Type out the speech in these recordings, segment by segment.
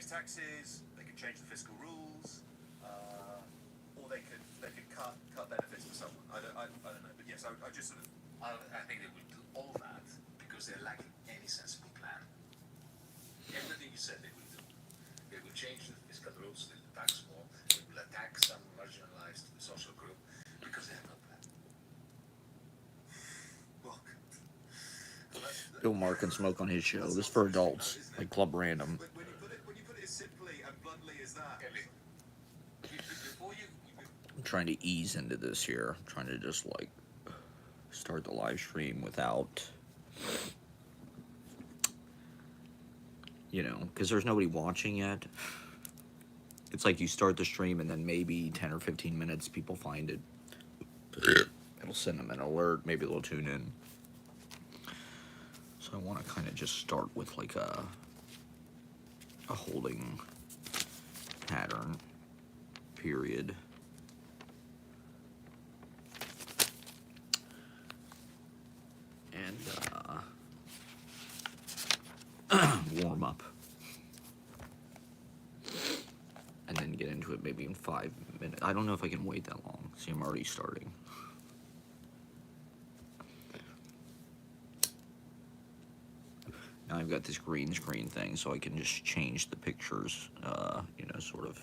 raise taxes, they could change the fiscal rules, or they could cut benefits for someone. I don't know, but yes, I just sort of. I think they will do all that because they're lacking any sensible plan. Everything you said they will do. They will change the fiscal rules, they will tax more, they will attack some marginalized social group because they have no plan. Well, Bill Maher can smoke on his show. This is for adults, like Club Random. when you put it as simply and bluntly as that. I'm trying to ease into this here. I'm trying to just like start the live stream without, you know, because there's nobody watching yet. It's like you start the stream and then maybe 10 or 15 minutes people find it. It'll send them an alert. Maybe they'll tune in. So I want to kind of just start with like a holding pattern, period. And warm up. And then get into it maybe in 5 minutes. I don't know if I can wait that long. See, I'm already starting. Now I've got this green screen thing, so I can just change the pictures, you know, sort of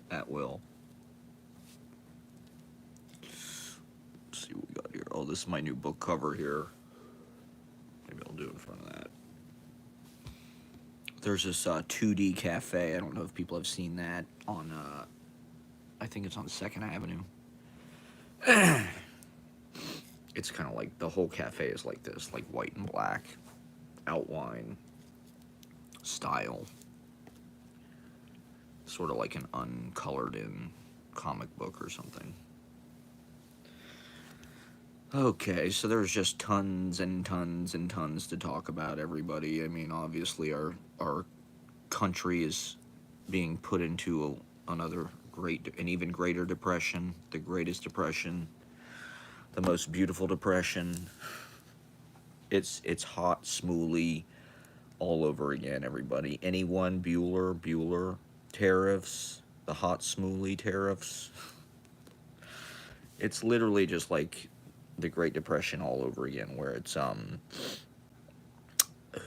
at will. Let's see what we got here. Oh, this is my new book cover here. Maybe I'll do it in front of that. There's this 2D cafe. I don't know if people have seen that on, I think it's on 2nd Avenue. It's kind of like the whole cafe is like this, like white and black outline style. Sort of like an uncolored in comic book or something. Okay, so there's just tons and tons and tons to talk about, everybody. I mean, obviously our country is being put into an even greater depression, the greatest depression, the most beautiful depression. It's hot, smooly, all over again, everybody. Anyone, Bueller, tariffs, the hot, smooly tariffs. It's literally just like the Great Depression all over again, where it's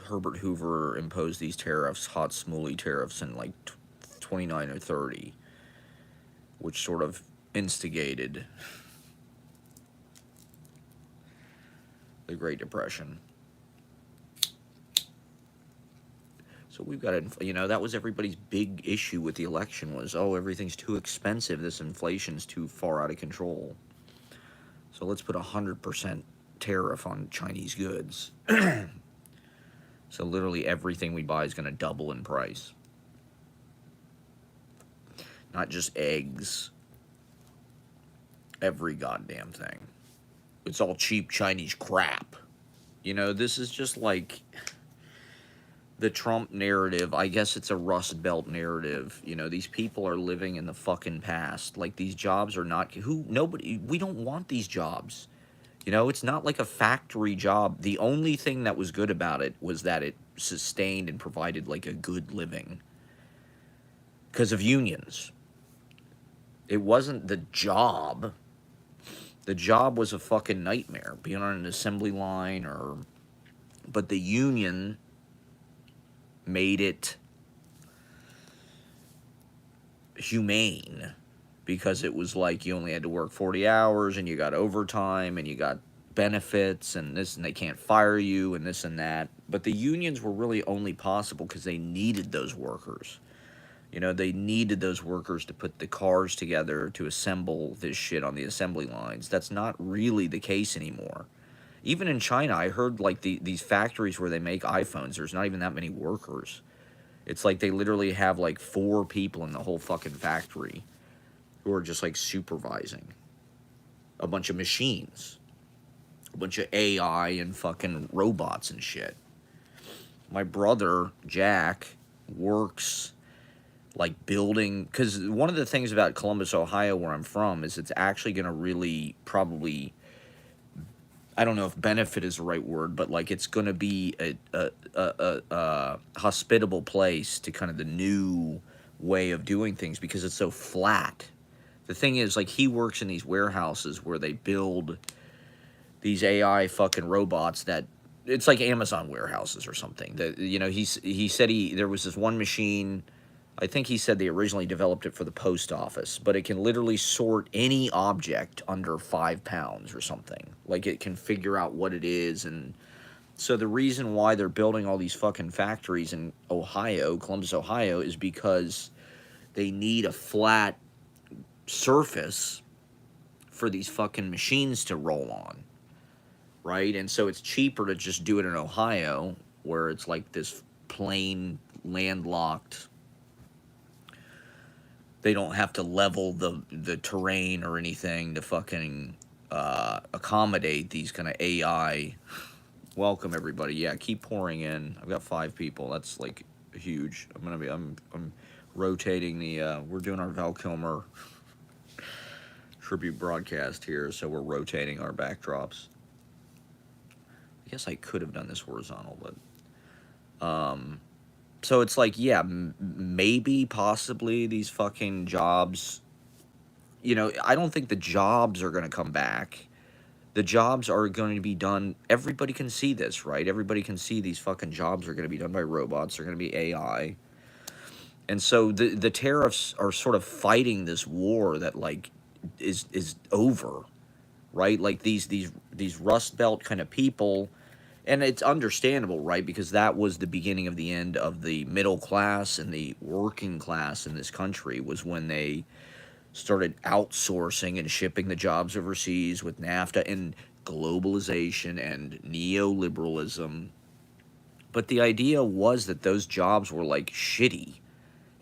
Herbert Hoover imposed these tariffs, hot, smooly tariffs in like 29 or 30, which sort of instigated the Great Depression. So we've got, you know, that was everybody's big issue with the election was, oh, everything's too expensive, this inflation's too far out of control. So let's put 100% tariff on Chinese goods. So literally everything we buy is going to double in price. Not just eggs. Every goddamn thing. It's all cheap Chinese crap. You know, this is just like the Trump narrative. I guess it's a Rust Belt narrative. You know, these people are living in the fucking past. Like, these jobs are not, we don't want these jobs. You know, it's not like a factory job. The only thing that was good about it was that it sustained and provided like a good living. Because of unions. It wasn't the job. The job was a fucking nightmare. Being on an assembly line but the union made it humane. Because it was like you only had to work 40 hours and you got overtime and you got benefits and this, and they can't fire you and this and that. But the unions were really only possible because they needed those workers. You know, they needed those workers to put the cars together to assemble this shit on the assembly lines. That's not really the case anymore. Even in China, I heard like these factories where they make iPhones, there's not even that many workers. It's like they literally have like 4 people in the whole fucking factory who are just like supervising a bunch of machines, a bunch of AI and fucking robots and shit. My brother, Jack, works like building, because one of the things about Columbus, Ohio, where I'm from, is it's actually going to really probably, I don't know if benefit is the right word, but like it's going to be a hospitable place to kind of the new way of doing things because it's so flat. The thing is, like, he works in these warehouses where they build these AI fucking robots that it's like Amazon warehouses or something. That, you know, he said there was this one machine. I think he said they originally developed it for the post office, but it can literally sort any object under 5 pounds or something. Like, it can figure out what it is. And so the reason why they're building all these fucking factories in Ohio, Columbus, Ohio, is because they need a flat surface for these fucking machines to roll on, right? And so it's cheaper to just do it in Ohio, where it's like this plain, landlocked. They don't have to level the terrain or anything to fucking accommodate these kind of AI. Welcome everybody. Yeah, keep pouring in. I've got 5 people. That's like huge. I'm rotating the. We're doing our Val Kilmer tribute broadcast here, so we're rotating our backdrops. I guess I could have done this horizontal, but so it's like, yeah, maybe, possibly these fucking jobs, you know, I don't think the jobs are going to come back. The jobs are going to be done, everybody can see this, right? Everybody can see these fucking jobs are going to be done by robots, they're going to be AI. And so the tariffs are sort of fighting this war that, like, is over, right? Like, these Rust Belt kind of people, and it's understandable, right? Because that was the beginning of the end of the middle class and the working class in this country, was when they started outsourcing and shipping the jobs overseas with NAFTA and globalization and neoliberalism. But the idea was that those jobs were like shitty,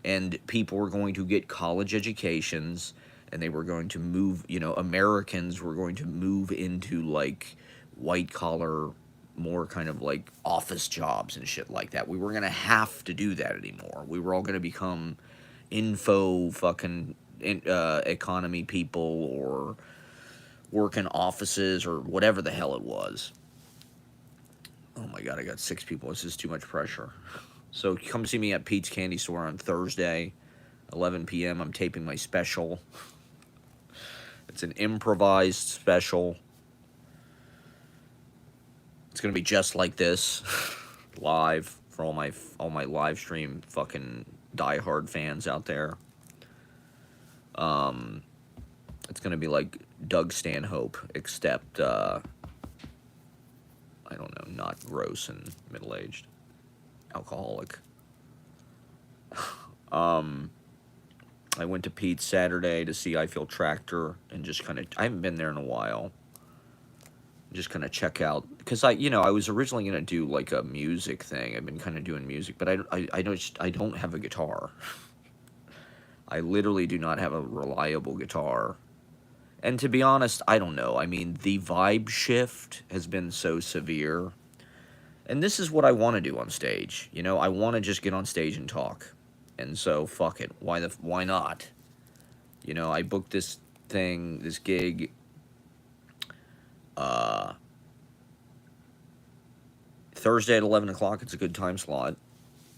and people were going to get college educations, and they were going to move, you know, Americans were going to move into like white collar, more kind of like office jobs and shit like that. We weren't going to have to do that anymore. We were all going to become info fucking economy people, or work in offices, or whatever the hell it was. Oh my god, I got 6 people. This is too much pressure. So come see me at Pete's Candy Store on Thursday, 11 p.m. I'm taping my special. It's an improvised special. It's gonna be just like this, live, for all my live stream fucking diehard fans out there. It's gonna be like Doug Stanhope, except I don't know, not gross and middle-aged, alcoholic. I went to Pete's Saturday to see I Feel Tractor, and just kind of, I haven't been there in a while. Just kind of check out, because I was originally gonna do like a music thing. I've been kind of doing music, but I don't have a guitar. I literally do not have a reliable guitar. And to be honest, I don't know. I mean, the vibe shift has been so severe. And this is what I want to do on stage. You know, I want to just get on stage and talk. And so, fuck it. Why not? You know, I booked this gig, Thursday at 11 o'clock. It's a good time slot.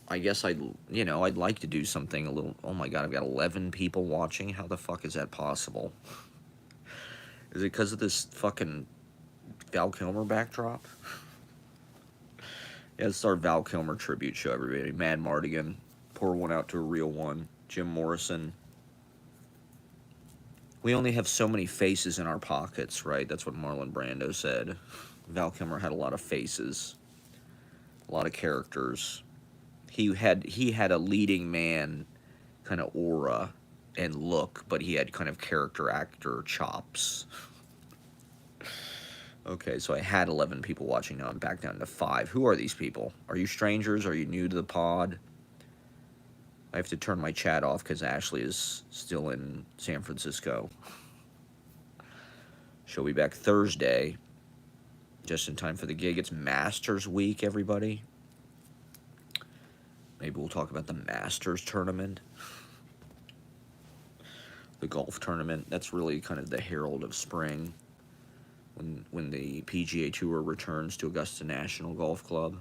I guess I'd like to do something a little. Oh my god, I've got 11 people watching. How the fuck is that possible? Is it because of this fucking Val Kilmer backdrop? Yeah, it's our Val Kilmer tribute show, everybody. Mad Mardigan. Pour one out to a real one. Jim Morrison. We only have so many faces in our pockets, right? That's what Marlon Brando said. Val Kilmer had a lot of faces. A lot of characters. He had a leading man kind of aura and look, but he had kind of character actor chops. Okay, so I had 11 people watching. Now I'm back down to 5. Who are these people? Are you strangers? Are you new to the pod? I have to turn my chat off because Ashley is still in San Francisco. She'll be back Thursday, just in time for the gig. It's Masters Week, everybody. Maybe we'll talk about the Masters tournament. The golf tournament. That's really kind of the herald of spring. when the PGA Tour returns to Augusta National Golf Club.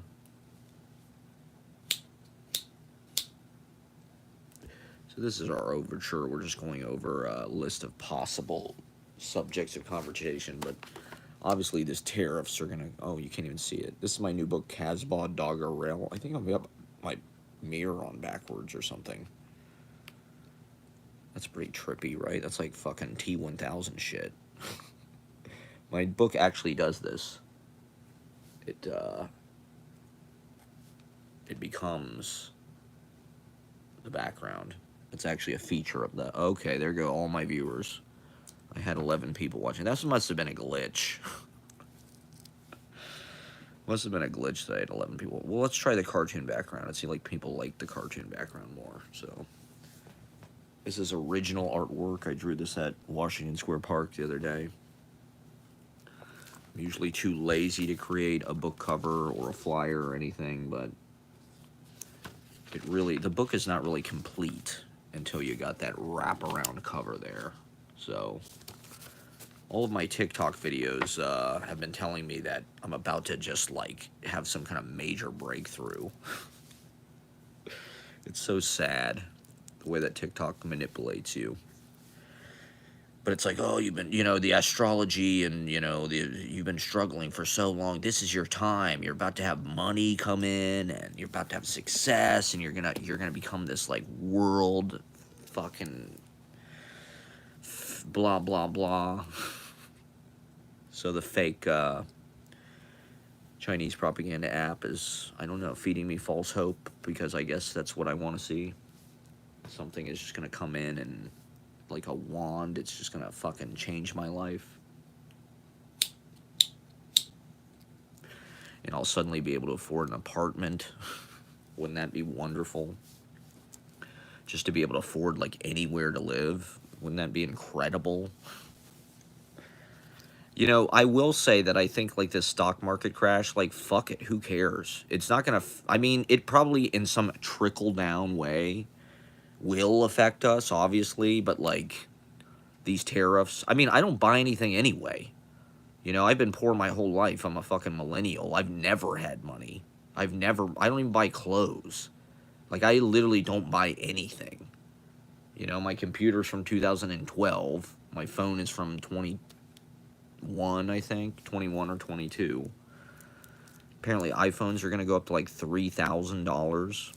So this is our overture. We're just going over a list of possible subjects of conversation, but obviously these tariffs are gonna. Oh, you can't even see it. This is my new book, Casbah Dogger Rail. I think I've got my mirror on backwards or something. That's pretty trippy, right? That's like fucking T1000 shit. My book actually does this. It becomes the background. It's actually a feature of the. Okay, there go all my viewers. I had 11 people watching. That must have been a glitch. Must have been a glitch that I had 11 people. Well, let's try the cartoon background. It seems like people like the cartoon background more. So, this is original artwork. I drew this at Washington Square Park the other day. I'm usually too lazy to create a book cover or a flyer or anything, but the book is not really complete until you got that wraparound cover there. So, all of my TikTok videos have been telling me that I'm about to just, like, have some kind of major breakthrough. It's so sad, the way that TikTok manipulates you. But it's like, oh, you've been, the astrology and, you've been struggling for so long. This is your time. You're about to have money come in, and you're about to have success, and you're gonna become this, like, world fucking blah, blah, blah. So the fake Chinese propaganda app is, I don't know, feeding me false hope, because I guess that's what I want to see. Something is just going to come in and, like a wand, it's just going to fucking change my life. And I'll suddenly be able to afford an apartment. Wouldn't that be wonderful? Just to be able to afford, like, anywhere to live. Wouldn't that be incredible? I will say that I think, like, this stock market crash, like, fuck it, who cares? It's not gonna, I mean, it probably, in some trickle-down way, will affect us, obviously, but, like, these tariffs, I mean, I don't buy anything anyway. I've been poor my whole life. I'm a fucking millennial. I've never had money. I don't even buy clothes. Like, I literally don't buy anything. My computer's from 2012. My phone is from 21, I think. 21 or 22. Apparently, iPhones are going to go up to, like, $3,000.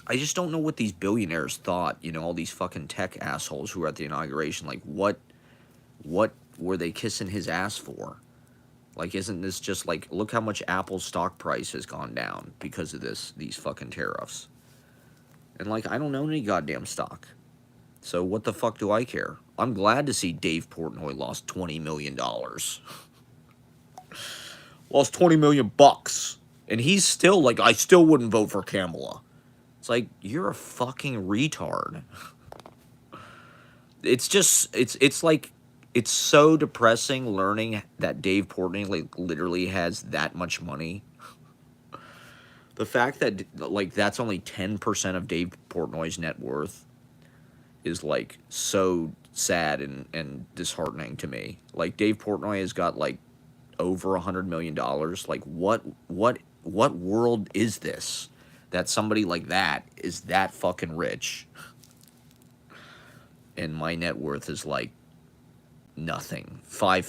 I just don't know what these billionaires thought, all these fucking tech assholes who were at the inauguration. Like, what were they kissing his ass for? Like, isn't this just, like, look how much Apple's stock price has gone down because of these fucking tariffs. And, like, I don't own any goddamn stock. So what the fuck do I care? I'm glad to see Dave Portnoy lost $20 million. Lost $20 million bucks. And he's still, like, I still wouldn't vote for Kamala. It's like, you're a fucking retard. It's just, it's like, it's so depressing learning that Dave Portnoy, like, literally has that much money. The fact that, like, that's only 10% of Dave Portnoy's net worth is, like, so sad and disheartening to me. Like, Dave Portnoy has got, like, over $100 million. Like, what world is this? That somebody like that is that fucking rich. And my net worth is, like, nothing. 4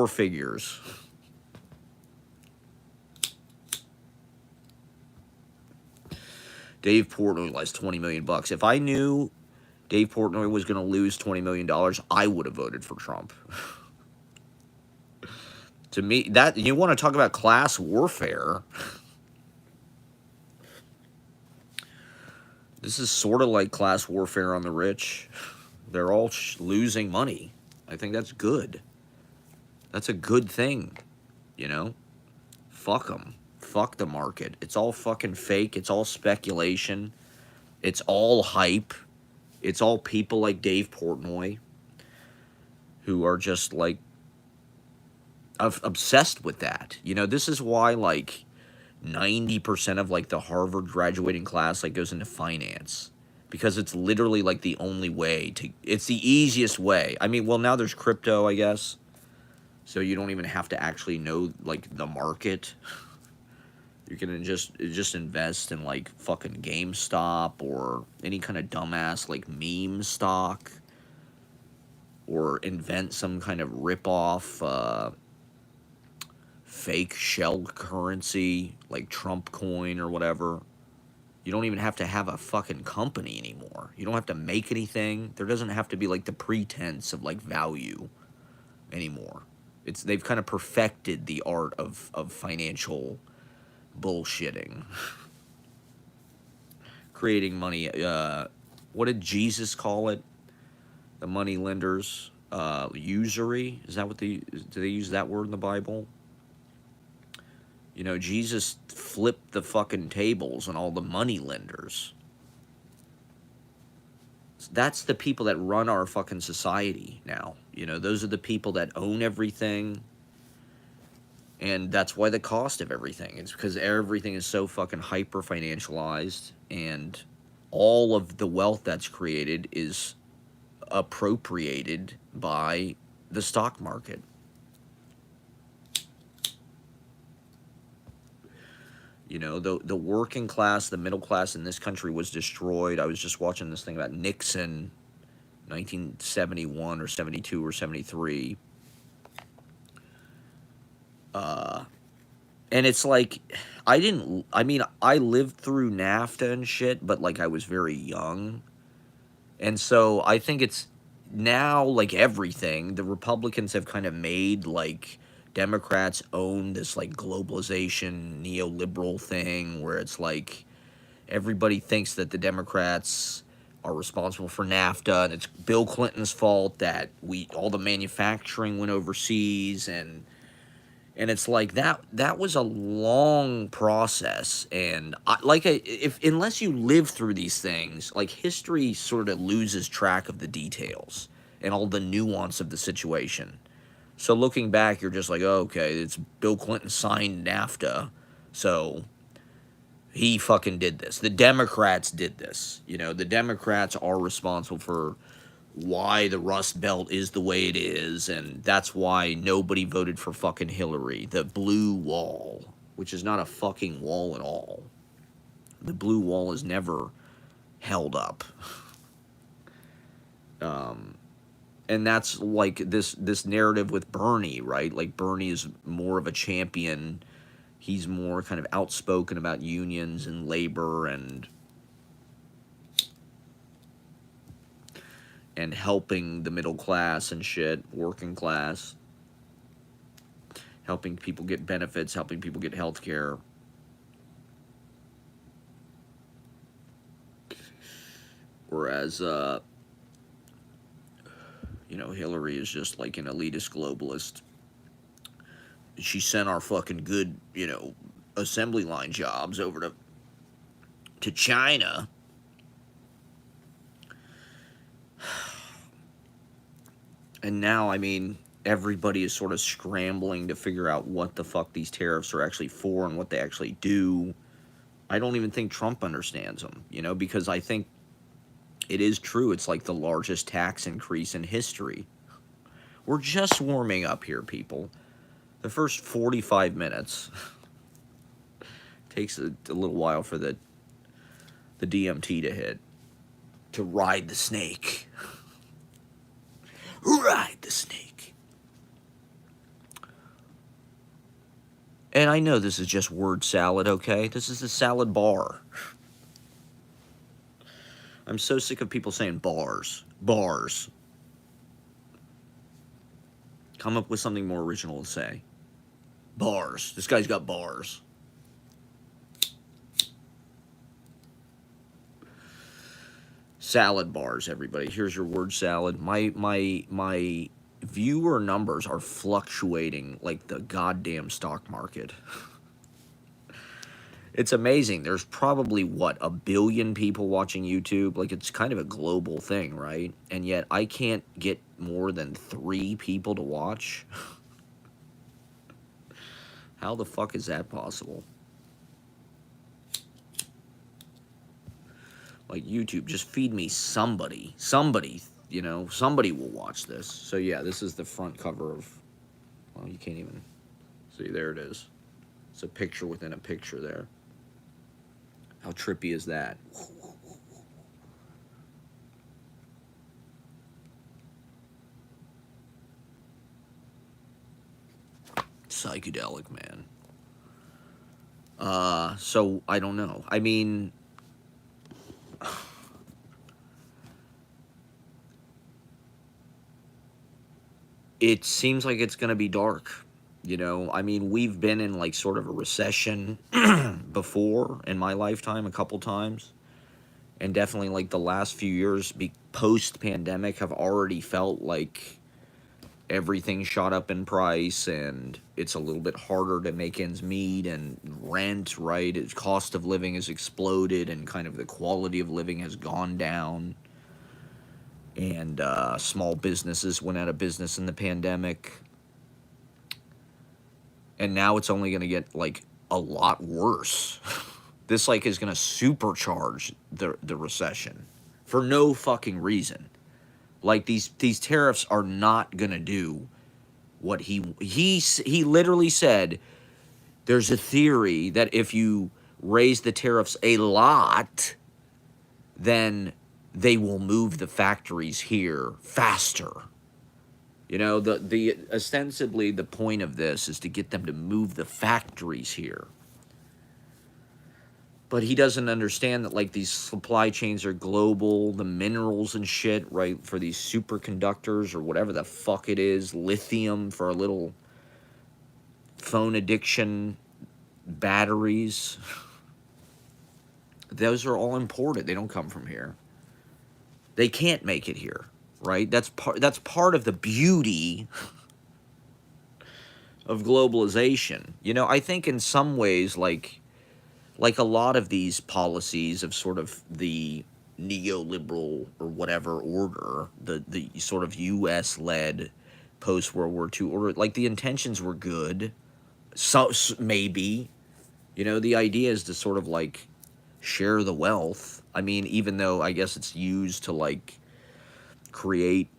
figures. Dave Portnoy lost $20 million bucks. If I knew Dave Portnoy was going to lose $20 million, I would have voted for Trump. To me, that, you want to talk about class warfare? This is sort of like class warfare on the rich. They're all losing money. I think that's good. That's a good thing, Fuck them. Fuck the market. It's all fucking fake. It's all speculation. It's all hype. It's all people like Dave Portnoy who are just, like, obsessed with that. This is why, like, 90% of, like, the Harvard graduating class, like, goes into finance. Because it's literally, like, the only way to... It's the easiest way. I mean, well, now there's crypto, I guess. So you don't even have to actually know like the market. You can just invest in like fucking GameStop or any kind of dumbass like meme stock, or invent some kind of rip-off fake shell currency like Trump coin or whatever. You don't even have to have a fucking company anymore. You don't have to make anything. There doesn't have to be like the pretense of like value anymore. They've kind of perfected the art of financial bullshitting. Creating money. What did Jesus call it? The money lenders. Usury. Is that what do they use that word in the Bible? You know, Jesus flipped the fucking tables on all the money lenders. That's the people that run our fucking society now. You know, those are the people that own everything. And that's why the cost of everything. It's because everything is so fucking hyper financialized, and all of the wealth that's created is appropriated by the stock market. You know, the working class, the middle class in this country was destroyed. I was just watching this thing about Nixon, 1971 or 72 or 73. And it's like, I lived through NAFTA and shit, but like I was very young. And so I think it's now like everything, the Republicans have kind of made like Democrats own this like globalization neoliberal thing where it's like everybody thinks that the Democrats are responsible for NAFTA, and it's Bill Clinton's fault that all the manufacturing went overseas, and it's like that was a long process, and unless you live through these things, like history sort of loses track of the details and all the nuance of the situation. So looking back, you're just like, oh, okay, it's Bill Clinton signed NAFTA, so he fucking did this. The Democrats did this. You know, the Democrats are responsible for why the Rust Belt is the way it is, and that's why nobody voted for fucking Hillary. The blue wall, which is not a fucking wall at all. The blue wall is never held up. And that's like this narrative with Bernie, right? Like Bernie is more of a champion. He's more kind of outspoken about unions and labor and helping the middle class and shit, working class, helping people get benefits, helping people get health care. Whereas, you know, Hillary is just like an elitist globalist. She sent our fucking good, you know, assembly line jobs over to China. And now, I mean, everybody is sort of scrambling to figure out what the fuck these tariffs are actually for and what they actually do. I don't even think Trump understands them, you know, because I think it is true. It's like the largest tax increase in history. We're just warming up here, people. The first 45 minutes takes a little while for the DMT to hit, to ride the snake. Ride the snake. And I know this is just word salad, okay? This is a salad bar. I'm so sick of people saying bars. Bars. Come up with something more original to say. Bars. This guy's got bars. Salad bars, everybody. Here's your word salad. My viewer numbers are fluctuating like the goddamn stock market. It's amazing. There's probably, what, 1 billion people watching YouTube? Like, it's kind of a global thing, right? And yet, I can't get more than 3 people to watch. How the fuck is that possible? Like, YouTube, just feed me somebody. Somebody, you know, somebody will watch this. So, yeah, this is the front cover of Well, you can't even see. There it is. It's a picture within a picture there. How trippy is that? Psychedelic, man. So I don't know. I mean, it seems like it's gonna be dark. You know, I mean, we've been in like sort of a recession before in my lifetime a couple times, and definitely like the last few years post pandemic have already felt like everything shot up in price, and it's a little bit harder to make ends meet, and rent, right? Its cost of living has exploded, and kind of the quality of living has gone down. And small businesses went out of business in the pandemic. And now it's only going to get like a lot worse. This like is going to supercharge the recession for no fucking reason. Like these tariffs are not going to do what he literally said. There's a theory that if you raise the tariffs a lot, then they will move the factories here faster. You know, the ostensibly the point of this is to get them to move the factories here. But he doesn't understand that like these supply chains are global, the minerals and shit, right, for these superconductors or whatever the fuck it is, lithium for a little phone addiction batteries. Those are all imported. They don't come from here. They can't make it here, right? That's part of the beauty of globalization. You know, I think in some ways like a lot of these policies of sort of the neoliberal or whatever order, the sort of US led post World War II order, like the intentions were good. So maybe, you know, the idea is to sort of like share the wealth. I mean, even though I guess it's used to like create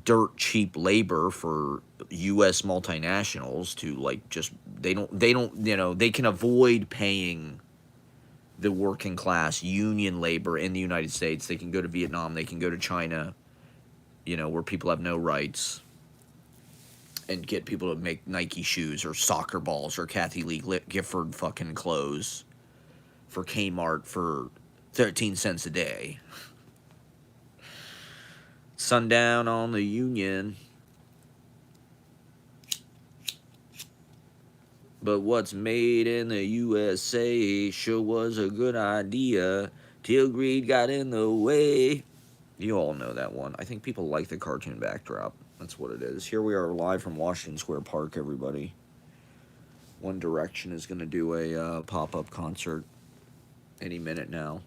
dirt cheap labor for US multinationals to like just they don't you know, they can avoid paying the working class union labor in the United States. They can go to Vietnam, they can go to China, you know, where people have no rights, and get people to make Nike shoes or soccer balls or Kathy Lee Gifford fucking clothes for Kmart for 13 cents a day. Sundown on the Union. But what's made in the USA sure was a good idea till greed got in the way. You all know that one. I think people like the cartoon backdrop. That's what it is. Here we are live from Washington Square Park, everybody. One Direction is going to do a pop-up concert any minute now.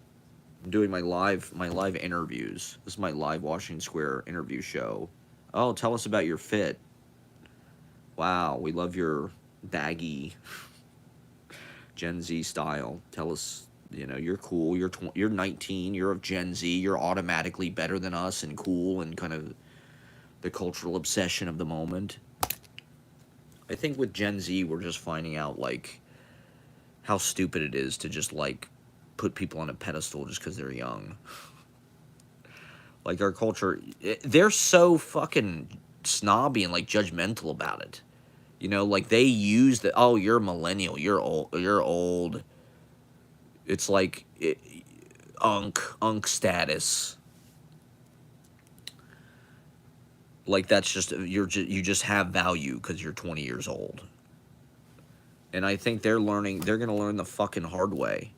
I'm doing my live interviews. This is my live Washington Square interview show. Oh, tell us about your fit. Wow, we love your baggy Gen Z style. Tell us, you know, you're cool. You're 19. You're of Gen Z. You're automatically better than us and cool and kind of the cultural obsession of the moment. I think with Gen Z, we're just finding out like how stupid it is to just like put people on a pedestal just because they're young. Like our culture, they're so fucking snobby and like judgmental about it. You know, like they use the, oh, you're a millennial, you're old. It's like unk status. Like that's just you just have value because you're 20 years old. And I think they're going to learn the fucking hard way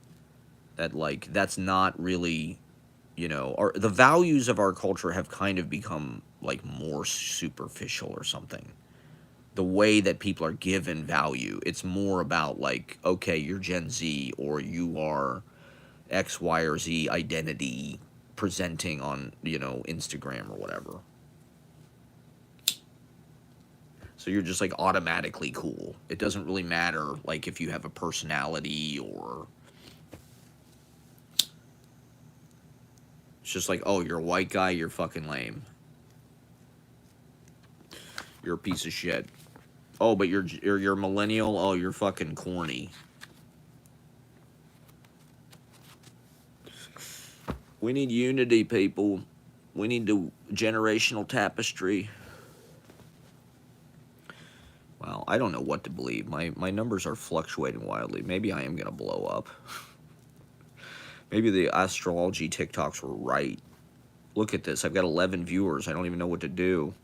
that like that's not really, you know, the values of our culture have kind of become like more superficial or something. The way that people are given value, it's more about like, okay, you're Gen Z or you are X, Y, or Z identity presenting on, you know, Instagram or whatever. So you're just like automatically cool. It doesn't really matter like if you have a personality or it's just like, oh, you're a white guy, you're fucking lame. You're a piece of shit. Oh, but you're millennial. Oh, you're fucking corny. We need unity, people. We need the generational tapestry. Well, I don't know what to believe. My numbers are fluctuating wildly. Maybe I am gonna blow up. Maybe the astrology TikToks were right. Look at this. I've got 11 viewers. I don't even know what to do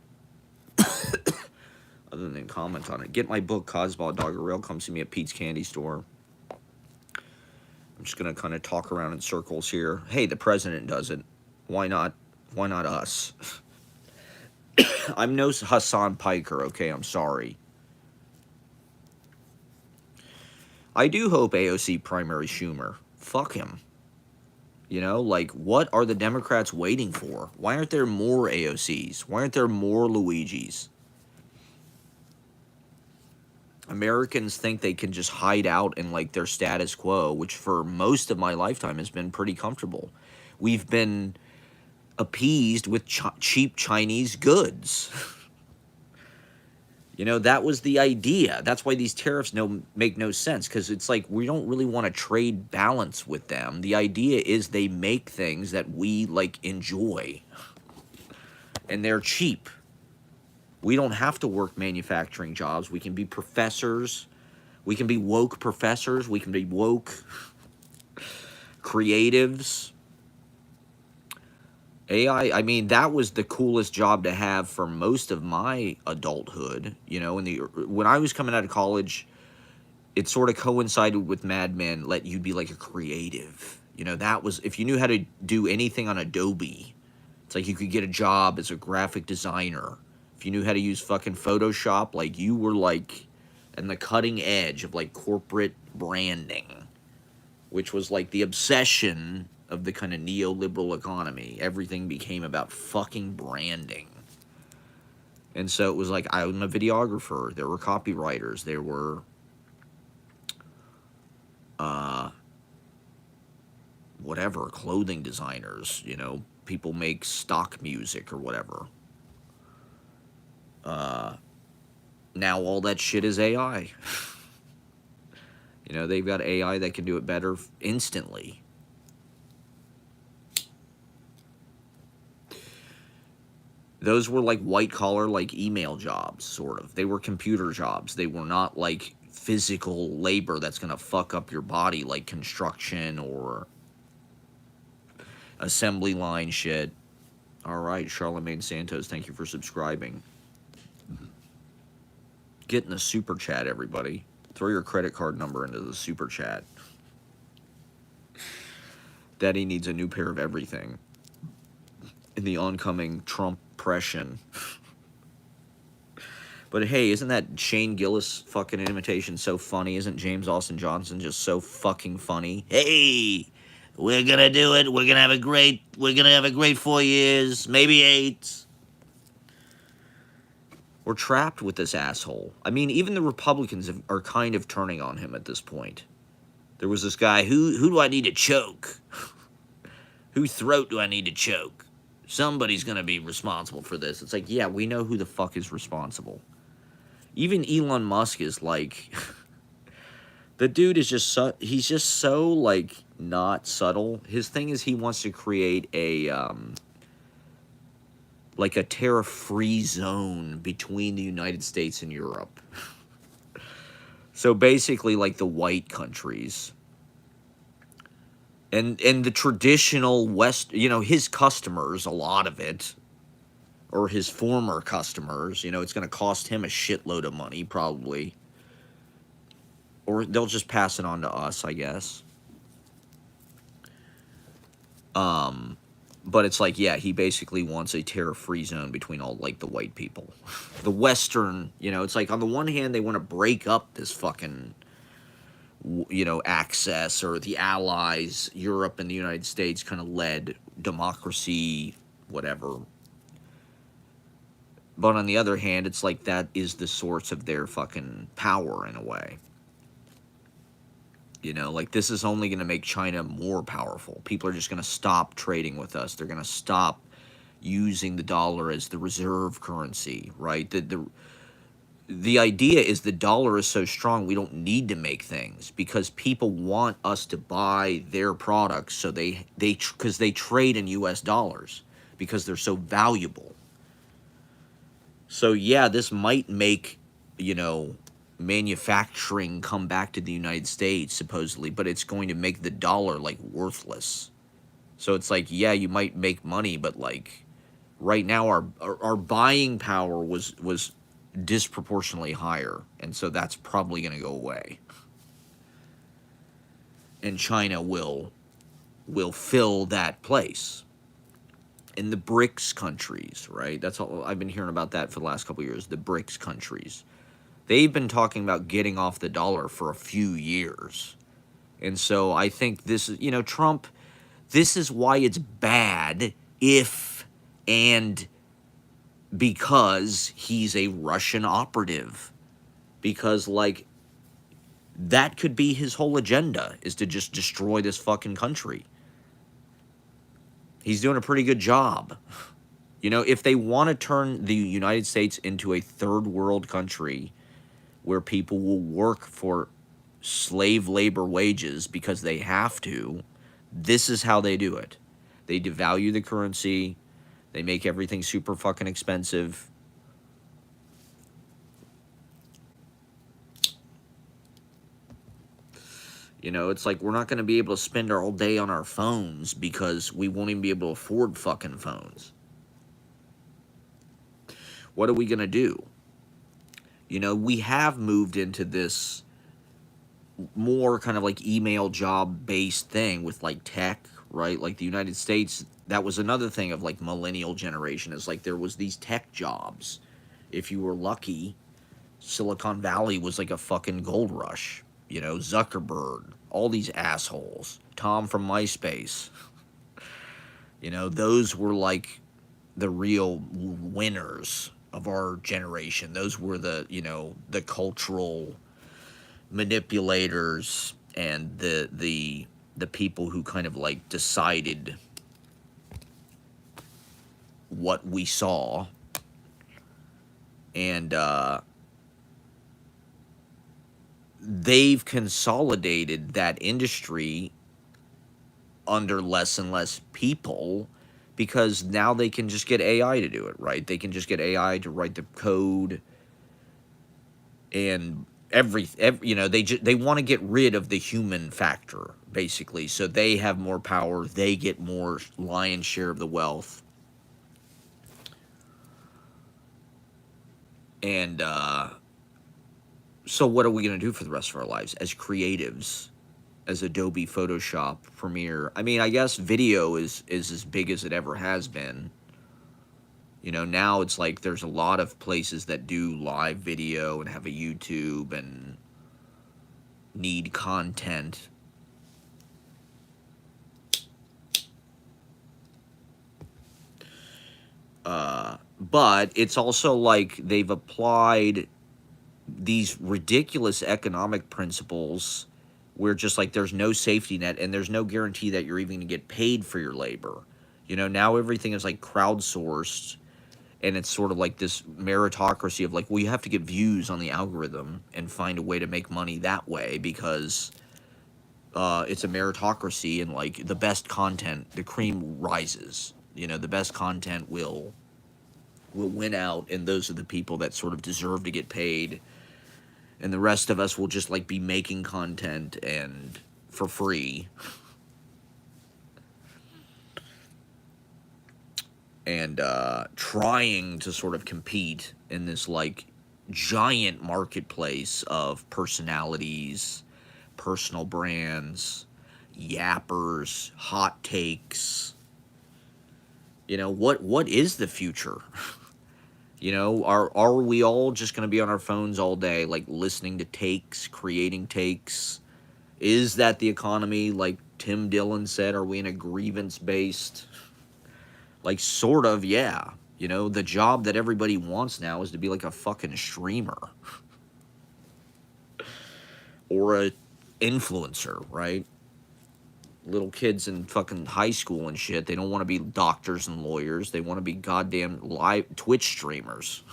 other than comment on it. Get my book, Cosmo Doggerel. Come see me at Pete's Candy Store. I'm just going to kind of talk around in circles here. Hey, the president does it. Why not? Why not us? I'm no Hassan Piker, okay? I'm sorry. I do hope AOC primary Schumer. Fuck him. You know, like, what are the Democrats waiting for? Why aren't there more AOCs? Why aren't there more Luigis? Americans think they can just hide out in, like, their status quo, which for most of my lifetime has been pretty comfortable. We've been appeased with cheap Chinese goods. You know, that was the idea. That's why these tariffs make no sense, because it's like we don't really want to trade balance with them. The idea is they make things that we, like, enjoy, and they're cheap. We don't have to work manufacturing jobs. We can be professors. We can be woke professors. We can be woke creatives. AI, I mean, that was the coolest job to have for most of my adulthood. You know, when I was coming out of college, it sort of coincided with Mad Men, let you be like a creative. You know, that was, if you knew how to do anything on Adobe, it's like you could get a job as a graphic designer. If you knew how to use fucking Photoshop, like, you were like in the cutting edge of like corporate branding, which was like the obsession of the kind of neoliberal economy. Everything became about fucking branding. And so it was like, I'm a videographer. There were copywriters. There were whatever, clothing designers. You know, people make stock music or whatever. Now all that shit is AI. You know, they've got AI that can do it better instantly. Those were like white-collar, like, email jobs, sort of. They were computer jobs. They were not like physical labor that's going to fuck up your body, like construction or assembly line shit. All right, Charlemagne Santos, thank you for subscribing. Get in the super chat, everybody. Throw your credit card number into the super chat. Daddy needs a new pair of everything in the oncoming Trump-pression. But hey, isn't that Shane Gillis fucking imitation so funny? Isn't James Austin Johnson just so fucking funny? Hey, we're gonna do it. We're gonna have a great 4 years, maybe 8. We're trapped with this asshole. I mean, even the Republicans are kind of turning on him at this point. There was this guy, who do I need to choke? Whose throat do I need to choke? Somebody's going to be responsible for this. It's like, yeah, we know who the fuck is responsible. Even Elon Musk is like, the dude is just he's just so, like, not subtle. His thing is he wants to create a like a tariff-free zone between the United States and Europe. So basically like the white countries. And the traditional West, you know, his customers, a lot of it, or his former customers, you know, it's going to cost him a shitload of money, probably. Or they'll just pass it on to us, I guess. But it's like, yeah, he basically wants a tariff-free zone between all, like, the white people. The Western, you know, it's like, on the one hand, they want to break up this fucking, you know, access, or the allies, Europe and the United States kind of led democracy, whatever. But on the other hand, it's like that is the source of their fucking power in a way. You know, like, this is only going to make China more powerful. People are just going to stop trading with us. They're going to stop using the dollar as the reserve currency, right? the idea is the dollar is so strong we don't need to make things because people want us to buy their products, so because they trade in US dollars because they're so valuable. So yeah, this might make, you know, manufacturing come back to the United States supposedly, but it's going to make the dollar like worthless. So it's like, yeah, you might make money, but like right now our buying power was disproportionately higher, and so that's probably going to go away. And China will fill that place. In the BRICS countries, right? That's all I've been hearing about that for the last couple of years, the BRICS countries. They've been talking about getting off the dollar for a few years. And so I think this is, you know, Trump, this is why it's bad if and because he's a Russian operative. Because, like, that could be his whole agenda, is to just destroy this fucking country. He's doing a pretty good job. You know, if they want to turn the United States into a third world country where people will work for slave labor wages because they have to, this is how they do it. They devalue the currency. They make everything super fucking expensive. You know, it's like we're not going to be able to spend our whole day on our phones because we won't even be able to afford fucking phones. What are we going to do? You know, we have moved into this more kind of like email job based thing with like tech, right? Like the United States, that was another thing of like millennial generation, is like there was these tech jobs. If you were lucky, Silicon Valley was like a fucking gold rush. You know, Zuckerberg, all these assholes, Tom from MySpace. You know, those were like the real winners of our generation. Those were the, you know, the cultural manipulators and the people who kind of like decided what we saw. And they've consolidated that industry under less and less people because now they can just get AI to do it, right? They can just get AI to write the code and every you know, they want to get rid of the human factor basically. So they have more power, they get more lion's share of the wealth. And so what are we going to do for the rest of our lives as creatives, as Adobe Photoshop, Premiere? I mean, I guess video is as big as it ever has been. You know, now it's like there's a lot of places that do live video and have a YouTube and need content. But it's also like they've applied these ridiculous economic principles where just like there's no safety net and there's no guarantee that you're even going to get paid for your labor. You know, now everything is like crowdsourced, and it's sort of like this meritocracy of like, well, you have to get views on the algorithm and find a way to make money that way because it's a meritocracy, and like the best content, the cream rises. You know, the best content will win out, and those are the people that sort of deserve to get paid, and the rest of us will just like be making content and for free and trying to sort of compete in this like giant marketplace of personalities, personal brands, yappers, hot takes. You know, what is the future? You know, are we all just going to be on our phones all day, like listening to takes, creating takes? Is that the economy, like Tim Dillon said? Are we in a grievance-based, like sort of, yeah. You know, the job that everybody wants now is to be like a fucking streamer. Or a influencer, right? Little kids in fucking high school and shit, they don't want to be doctors and lawyers. They want to be goddamn live Twitch streamers.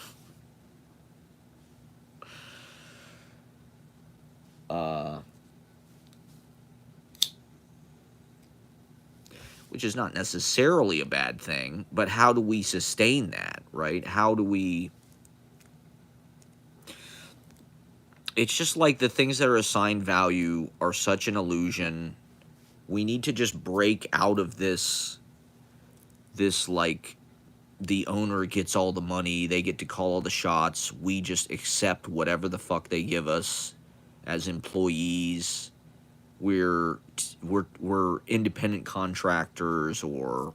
which is not necessarily a bad thing, but how do we sustain that, right? How do we... It's just like the things that are assigned value are such an illusion. We need to just break out of this like, the owner gets all the money, they get to call all the shots, we just accept whatever the fuck they give us as employees. We're independent contractors, or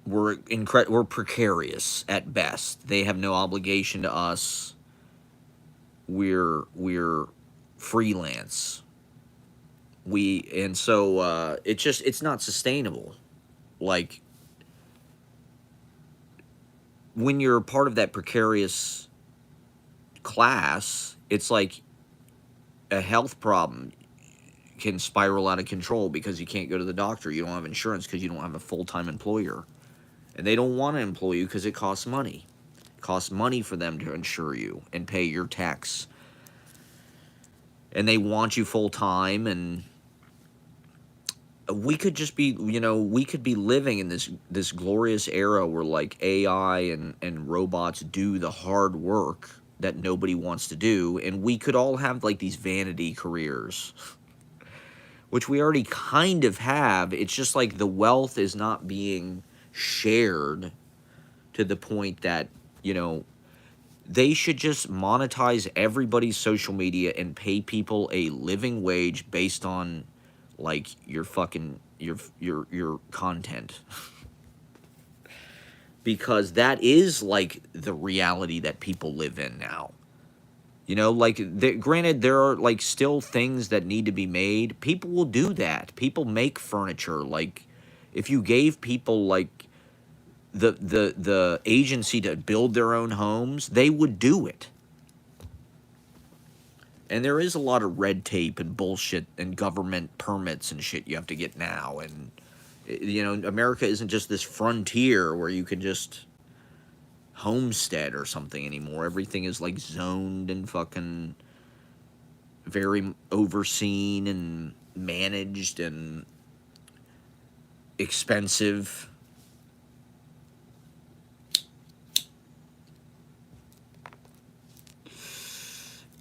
we're precarious at best. They have no obligation to us. We're freelance. It's not sustainable. Like, when you're part of that precarious class, it's like a health problem can spiral out of control because you can't go to the doctor. You don't have insurance because you don't have a full-time employer. And they don't want to employ you because it costs money. It costs money for them to insure you and pay your tax. And they want you full-time, and we could just be, we could be living in this glorious era where, like, AI and robots do the hard work that nobody wants to do, and we could all have, like, these vanity careers, which we already kind of have. It's just like the wealth is not being shared to the point that, they should just monetize everybody's social media and pay people a living wage based on, like, your fucking your content. Because that is, like, the reality that people live in now. Like, granted, there are, like, still things that need to be made. People will do that. People make furniture. Like, if you gave people, like, the agency to build their own homes, they would do it. And there is a lot of red tape and bullshit and government permits and shit you have to get now. And, America isn't just this frontier where you can just homestead or something anymore. Everything is, like, zoned and fucking very overseen and managed and expensive.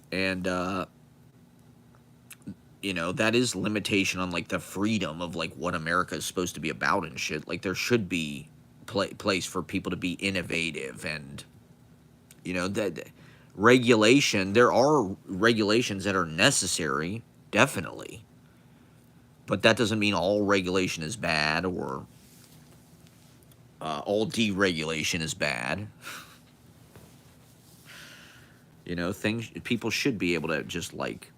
And, that is limitation on, like, the freedom of, like, what America is supposed to be about and shit. Like, there should be place for people to be innovative and, that regulation. There are regulations that are necessary, definitely. But that doesn't mean all regulation is bad, or all deregulation is bad. People should be able to just, like,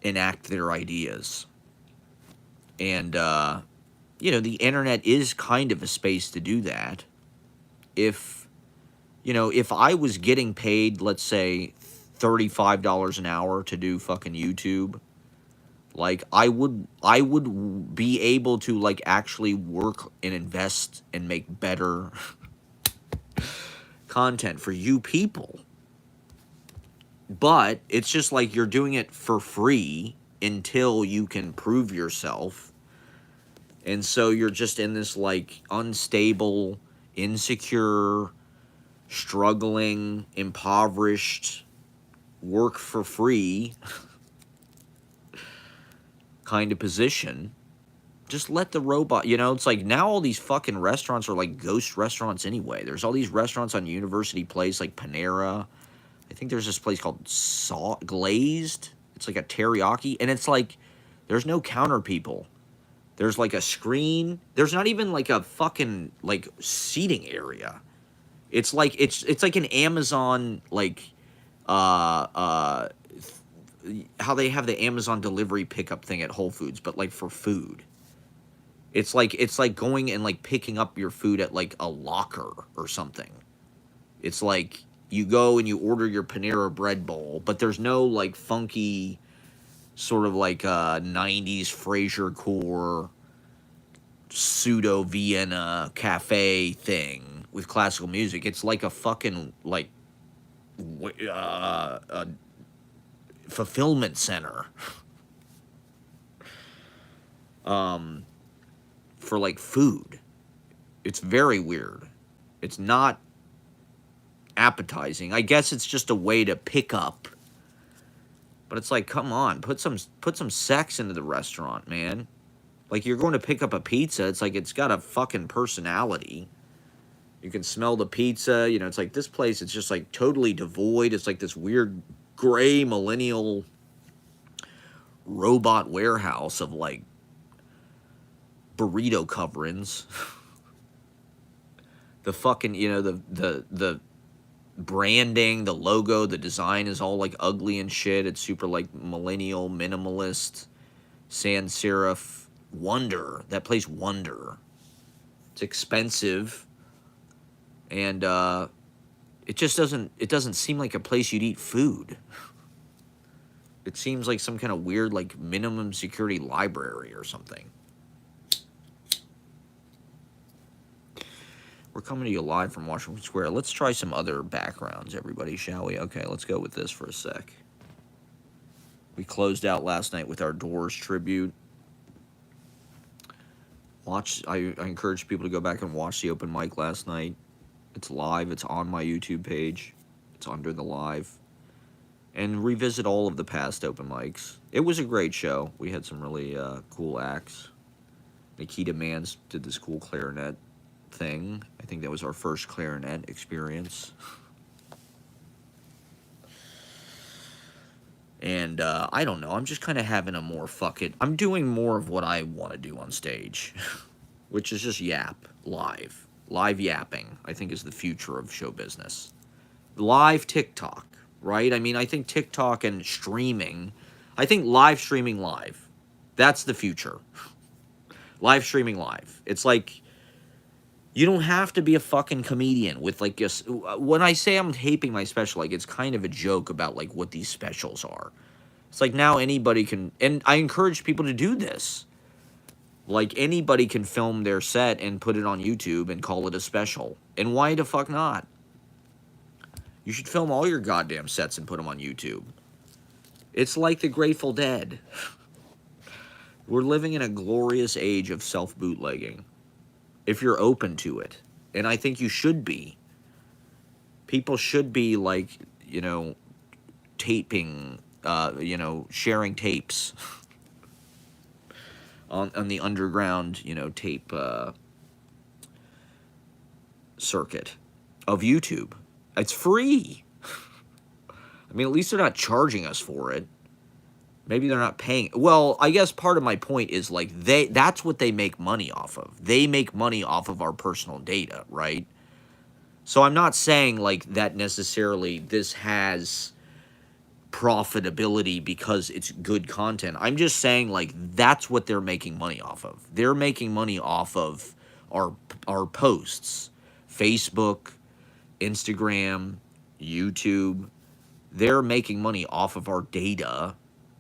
enact their ideas. And, the internet is kind of a space to do that. If I was getting paid, let's say, $35 an hour to do fucking YouTube, like, I would be able to, like, actually work and invest and make better content for you people. But it's just like you're doing it for free until you can prove yourself. And so you're just in this, like, unstable, insecure, struggling, impoverished, work for free kind of position. Just let the robot, it's like now all these fucking restaurants are like ghost restaurants anyway. There's all these restaurants on University Place, like Panera. I think there's this place called Glazed. It's like a teriyaki, and it's like there's no counter people. There's, like, a screen. There's not even, like, a fucking, like, seating area. It's like it's like an Amazon, like, how they have the Amazon delivery pickup thing at Whole Foods, but, like, for food. It's like going and, like, picking up your food at, like, a locker or something. It's like you go and you order your Panera bread bowl, but there's no, like, funky sort of like 90s Frasier core pseudo Vienna cafe thing with classical music. It's like a fucking like a fulfillment center for like food. It's very weird. It's not appetizing. I guess it's just a way to pick up. But it's like, come on, put some sex into the restaurant, man. Like, you're going to pick up a pizza. It's like it's got a fucking personality. You can smell the pizza. You know, it's like this place, it's just like totally devoid. It's like this weird gray millennial robot warehouse of like burrito coverings. The fucking, you know, the branding, the logo, the design is all like ugly and shit. It's super like millennial, minimalist, sans serif. Wonder. That place Wonder. It's expensive. And it just doesn't seem like a place you'd eat food. It seems like some kind of weird like minimum security library or something. We're coming to you live from Washington Square. Let's try some other backgrounds, everybody, shall we? Okay, let's go with this for a sec. We closed out last night with our Doors tribute. I encourage people to go back and watch the open mic last night. It's live. It's on my YouTube page. It's under the live. And revisit all of the past open mics. It was a great show. We had some really cool acts. Nikita Mans did this cool clarinet thing. I think that was our first clarinet experience. And I don't know. I'm just kind of having a more fuck it. I'm doing more of what I want to do on stage, which is just yap live. Live yapping, I think, is the future of show business. Live TikTok, right? I mean, I think TikTok and streaming, I think live streaming live. That's the future. Live streaming live. It's like, you don't have to be a fucking comedian with like just, when I say I'm taping my special, like it's kind of a joke about like what these specials are. It's like now anybody can, and I encourage people to do this. Like anybody can film their set and put it on YouTube and call it a special. And why the fuck not? You should film all your goddamn sets and put them on YouTube. It's like the Grateful Dead. We're living in a glorious age of self-bootlegging. If you're open to it. And I think you should be. People should be like, you know, taping, you know, sharing tapes on the underground, you know, tape circuit of YouTube. It's free. I mean, at least they're not charging us for it. Maybe they're not paying. Well, I guess part of my point is like that's what they make money off of. They make money off of our personal data, right? So I'm not saying like that necessarily this has profitability because it's good content. I'm just saying like that's what they're making money off of. They're making money off of our posts, Facebook, Instagram, YouTube. They're making money off of our data.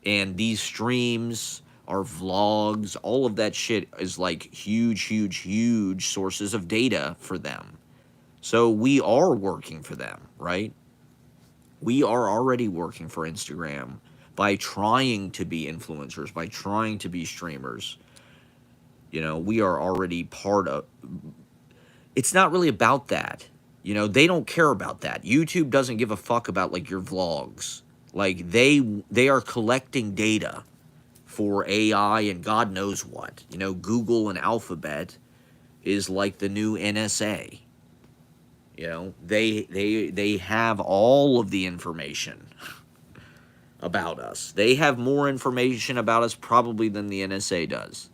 And these streams, our vlogs, all of that shit is like huge, huge, huge sources of data for them. So we are working for them, right? We are already working for Instagram by trying to be influencers, by trying to be streamers. You know, we are already part of... It's not really about that. You know, they don't care about that. YouTube doesn't give a fuck about, like, your vlogs. Like, they are collecting data for AI and God knows what. You know, Google and Alphabet is like the new NSA. You know, they have all of the information about us. They have more information about us probably than the NSA does.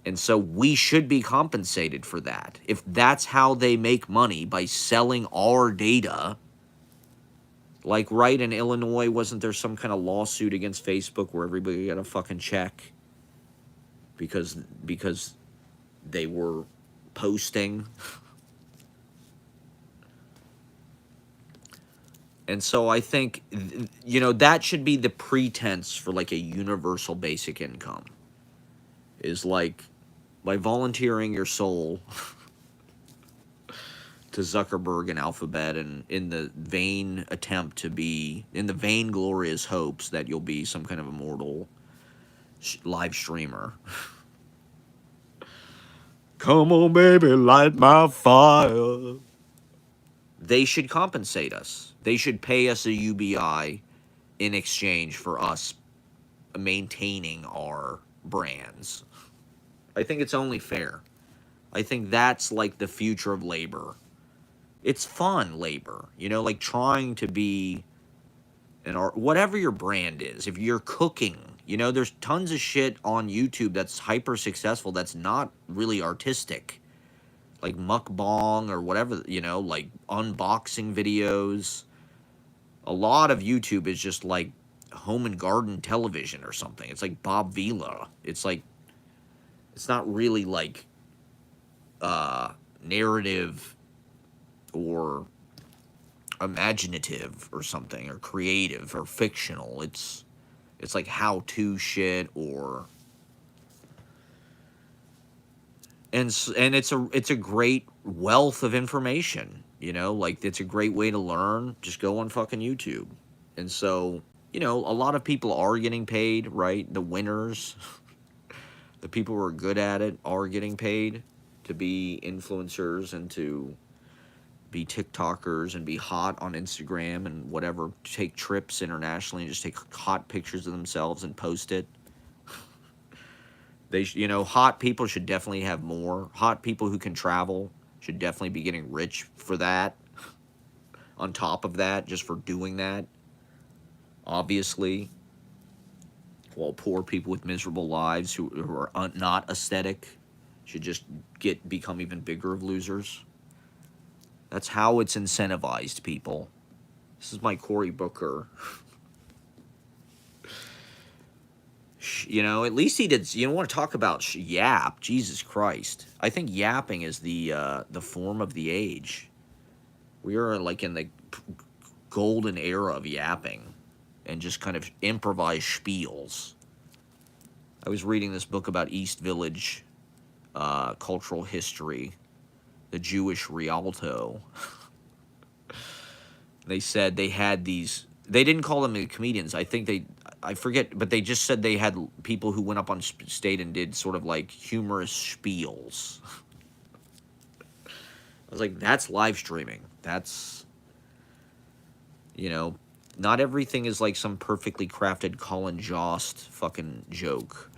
And so we should be compensated for that. If that's how they make money, by selling our data... Like, right in Illinois, wasn't there some kind of lawsuit against Facebook where everybody got a fucking check because they were posting? And so I think, you know, that should be the pretense for, like, a universal basic income. Is, like, by volunteering your soul to Zuckerberg and Alphabet, and in the vain attempt to be, in the vain glorious hopes that you'll be some kind of immortal live streamer. Come on, baby, light my fire. They should compensate us. They should pay us a UBI in exchange for us maintaining our brands. I think it's only fair. I think that's like the future of labor. It's fun labor, like trying to be an art, whatever your brand is. If you're cooking, there's tons of shit on YouTube that's hyper successful that's not really artistic, like mukbang or whatever, like unboxing videos. A lot of YouTube is just like home and garden television or something. It's like Bob Vila. It's like, it's not really like narrative or imaginative or something, or creative or fictional. It's like how-to shit, or and it's a great wealth of information, like it's a great way to learn. Just go on fucking YouTube. And so, a lot of people are getting paid, right? The winners, the people who are good at it are getting paid to be influencers and to be TikTokers and be hot on Instagram and whatever, take trips internationally and just take hot pictures of themselves and post it. They, hot people should definitely have more. Hot people who can travel should definitely be getting rich for that. On top of that, just for doing that, obviously. While poor people with miserable lives who are not aesthetic should just become even bigger of losers. That's how it's incentivized, people. This is my Cory Booker. At least he did. You don't want to talk about yap. Jesus Christ. I think yapping is the form of the age. We are like in the golden era of yapping and just kind of improvised spiels. I was reading this book about East Village cultural history, the Jewish Rialto. They said they had these, they didn't call them the comedians. I forget, but they just said they had people who went up on stage and did sort of like humorous spiels. I was like, that's live streaming. That's, not everything is like some perfectly crafted Colin Jost fucking joke.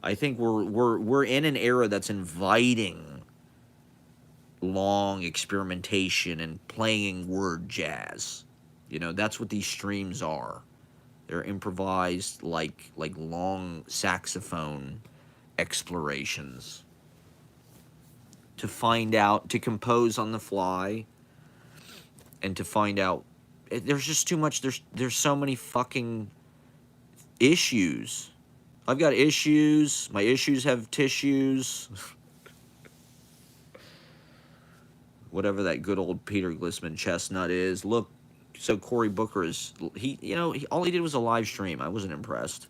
I think we're in an era that's inviting long experimentation and playing word jazz. That's what these streams are. They're improvised like long saxophone explorations to find out, to compose on the fly, and to find out. There's just too much. There's so many fucking issues. I've got issues. My issues have tissues. Whatever that good old Peter Glissman chestnut is. Look, so Cory Booker is, all he did was a live stream. I wasn't impressed.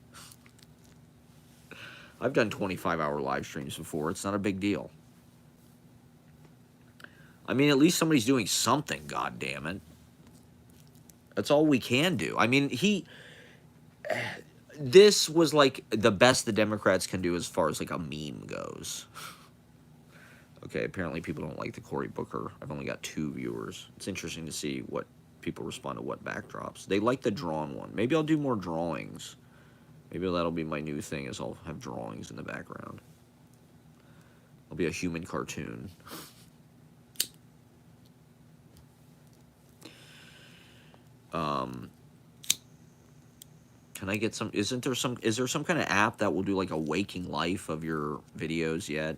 I've done 25-hour live streams before. It's not a big deal. I mean, at least somebody's doing something, goddammit. That's all we can do. I mean, this was like the best the Democrats can do as far as like a meme goes. Okay, apparently people don't like the Cory Booker. I've only got 2 viewers. It's interesting to see what people respond to what backdrops. They like the drawn one. Maybe I'll do more drawings. Maybe that'll be my new thing, is I'll have drawings in the background. I'll be a human cartoon. Can I get some, is there some kind of app that will do like a waking life of your videos yet?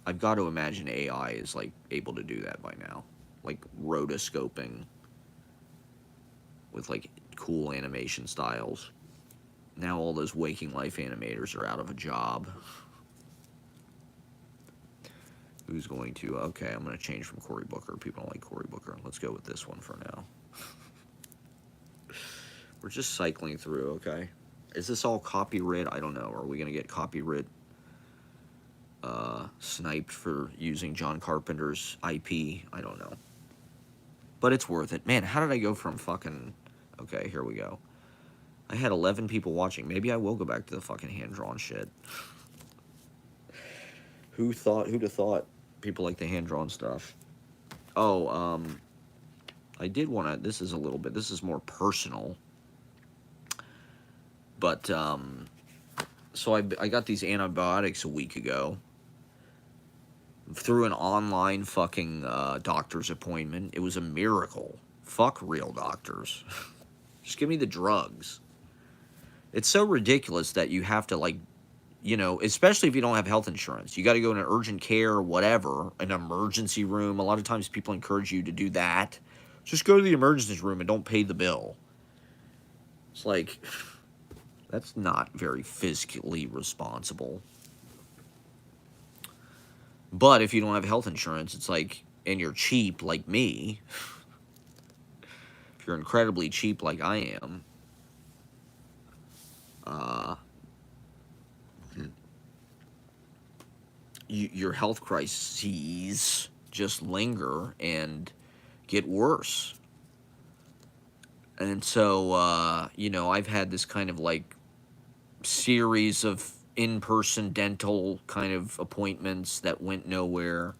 I've got to imagine AI is like able to do that by now. Like rotoscoping with like cool animation styles. Now all those waking life animators are out of a job. Who's going to, okay, I'm going to change from Cory Booker. People don't like Cory Booker. Let's go with this one for now. We're just cycling through, okay? Is this all copyright? I don't know. Are we going to get copyright sniped for using John Carpenter's IP. I don't know. But it's worth it. Man, how did I go from fucking... Okay, here we go. I had 11 people watching. Maybe I will go back to the fucking hand-drawn shit. Who'd have thought people like the hand-drawn stuff? Oh, I did want to... This is a little bit... This is more personal. But, so I got these antibiotics a week ago. Through an online fucking doctor's appointment. It was a miracle. Fuck real doctors. Just give me the drugs. It's so ridiculous that you have to, like, you know, especially if you don't have health insurance. You got to go in an urgent care or whatever, an emergency room. A lot of times people encourage you to do that. Just go to the emergency room and don't pay the bill. It's like, that's not very fiscally responsible. But if you don't have health insurance, it's like, and you're cheap like me, if you're incredibly cheap like I am, your health crises just linger and get worse. And so, you know, I've had this kind of like series of in-person dental kind of appointments that went nowhere.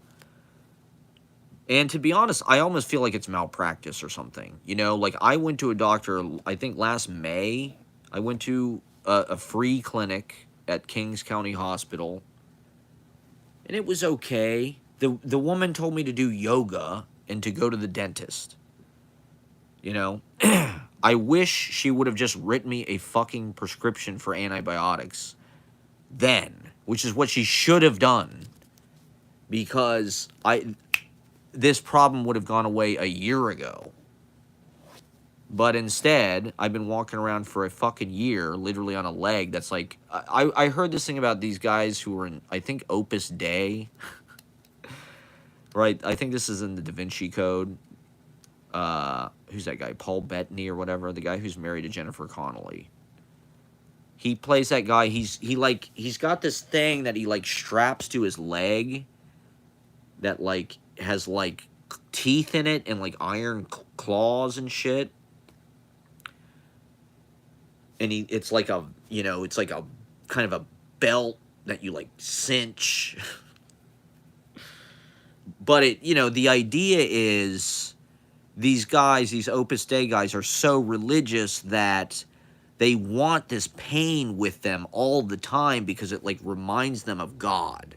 And to be honest, I almost feel like it's malpractice or something. You know, like I went to a doctor, I think last May, I went to a free clinic at Kings County Hospital. And it was okay. The woman told me to do yoga and to go to the dentist. You know, I wish she would have just written me a fucking prescription for antibiotics then, which is what she should have done, because this problem would have gone away a year ago. But instead, I've been walking around for a fucking year, literally on a leg that's like... I heard this thing about these guys who were in, I think, Opus Dei. Right? I think this is in the Da Vinci Code. Who's that guy? Paul Bettany or whatever? The guy who's married to Jennifer Connelly. He plays that guy. He's got this thing that he, like, straps to his leg that, like, has, like, teeth in it and, like, iron claws and shit. And it's like a, you know, it's like a kind of a belt that you, like, cinch. But it, you know, the idea is these guys, these Opus Dei guys, are so religious that they want this pain with them all the time because it, like, reminds them of God.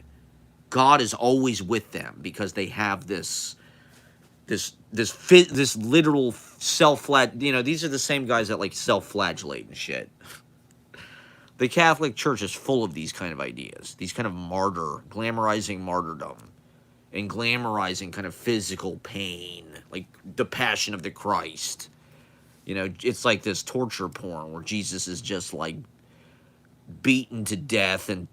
God is always with them because they have this literal self-flag, you know, these are the same guys that, like, self-flagellate and shit. The Catholic Church is full of these kind of ideas, these kind of glamorizing martyrdom, and glamorizing kind of physical pain, like the Passion of the Christ. You know, it's like this torture porn where Jesus is just, like, beaten to death and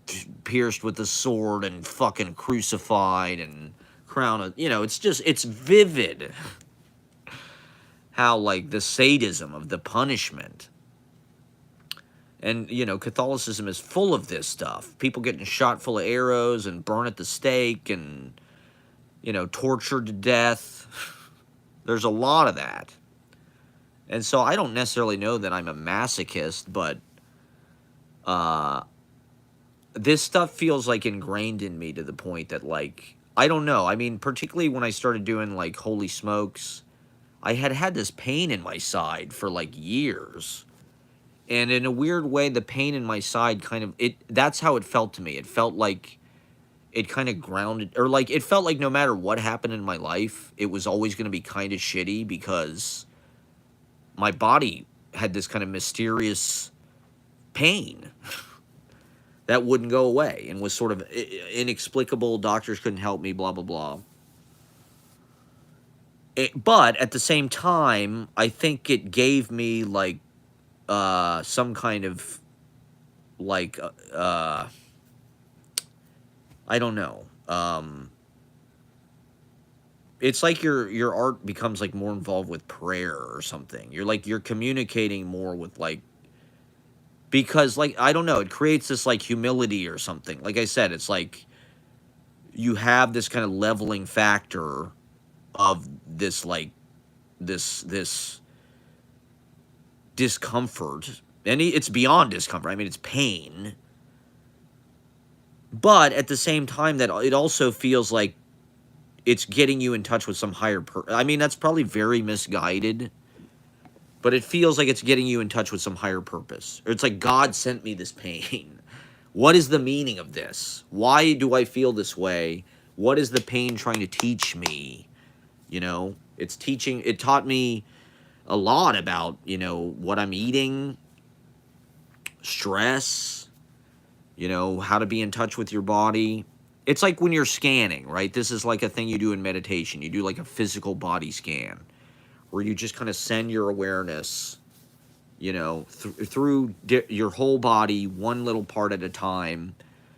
pierced with a sword and fucking crucified and crown of, you know, it's just, it's vivid how, like, the sadism of the punishment. And, you know, Catholicism is full of this stuff. People getting shot full of arrows and burned at the stake and, you know, tortured to death. There's a lot of that. And so I don't necessarily know that I'm a masochist, but this stuff feels, like, ingrained in me to the point that, like, I don't know. I mean, particularly when I started doing, like, Holy Smokes, I had this pain in my side for, like, years. And in a weird way, the pain in my side kind of, that's how it felt to me. It felt like it kind of grounded, or, like, it felt like no matter what happened in my life, it was always going to be kind of shitty because my body had this kind of mysterious pain that wouldn't go away and was sort of inexplicable. Doctors couldn't help me, blah, blah, blah. But at the same time, I think it gave me, like, some kind of, like, I don't know. It's like your art becomes, like, more involved with prayer or something. You're communicating more with, like, because, like, I don't know, it creates this, like, humility or something. Like I said, it's like, you have this kind of leveling factor of this, like, this discomfort. And it's beyond discomfort. I mean, it's pain. But at the same time, that it also feels like it's getting you in touch with some higher I mean, that's probably very misguided, but it feels like it's getting you in touch with some higher purpose. Or it's like God sent me this pain. What is the meaning of this? Why do I feel this way? What is the pain trying to teach me? You know, it taught me a lot about, you know, what I'm eating, stress, you know, how to be in touch with your body. It's like when you're scanning, right? This is like a thing you do in meditation. You do like a physical body scan where you just kind of send your awareness, you know, through your whole body, one little part at a time,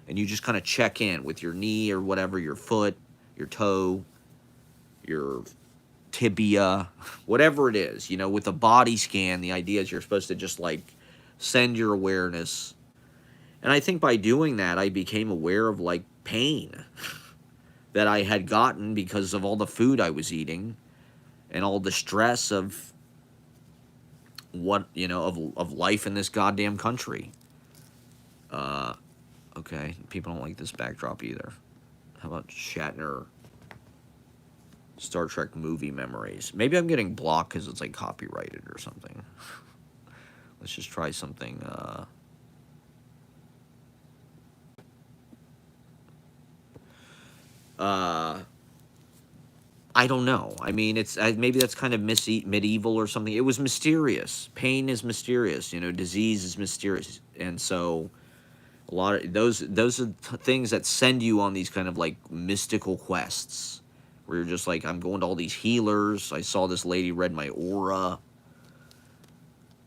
and you just kind of check in with your knee or whatever, your foot, your toe, your tibia, whatever it is. You know, with a body scan, the idea is you're supposed to just like send your awareness. And I think by doing that, I became aware of like pain that I had gotten because of all the food I was eating and all the stress of what, you know, of life in this goddamn country. Okay, people don't like this backdrop either. How about Shatner Star Trek movie memories? Maybe I'm getting blocked because it's like copyrighted or something. Let's just try something. I don't know. I mean, it's maybe that's kind of medieval or something. It was mysterious. Pain is mysterious. You know, disease is mysterious, and so a lot of those are things that send you on these kind of like mystical quests, where you're just like, I'm going to all these healers. I saw this lady read my aura.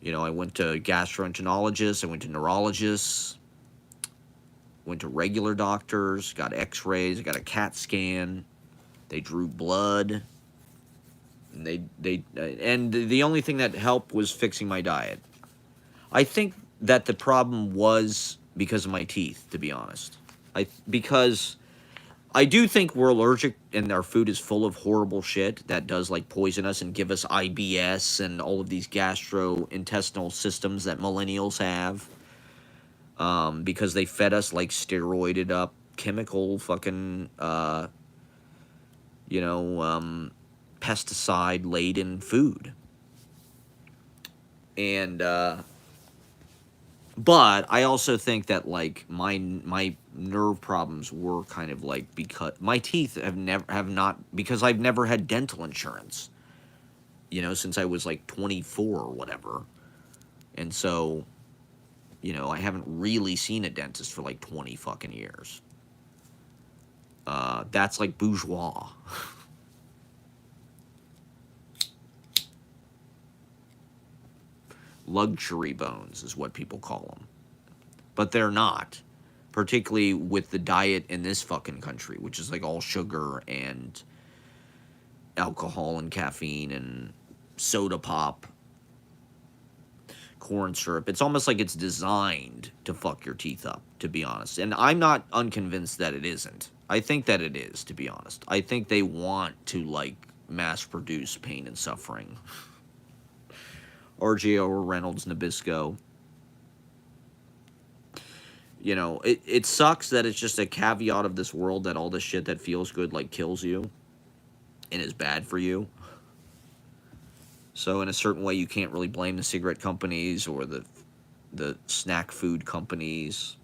You know, I went to gastroenterologists. I went to neurologists. Went to regular doctors. Got X-rays. I got a CAT scan. They drew blood. And and the only thing that helped was fixing my diet. I think that the problem was because of my teeth, to be honest. Because I do think we're allergic and our food is full of horrible shit that does like poison us and give us IBS and all of these gastrointestinal systems that millennials have. Because they fed us like steroided up chemical fucking you know, pesticide laden food. And but I also think that like my nerve problems were kind of like because my teeth have not, because I've never had dental insurance, you know, since I was like 24 or whatever. And so, you know, I haven't really seen a dentist for like 20 fucking years. That's like bourgeois. Luxury bones is what people call them. But they're not. Particularly with the diet in this fucking country, which is like all sugar and alcohol and caffeine and soda pop, corn syrup. It's almost like it's designed to fuck your teeth up, to be honest. And I'm not unconvinced that it isn't. I think that it is, to be honest. I think they want to like mass produce pain and suffering. RGO or Reynolds Nabisco. You know, it sucks that it's just a caveat of this world that all this shit that feels good like kills you and is bad for you. So in a certain way, you can't really blame the cigarette companies or the snack food companies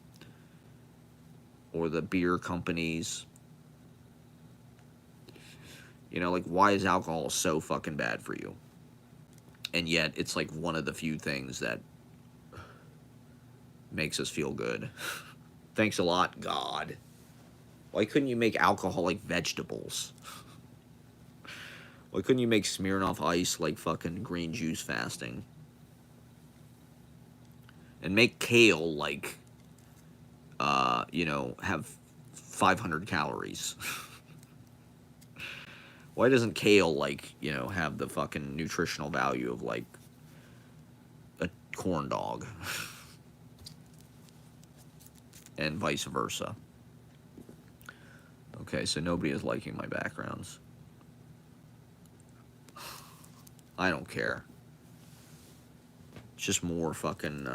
or the beer companies. You know, like, why is alcohol so fucking bad for you? And yet, it's like one of the few things that makes us feel good. Thanks a lot, God. Why couldn't you make alcohol like vegetables? Why couldn't you make Smirnoff Ice like fucking green juice fasting? And make kale like, you know, have 500 calories. Why doesn't kale, like, you know, have the fucking nutritional value of, like, a corn dog? And vice versa. Okay, so nobody is liking my backgrounds. I don't care. It's just more fucking,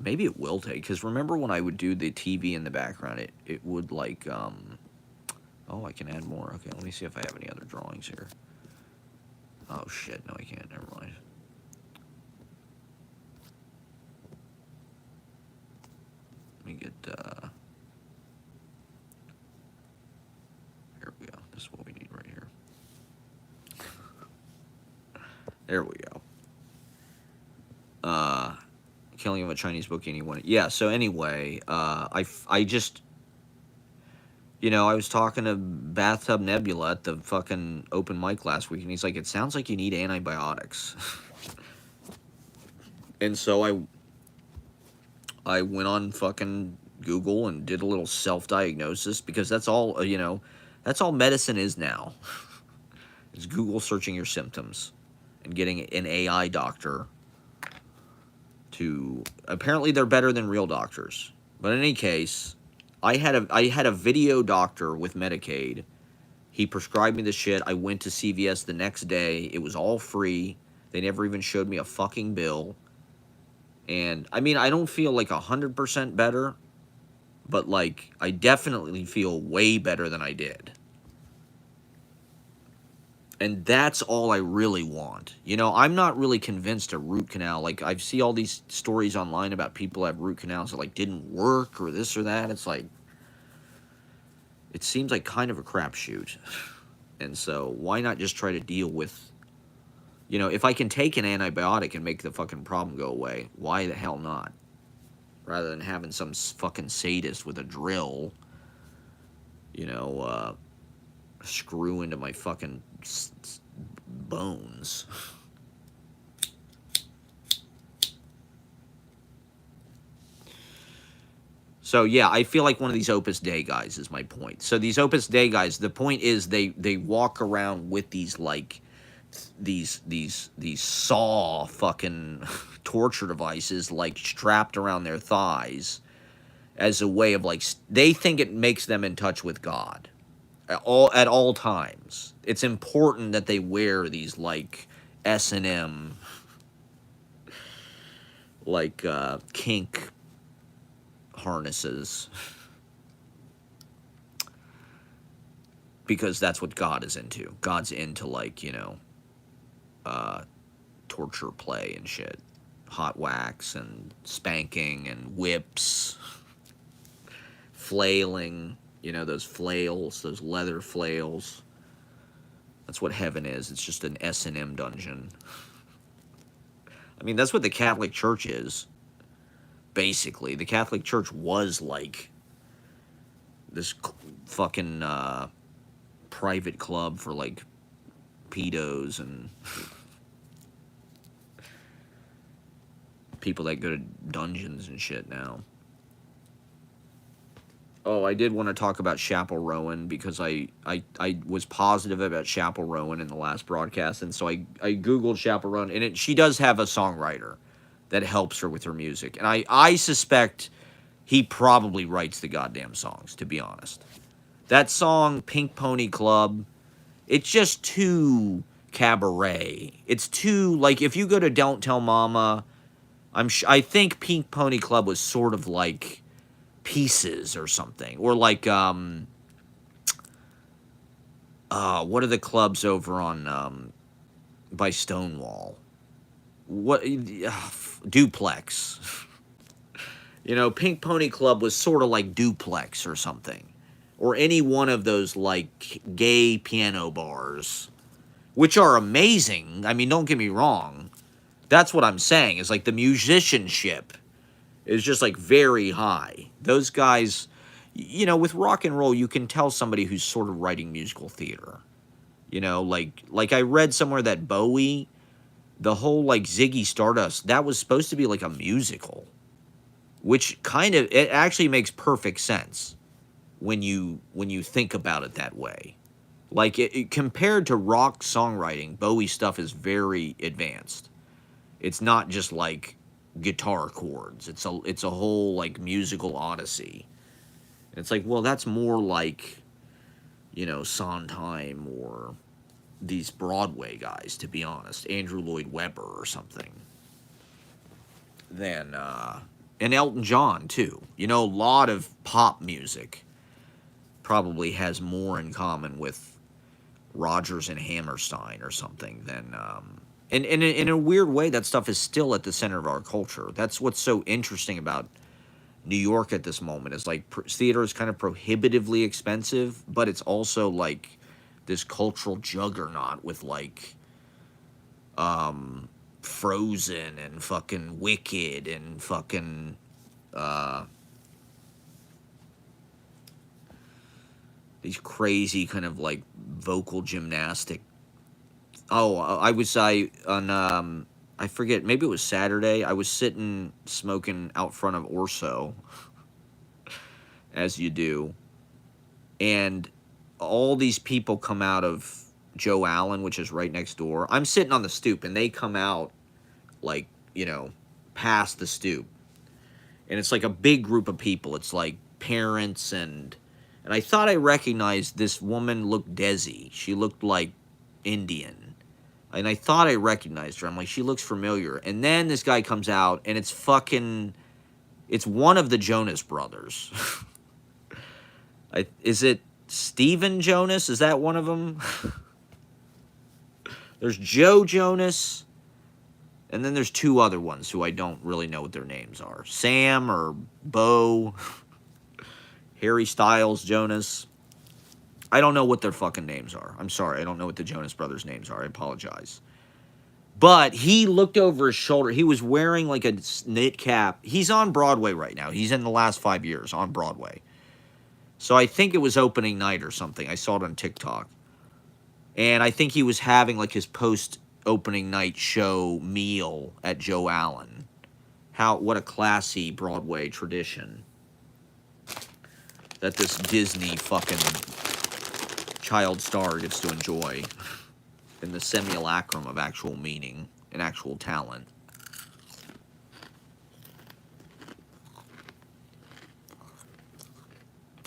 maybe it will take, because remember when I would do the TV in the background, it would like, oh, I can add more. Okay, let me see if I have any other drawings here. Oh shit, no I can't, never mind. Let me get, here we go, this is what we need right here. There we go. Killing of a Chinese book anyone. Yeah, so anyway, I just, you know, I was talking to Bathtub Nebula at the fucking open mic last week, and he's like, it sounds like you need antibiotics. And so I went on fucking Google and did a little self-diagnosis, because that's all, you know, that's all medicine is now. It's Google searching your symptoms and getting an AI doctor to, apparently they're better than real doctors. But in any case, I had a video doctor with Medicaid. He prescribed me the shit. I went to CVS the next day. It was all free. They never even showed me a fucking bill. And I mean, I don't feel like 100% better, but like I definitely feel way better than I did. And that's all I really want. You know, I'm not really convinced a root canal. Like, I see all these stories online about people that have root canals that, like, didn't work or this or that. It's like, it seems like kind of a crapshoot. And so, why not just try to deal with, you know, if I can take an antibiotic and make the fucking problem go away, why the hell not? Rather than having some fucking sadist with a drill, you know, screw into my fucking bones. So yeah, I feel like one of these Opus Dei guys is my point. So these Opus Dei guys, the point is they walk around with these like these saw fucking torture devices like strapped around their thighs as a way of like, they think it makes them in touch with God. At all times. It's important that they wear these like S&M like kink harnesses, because that's what God is into. God's into, like, you know, torture play and shit, hot wax and spanking and whips, flailing. You know, those flails, those leather flails. That's what heaven is. It's just an S&M dungeon. I mean, that's what the Catholic Church is. Basically, the Catholic Church was like this fucking private club for like pedos and people that go to dungeons and shit now. Oh, I did want to talk about Chappell Rowan, because I was positive about Chappell Rowan in the last broadcast, and so I Googled Chappell Rowan, and she does have a songwriter that helps her with her music. And I suspect he probably writes the goddamn songs, to be honest. That song, Pink Pony Club, it's just too cabaret. It's too, like, if you go to Don't Tell Mama, I think Pink Pony Club was sort of like Pieces or something, or like what are the clubs over on by Stonewall? What Duplex? You know, Pink Pony Club was sort of like Duplex or something, or any one of those like gay piano bars, which are amazing. I mean, don't get me wrong. That's what I'm saying, is like the musicianship is just like very high. Those guys, you know, with rock and roll, you can tell somebody who's sort of writing musical theater. You know, like I read somewhere that Bowie, the whole like Ziggy Stardust, that was supposed to be like a musical, which kind of, it actually makes perfect sense when you think about it that way. Like compared to rock songwriting, Bowie stuff is very advanced. It's not just like guitar chords. It's a whole like musical odyssey. It's like, well, that's more like, Sondheim or these Broadway guys, to be honest, Andrew Lloyd Webber or something, than and Elton John too. A lot of pop music probably has more in common with Rodgers and Hammerstein or something than and in a weird way, that stuff is still at the center of our culture. That's what's so interesting about New York at this moment, is like theater is kind of prohibitively expensive, but it's also like this cultural juggernaut with like Frozen and fucking Wicked and fucking these crazy kind of like vocal gymnastic. Oh, I forget, maybe it was Saturday. I was sitting smoking out front of Orso, as you do, and all these people come out of Joe Allen, which is right next door. I'm sitting on the stoop, and they come out like, past the stoop. And it's like a big group of people. It's like parents and I thought I recognized this woman looked Desi. She looked like Indian. And I thought I recognized her. I'm like, she looks familiar. And then this guy comes out, and it's one of the Jonas brothers. Is it Stephen Jonas? Is that one of them? There's Joe Jonas, and then there's two other ones who I don't really know what their names are. Sam or Bo, Harry Styles Jonas. I don't know what their fucking names are. I'm sorry, I don't know what the Jonas brothers' names are. I apologize. But he looked over his shoulder. He was wearing like a knit cap. He's on Broadway right now. He's in the last 5 years on Broadway. So I think it was opening night or something. I saw it on TikTok. And I think he was having like his post-opening night show meal at Joe Allen. What a classy Broadway tradition that this Disney fucking child star gets to enjoy in the simulacrum of actual meaning and actual talent.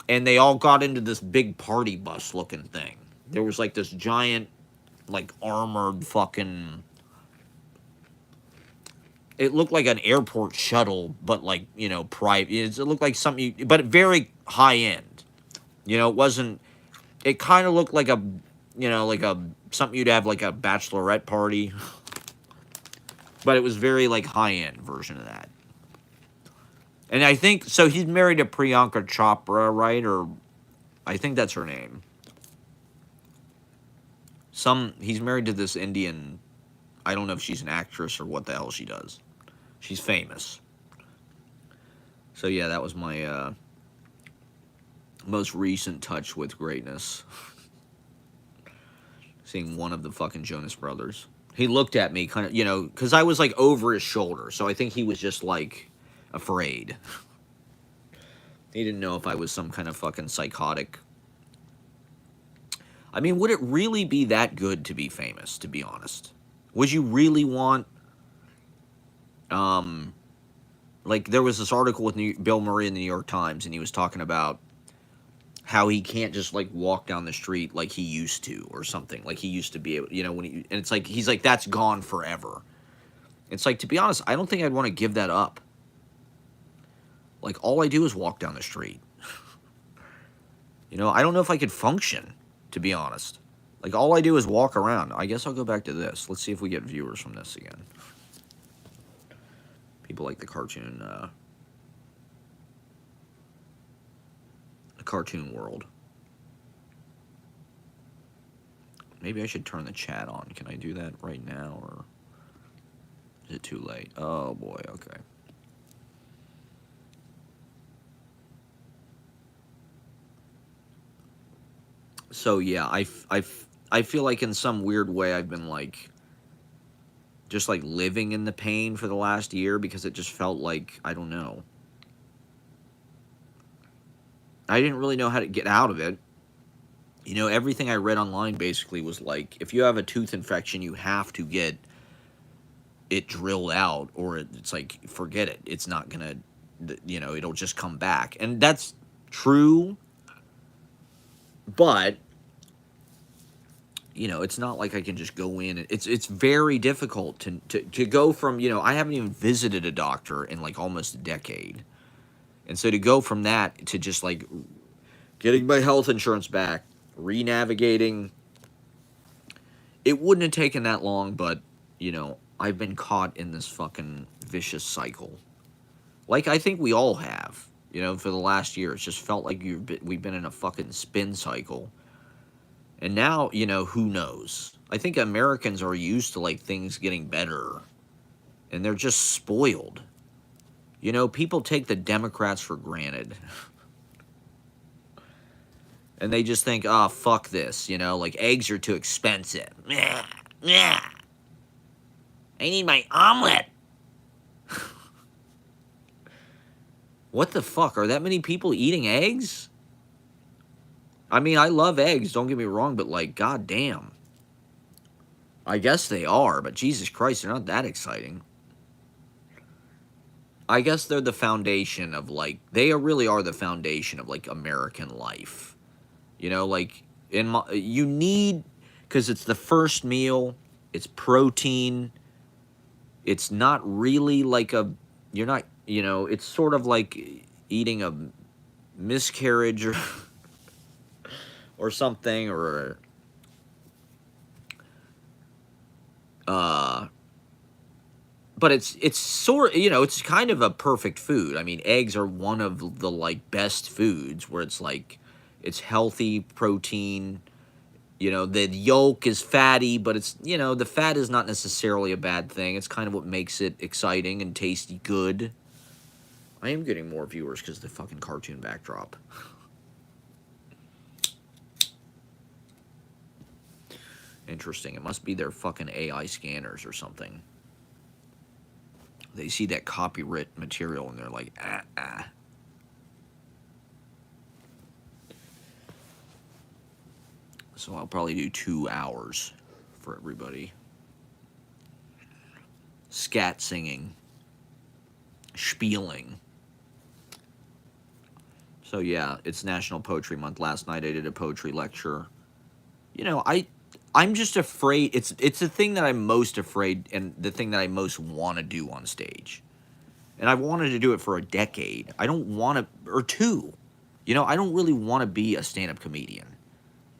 And they all got into this big party bus looking thing. There was like this giant, like armored fucking, it looked like an airport shuttle, but like, private. It looked like something, but very high end. It wasn't, it kind of looked like something you'd have like a bachelorette party. But it was very like high end version of that. And I think, so he's married to Priyanka Chopra, right? Or I think that's her name. He's married to this Indian, I don't know if she's an actress or what the hell she does. She's famous. So yeah, that was my most recent touch with greatness. Seeing one of the fucking Jonas brothers. He looked at me kind of, because I was like over his shoulder. So I think he was just like afraid. He didn't know if I was some kind of fucking psychotic. I mean, would it really be that good to be famous, to be honest? Would you really want, like there was this article with Bill Murray in the New York Times, and he was talking about how he can't just like walk down the street like he used to or something, like he used to be able, and it's like, he's like, that's gone forever. It's like, to be honest, I don't think I'd want to give that up. Like, all I do is walk down the street. I don't know if I could function, to be honest. Like, all I do is walk around. I guess I'll go back to this. Let's see if we get viewers from this again. People like the cartoon world. Maybe I should turn the chat on. Can I do that right now, or is it too late? Oh boy, okay. So yeah, I feel like in some weird way I've been like, just like living in the pain for the last year, because it just felt like, I don't know. I didn't really know how to get out of it. Everything I read online basically was like, if you have a tooth infection, you have to get it drilled out, or it's like, forget it. It's not gonna, it'll just come back. And that's true, but you know, it's not like I can just go in. It's very difficult to go from, you know, I haven't even visited a doctor in like almost a decade. And so to go from that to just like getting my health insurance back, re-navigating, it wouldn't have taken that long, but, you know, I've been caught in this fucking vicious cycle. Like I think we all have, you know, for the last year. It's just felt like we've been in a fucking spin cycle. And now, you know, who knows? I think Americans are used to like things getting better, and they're just spoiled. You know, people take the Democrats for granted. And they just think, oh, fuck this, you know, like eggs are too expensive. Yeah, yeah. I need my omelet. What the fuck? Are that many people eating eggs? I mean, I love eggs, don't get me wrong, but like, goddamn. I guess they are, but Jesus Christ, they're not that exciting. I guess they're the foundation of like, they really are the foundation of like American life. You know, like, you need, because it's the first meal, it's protein, it's not really like you're not, you know, it's sort of like eating a miscarriage or something, or but it's sort, you know, it's kind of a perfect food. I mean, eggs are one of the like best foods where it's like it's healthy protein. You know, the yolk is fatty, but it's, you know, the fat is not necessarily a bad thing. It's kind of what makes it exciting and tasty good. I am getting more viewers because of the fucking cartoon backdrop. Interesting. It must be their fucking AI scanners or something. They see that copyright material and they're like, ah. So I'll probably do 2 hours for everybody. Scat singing. Spieling. So yeah, it's National Poetry Month. Last night I did a poetry lecture. You know, I'm just afraid. It's the thing that I'm most afraid and the thing that I most want to do on stage. And I've wanted to do it for a decade. I don't want to, or 2. You know, I don't really want to be a stand-up comedian.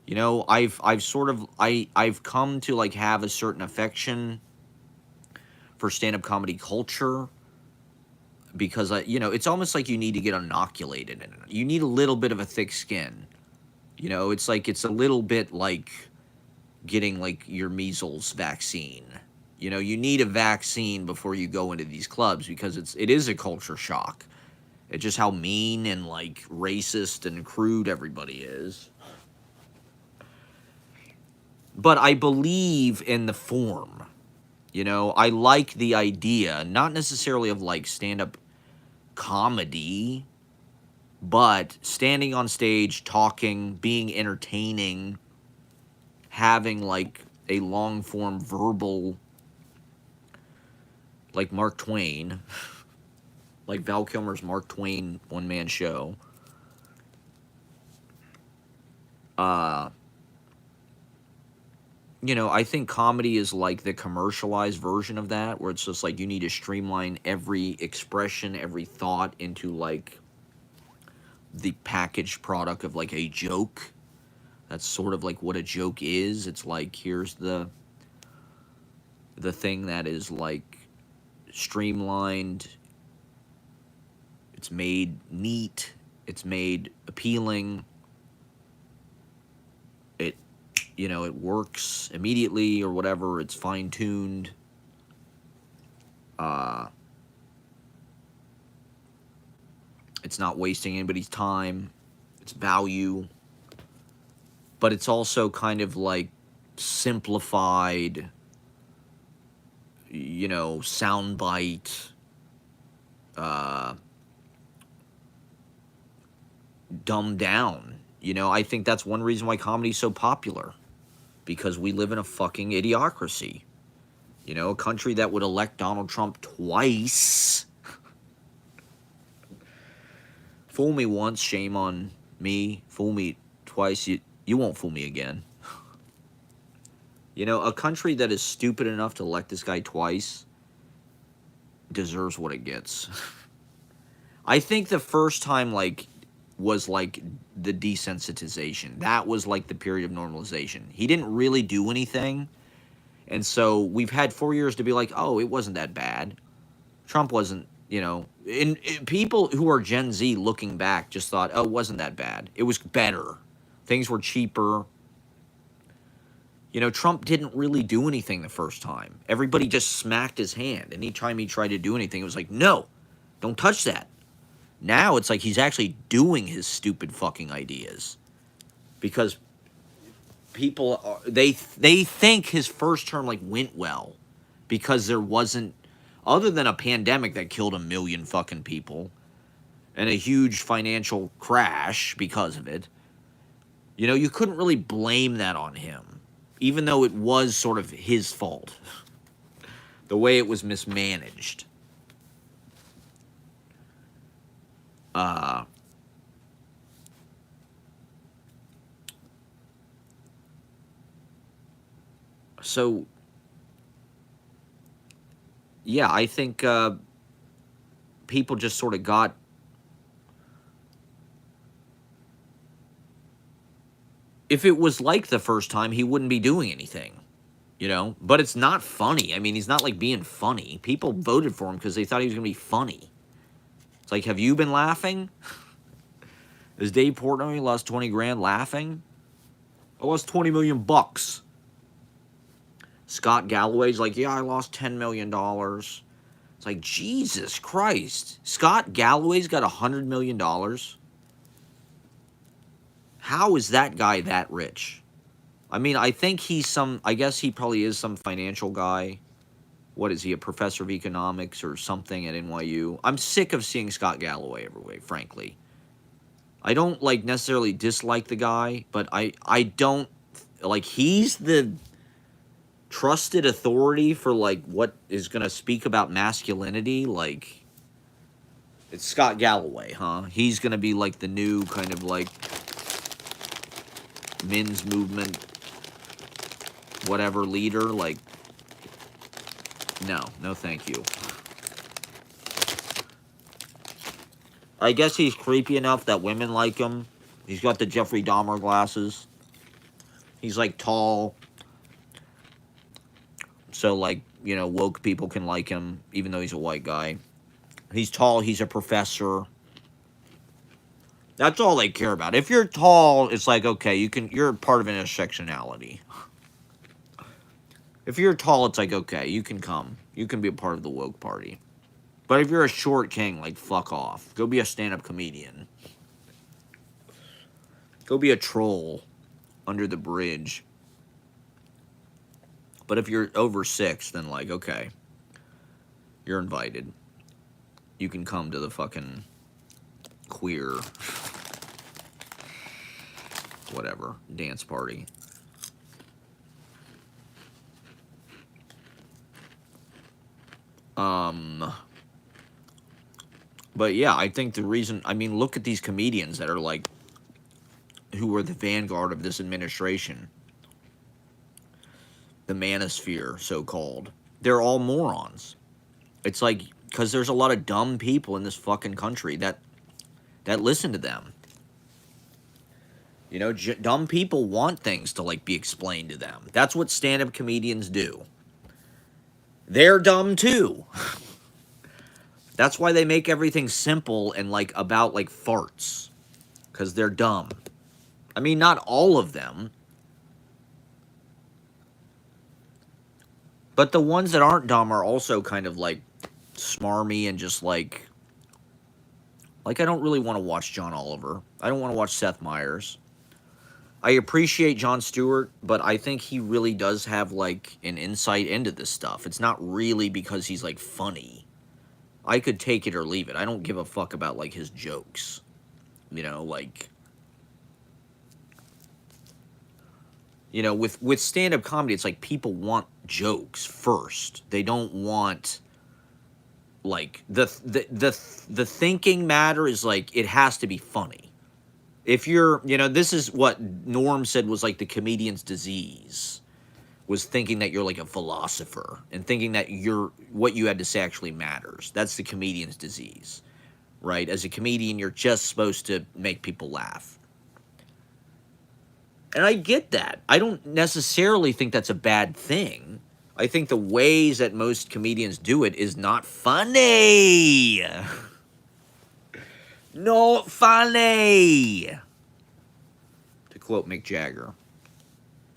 You know, I've sort of, I've come to like have a certain affection for stand-up comedy culture because you know, it's almost like you need to get inoculated in it. You need a little bit of a thick skin. You know, it's like, it's a little bit like getting like your measles vaccine. You know, you need a vaccine before you go into these clubs because it is a culture shock. It's just how mean and like racist and crude everybody is. But I believe in the form. You know, I like the idea, not necessarily of like stand-up comedy, but standing on stage, talking, being entertaining, having like a long-form verbal, like Mark Twain, like Val Kilmer's Mark Twain one-man show. You know, I think comedy is like the commercialized version of that, where it's just like you need to streamline every expression, every thought into like the packaged product of like a joke. That's sort of like what a joke is. It's like, here's the thing that is like streamlined, it's made neat, it's made appealing, it, you know, it works immediately or whatever, it's fine-tuned. It's not wasting anybody's time, it's value, but it's also kind of like simplified, you know, soundbite, dumbed down. You know, I think that's one reason why comedy's so popular, because we live in a fucking idiocracy. You know, a country that would elect Donald Trump twice Fool me once, shame on me. Fool me twice, you won't fool me again. You know, a country that is stupid enough to elect this guy twice deserves what it gets. I think the first time, like, was like the desensitization. That was like the period of normalization. He didn't really do anything. And so we've had 4 years to be like, oh, it wasn't that bad. Trump wasn't, you know, people who are Gen Z looking back just thought, oh, it wasn't that bad. It was better. Things were cheaper. You know, Trump didn't really do anything the first time. Everybody just smacked his hand. Anytime he tried to do anything, it was like, no, don't touch that. Now it's like he's actually doing his stupid fucking ideas. Because people are, they think his first term like went well. Because there wasn't, other than a pandemic that killed 1 million fucking people and a huge financial crash because of it, you know, you couldn't really blame that on him. Even though it was sort of his fault, the way it was mismanaged. So, yeah, I think people just sort of got... If it was like the first time, he wouldn't be doing anything, you know? But it's not funny. I mean, he's not, like, being funny. People voted for him because they thought he was going to be funny. It's like, have you been laughing? Is Dave Portnoy lost 20 grand laughing? I lost 20 million bucks. Scott Galloway's like, yeah, I lost $10 million. It's like, Jesus Christ. Scott Galloway's got $100 million. How is that guy that rich? I mean, I think he's some, I guess he probably is some financial guy. What is he, a professor of economics or something at NYU? I'm sick of seeing Scott Galloway everywhere, frankly. I don't, like, necessarily dislike the guy, but I don't, like, he's the trusted authority for, like, what is going to speak about masculinity. Like, it's Scott Galloway, huh? He's going to be, like, the new kind of, like, men's movement, whatever leader. Like, no thank you. I guess he's creepy enough that women like him. He's got the Jeffrey Dahmer glasses. He's, like, tall. So, like, you know, woke people can like him, even though he's a white guy. He's tall. He's a professor. That's all they care about. If you're tall, it's like, okay, you're part of intersectionality. If you're tall, it's like, okay, you can come. You can be a part of the woke party. But if you're a short king, like, fuck off. Go be a stand-up comedian. Go be a troll under the bridge. But if you're over 6, then, like, okay, you're invited. You can come to the fucking queer, whatever, dance party. But yeah, I think the reason, I mean, look at these comedians that are like, who are the vanguard of this administration. The manosphere, so-called. They're all morons. It's like, because there's a lot of dumb people in this fucking country that listen to them. You know, dumb people want things to, like, be explained to them. That's what stand-up comedians do. They're dumb, too. That's why they make everything simple and, like, about, like, farts. Because they're dumb. I mean, not all of them. But the ones that aren't dumb are also kind of, like, smarmy and just, like, I don't really want to watch John Oliver. I don't want to watch Seth Meyers. I appreciate Jon Stewart, but I think he really does have, like, an insight into this stuff. It's not really because he's, like, funny. I could take it or leave it. I don't give a fuck about, like, his jokes. You know, like... You know, with stand-up comedy, it's like people want jokes first. They don't want like the thinking matter is like it has to be funny. If you're, this is what Norm said was like the comedian's disease, was thinking that you're like a philosopher and thinking that what you had to say actually matters. That's the comedian's disease, right? As a comedian, you're just supposed to make people laugh. And I get that. I don't necessarily think that's a bad thing. I think the ways that most comedians do it is not funny. Not funny. To quote Mick Jagger.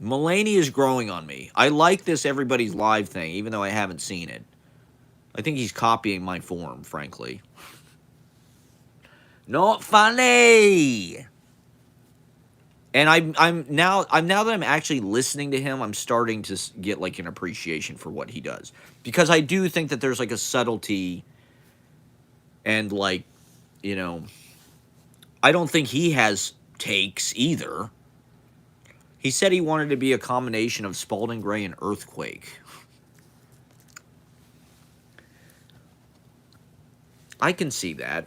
Mulaney is growing on me. I like this Everybody's Live thing, even though I haven't seen it. I think he's copying my form, frankly. Not funny. And I'm now that I'm actually listening to him, I'm starting to get like an appreciation for what he does, because I do think that there's like a subtlety, and like, I don't think he has takes either. He said he wanted to be a combination of Spalding Gray and Earthquake. I can see that.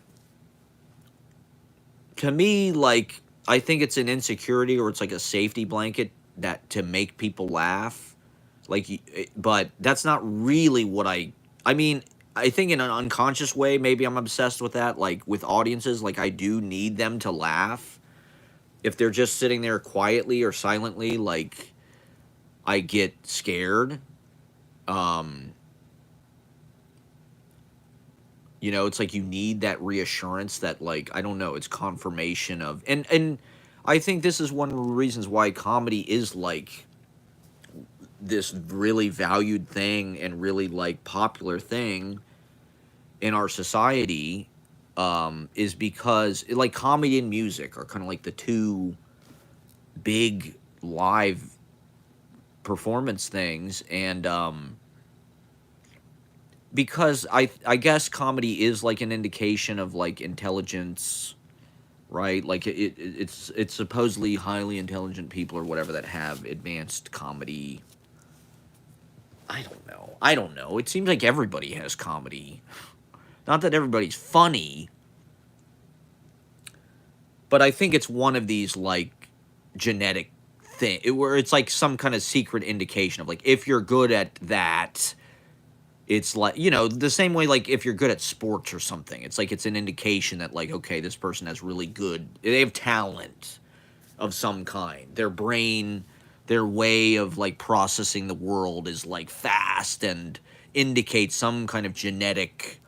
To me, like, I think it's an insecurity, or it's like a safety blanket that to make people laugh. Like, but that's not really what I mean, I think in an unconscious way, maybe I'm obsessed with that. Like, with audiences, like, I do need them to laugh. If they're just sitting there quietly or silently, like, I get scared. It's like you need that reassurance that, like, I don't know, it's confirmation of, and I think this is one of the reasons why comedy is like this really valued thing and really like popular thing in our society, is because like comedy and music are kind of like the two big live performance things, and because I guess comedy is like an indication of like intelligence, right? Like it's supposedly highly intelligent people or whatever that have advanced comedy. I don't know. It seems like everybody has comedy. Not that everybody's funny, but I think it's one of these like genetic thing where it's like some kind of secret indication of like, if you're good at that, it's like, the same way, like if you're good at sports or something, it's like it's an indication that like, okay, this person has really good, they have talent of some kind. Their brain, their way of like processing the world is like fast and indicates some kind of genetic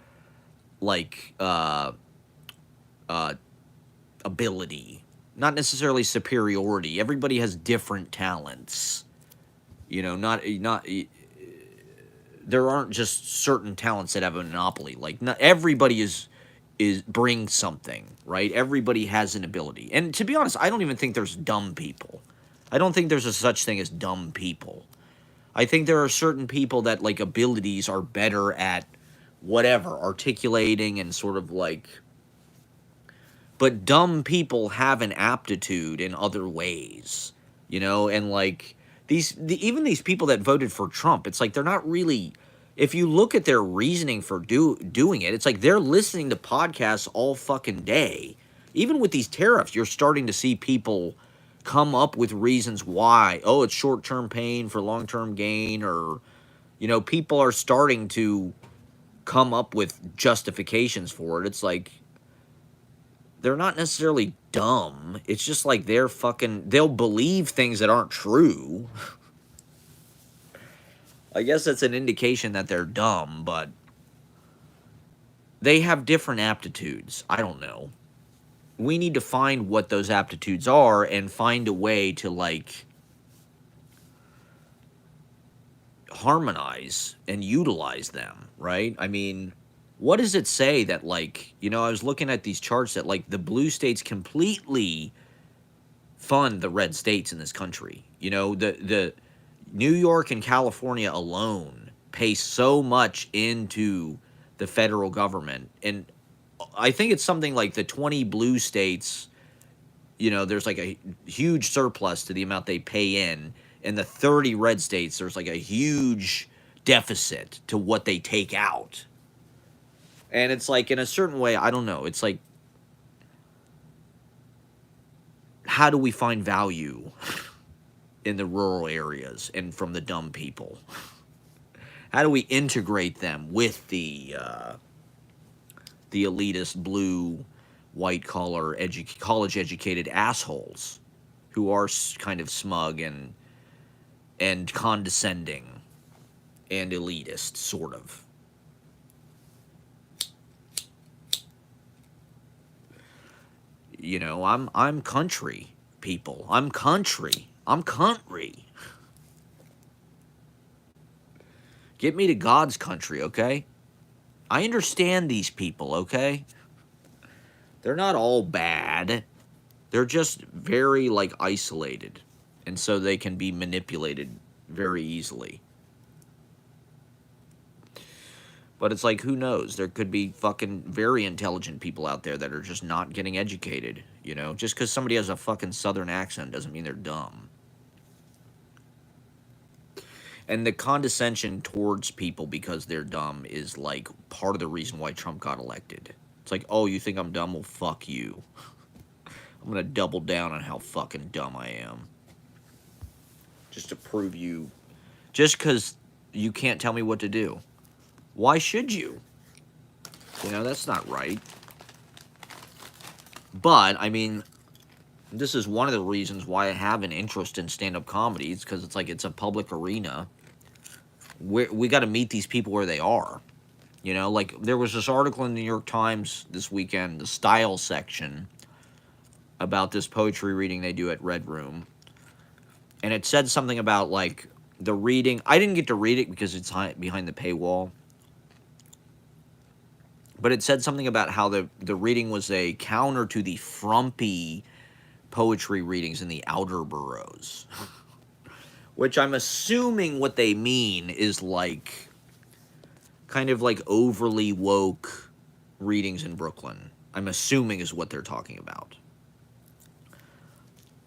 like ability, not necessarily superiority. Everybody has different talents, not there aren't just certain talents that have a monopoly. Like, not everybody is brings something, right? Everybody has an ability. And to be honest, I don't even think there's dumb people. I don't think there's a such thing as dumb people. I think there are certain people that like abilities are better at whatever, articulating and sort of like, but dumb people have an aptitude in other ways, and like even these people that voted for Trump, it's like they're not really, if you look at their reasoning for doing it, it's like they're listening to podcasts all fucking day. Even with these tariffs, you're starting to see people come up with reasons why. Oh, it's short-term pain for long-term gain, or people are starting to come up with justifications for it. It's like they're not necessarily dumb. It's just like they'll believe things that aren't true. I guess that's an indication that they're dumb, but they have different aptitudes. I don't know. We need to find what those aptitudes are and find a way to like harmonize and utilize them, right? I mean, what does it say that like, I was looking at these charts that like the blue states completely fund the red states in this country. The New York and California alone pay so much into the federal government, and I think it's something like the 20 blue states, there's like a huge surplus to the amount they pay in, and the 30 red states, there's like a huge deficit to what they take out. And it's like, in a certain way, I don't know. It's like, how do we find value in the rural areas and from the dumb people? How do we integrate them with the elitist blue, white collar, college educated assholes who are kind of smug and condescending and elitist, sort of? You know, I'm country, people. I'm country. I'm country. Get me to God's country, okay? I understand these people, okay? They're not all bad. They're just very, like, isolated. And so they can be manipulated very easily. But it's like, who knows? There could be fucking very intelligent people out there that are just not getting educated, you know? Just because somebody has a fucking southern accent doesn't mean they're dumb. And the condescension towards people because they're dumb is, like, part of the reason why Trump got elected. It's like, oh, you think I'm dumb? Well, fuck you. I'm gonna double down on how fucking dumb I am. Just to prove you... Just because you can't tell me what to do. Why should you? You know, that's not right. But, I mean, this is one of the reasons why I have an interest in stand-up comedy. It's because it's like, it's a public arena. We got to meet these people where they are. You know, like, there was this article in the New York Times this weekend, the style section, about this poetry reading they do at Red Room. And it said something about, like, the reading. I didn't get to read it because it's behind the paywall. But it said something about how the reading was a counter to the frumpy poetry readings in the outer boroughs. Which I'm assuming what they mean is, like, kind of like overly woke readings in Brooklyn. I'm assuming is what they're talking about.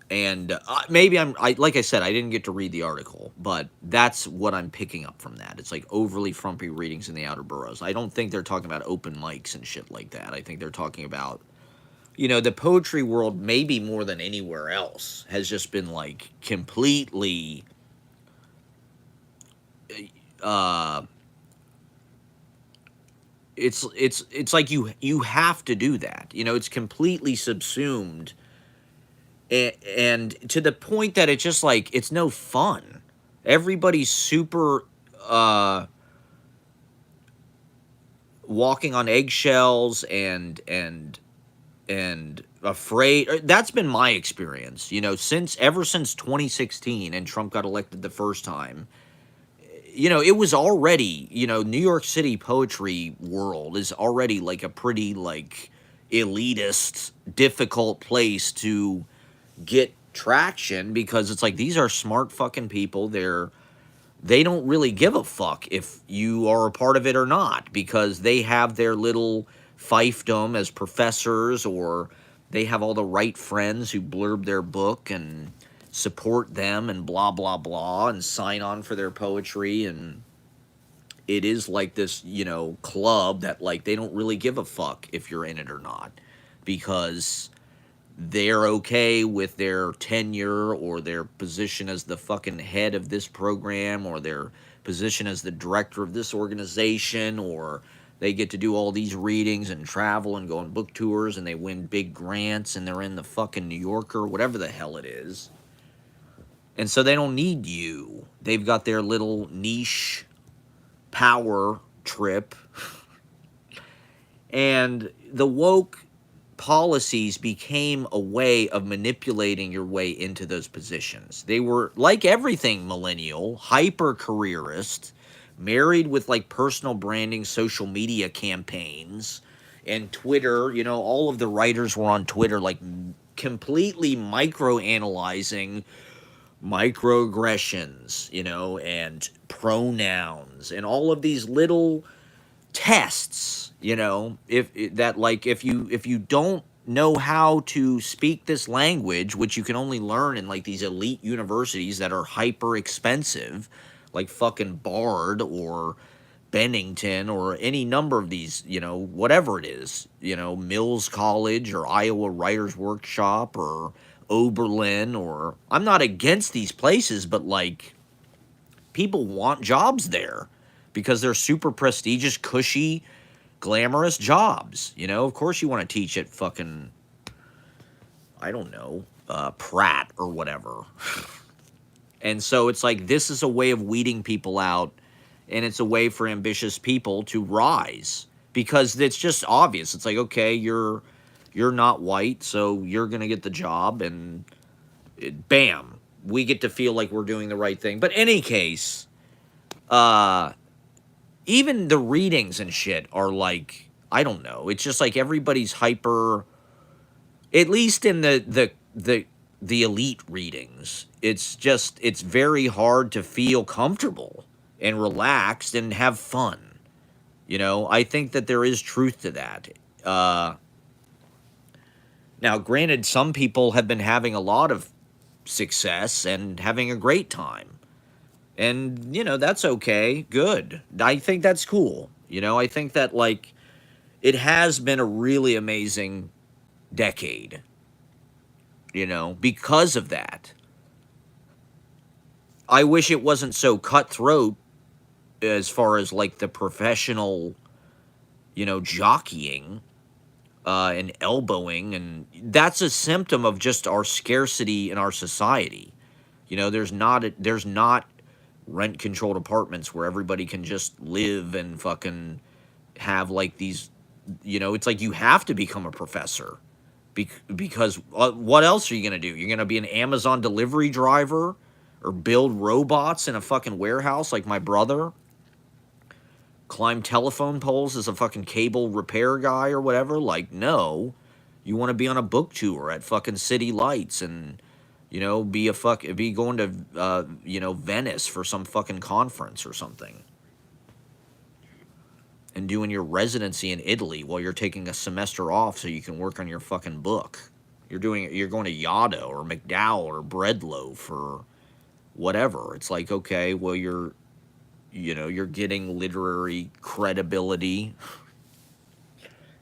And maybe like I said, I didn't get to read the article, but that's what I'm picking up from that. It's like overly frumpy readings in the outer boroughs. I don't think they're talking about open mics and shit like that. I think they're talking about, you know, the poetry world, maybe more than anywhere else, has just been, like, completely it's like you have to do that. You know, it's completely subsumed. And to the point that it's just like, it's no fun. Everybody's super walking on eggshells and afraid. That's been my experience, you know, ever since 2016 and Trump got elected the first time. You know, it was already, you know, New York City poetry world is already, like, a pretty, like, elitist, difficult place to get traction, because it's like, these are smart fucking people. They don't really give a fuck if you are a part of it or not, because they have their little fiefdom as professors, or they have all the right friends who blurb their book and support them and blah blah blah and sign on for their poetry. And it is like this, you know, club that, like, they don't really give a fuck if you're in it or not, because they're okay with their tenure or their position as the fucking head of this program, or their position as the director of this organization, or they get to do all these readings and travel and go on book tours, and they win big grants, and they're in the fucking New Yorker, whatever the hell it is. And so they don't need you. They've got their little niche power trip. And the woke policies became a way of manipulating your way into those positions. They were, like everything millennial, hyper-careerist, married with, like, personal branding, social media campaigns, and Twitter. You know, all of the writers were on Twitter, like, completely micro-analyzing microaggressions, you know, and pronouns, and all of these little tests, you know, if you don't know how to speak this language, which you can only learn in, like, these elite universities that are hyper expensive, like fucking Bard or Bennington or any number of these, whatever it is, Mills College or Iowa Writers Workshop or Oberlin, or I'm not against these places, but like people want jobs there because they're super prestigious, cushy, glamorous jobs. Of course you want to teach at fucking, I don't know, Pratt or whatever. And so it's like, this is a way of weeding people out, and it's a way for ambitious people to rise because it's just obvious. It's like, okay, you're not white, so you're going to get the job, and bam, we get to feel like we're doing the right thing. But any case, even the readings and shit are like, I don't know. It's just like everybody's hyper, at least in the elite readings. It's very hard to feel comfortable and relaxed and have fun. I think that there is truth to that. Now, granted, some people have been having a lot of success and having a great time. And, that's okay. Good. I think that's cool. I think that, like, it has been a really amazing decade, because of that. I wish it wasn't so cutthroat as far as, like, the professional, jockeying and elbowing, and that's a symptom of just our scarcity in our society. There's not rent-controlled apartments where everybody can just live and fucking have, like, these, it's like you have to become a professor. Because what else are you going to do? You're going to be an Amazon delivery driver or build robots in a fucking warehouse like my brother? Climb telephone poles as a fucking cable repair guy or whatever? Like, no. You want to be on a book tour at fucking City Lights and, be going to, Venice for some fucking conference or something. And doing your residency in Italy while you're taking a semester off so you can work on your fucking book. You're going to Yaddo or McDowell or Breadloaf or whatever. It's like, okay, well, you're getting literary credibility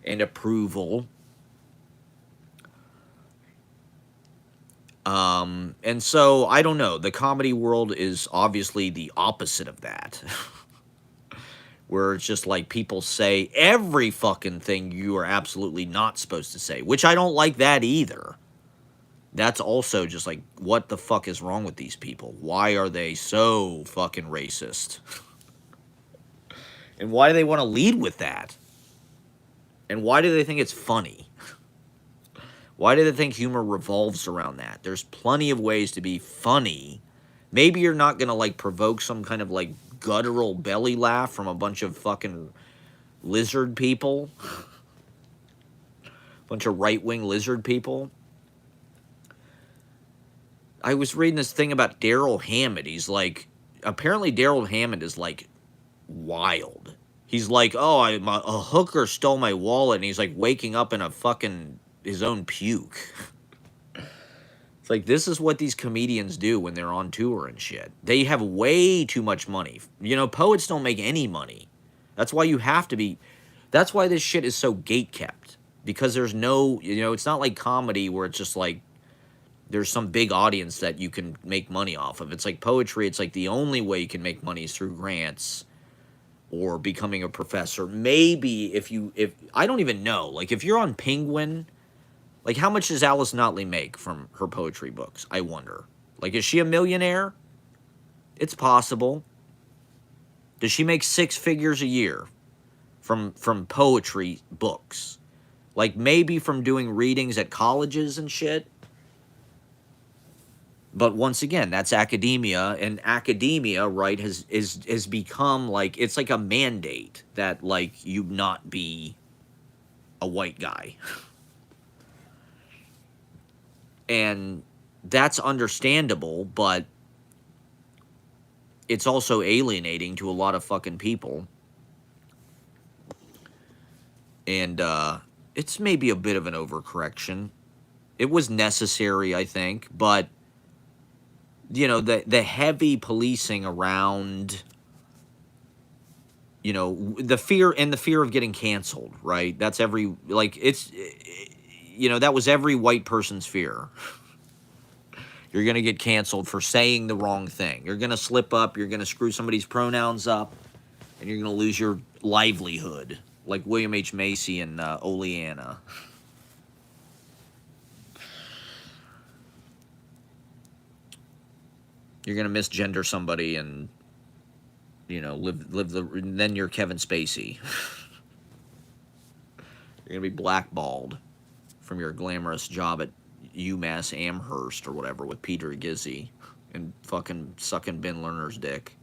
and approval. And so, I don't know. The comedy world is obviously the opposite of that. Where it's just like people say every fucking thing you are absolutely not supposed to say, which I don't like that either. That's also just like, what the fuck is wrong with these people? Why are they so fucking racist? And why do they want to lead with that? And why do they think it's funny? Why do they think humor revolves around that? There's plenty of ways to be funny. Maybe you're not going to, like, provoke some kind of, like, guttural belly laugh from a bunch of fucking lizard people. Bunch of right-wing lizard people. I was reading this thing about Daryl Hammond. He's like, apparently Daryl Hammond is, like, wild. He's like, oh, a hooker stole my wallet, and he's, like, waking up in his own puke. It's like, this is what these comedians do when they're on tour and shit. They have way too much money. Poets don't make any money. That's why you have to be... That's why this shit is so gatekept. Because there's no... it's not like comedy where it's just like... There's some big audience that you can make money off of. It's like poetry. It's like the only way you can make money is through grants or becoming a professor. Maybe if I don't even know. Like, if you're on Penguin... Like, how much does Alice Notley make from her poetry books? I wonder. Like, is she a millionaire? It's possible. Does she make 6 figures a year from poetry books? Like, maybe from doing readings at colleges and shit? But once again, that's academia, and academia, right, has become, like, it's like a mandate that, like, you not be a white guy. And that's understandable, but it's also alienating to a lot of fucking people. And it's maybe a bit of an overcorrection. It was necessary, I think, but the heavy policing around you know, the fear of getting canceled, right? That's every, like, it's, you know, that was every white person's fear. You're going to get canceled for saying the wrong thing. You're going to slip up. You're going to screw somebody's pronouns up. And you're going to lose your livelihood. Like William H. Macy and Oleana. You're going to misgender somebody and, you know, then you're Kevin Spacey. You're going to be blackballed from your glamorous job at UMass Amherst or whatever with Peter Gizzi and fucking sucking Ben Lerner's dick.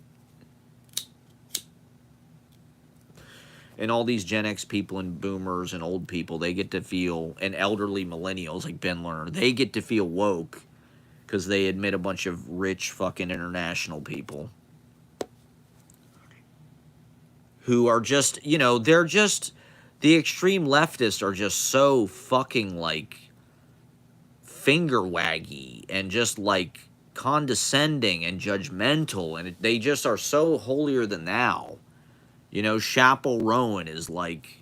And all these Gen X people and boomers and old people, they get to feel, and elderly millennials like Ben Lerner, they get to feel woke because they admit a bunch of rich fucking international people who are just, you know, they're just, the extreme leftists are just so fucking like finger waggy and just like condescending and judgmental, and they just are so holier than thou. You know, Chappell Rowan is like,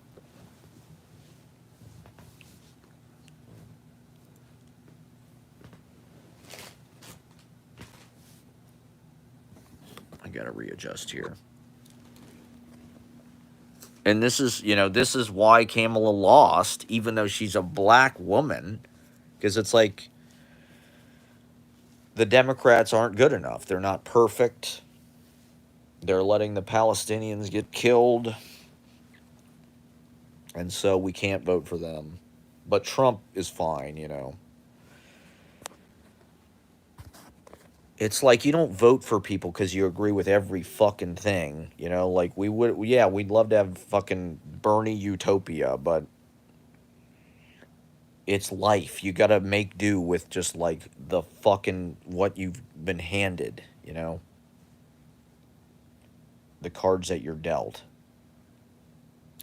I gotta readjust here. And this is, you know, this is why Kamala lost, even though she's a black woman, because it's like the Democrats aren't good enough. They're not perfect. They're letting the Palestinians get killed. And so we can't vote for them. But Trump is fine, you know. It's like you don't vote for people because you agree with every fucking thing, you know? Like, we would, yeah, we'd love to have fucking Bernie utopia, but it's life. You gotta make do with just, like, the fucking, what you've been handed, you know? The cards that you're dealt.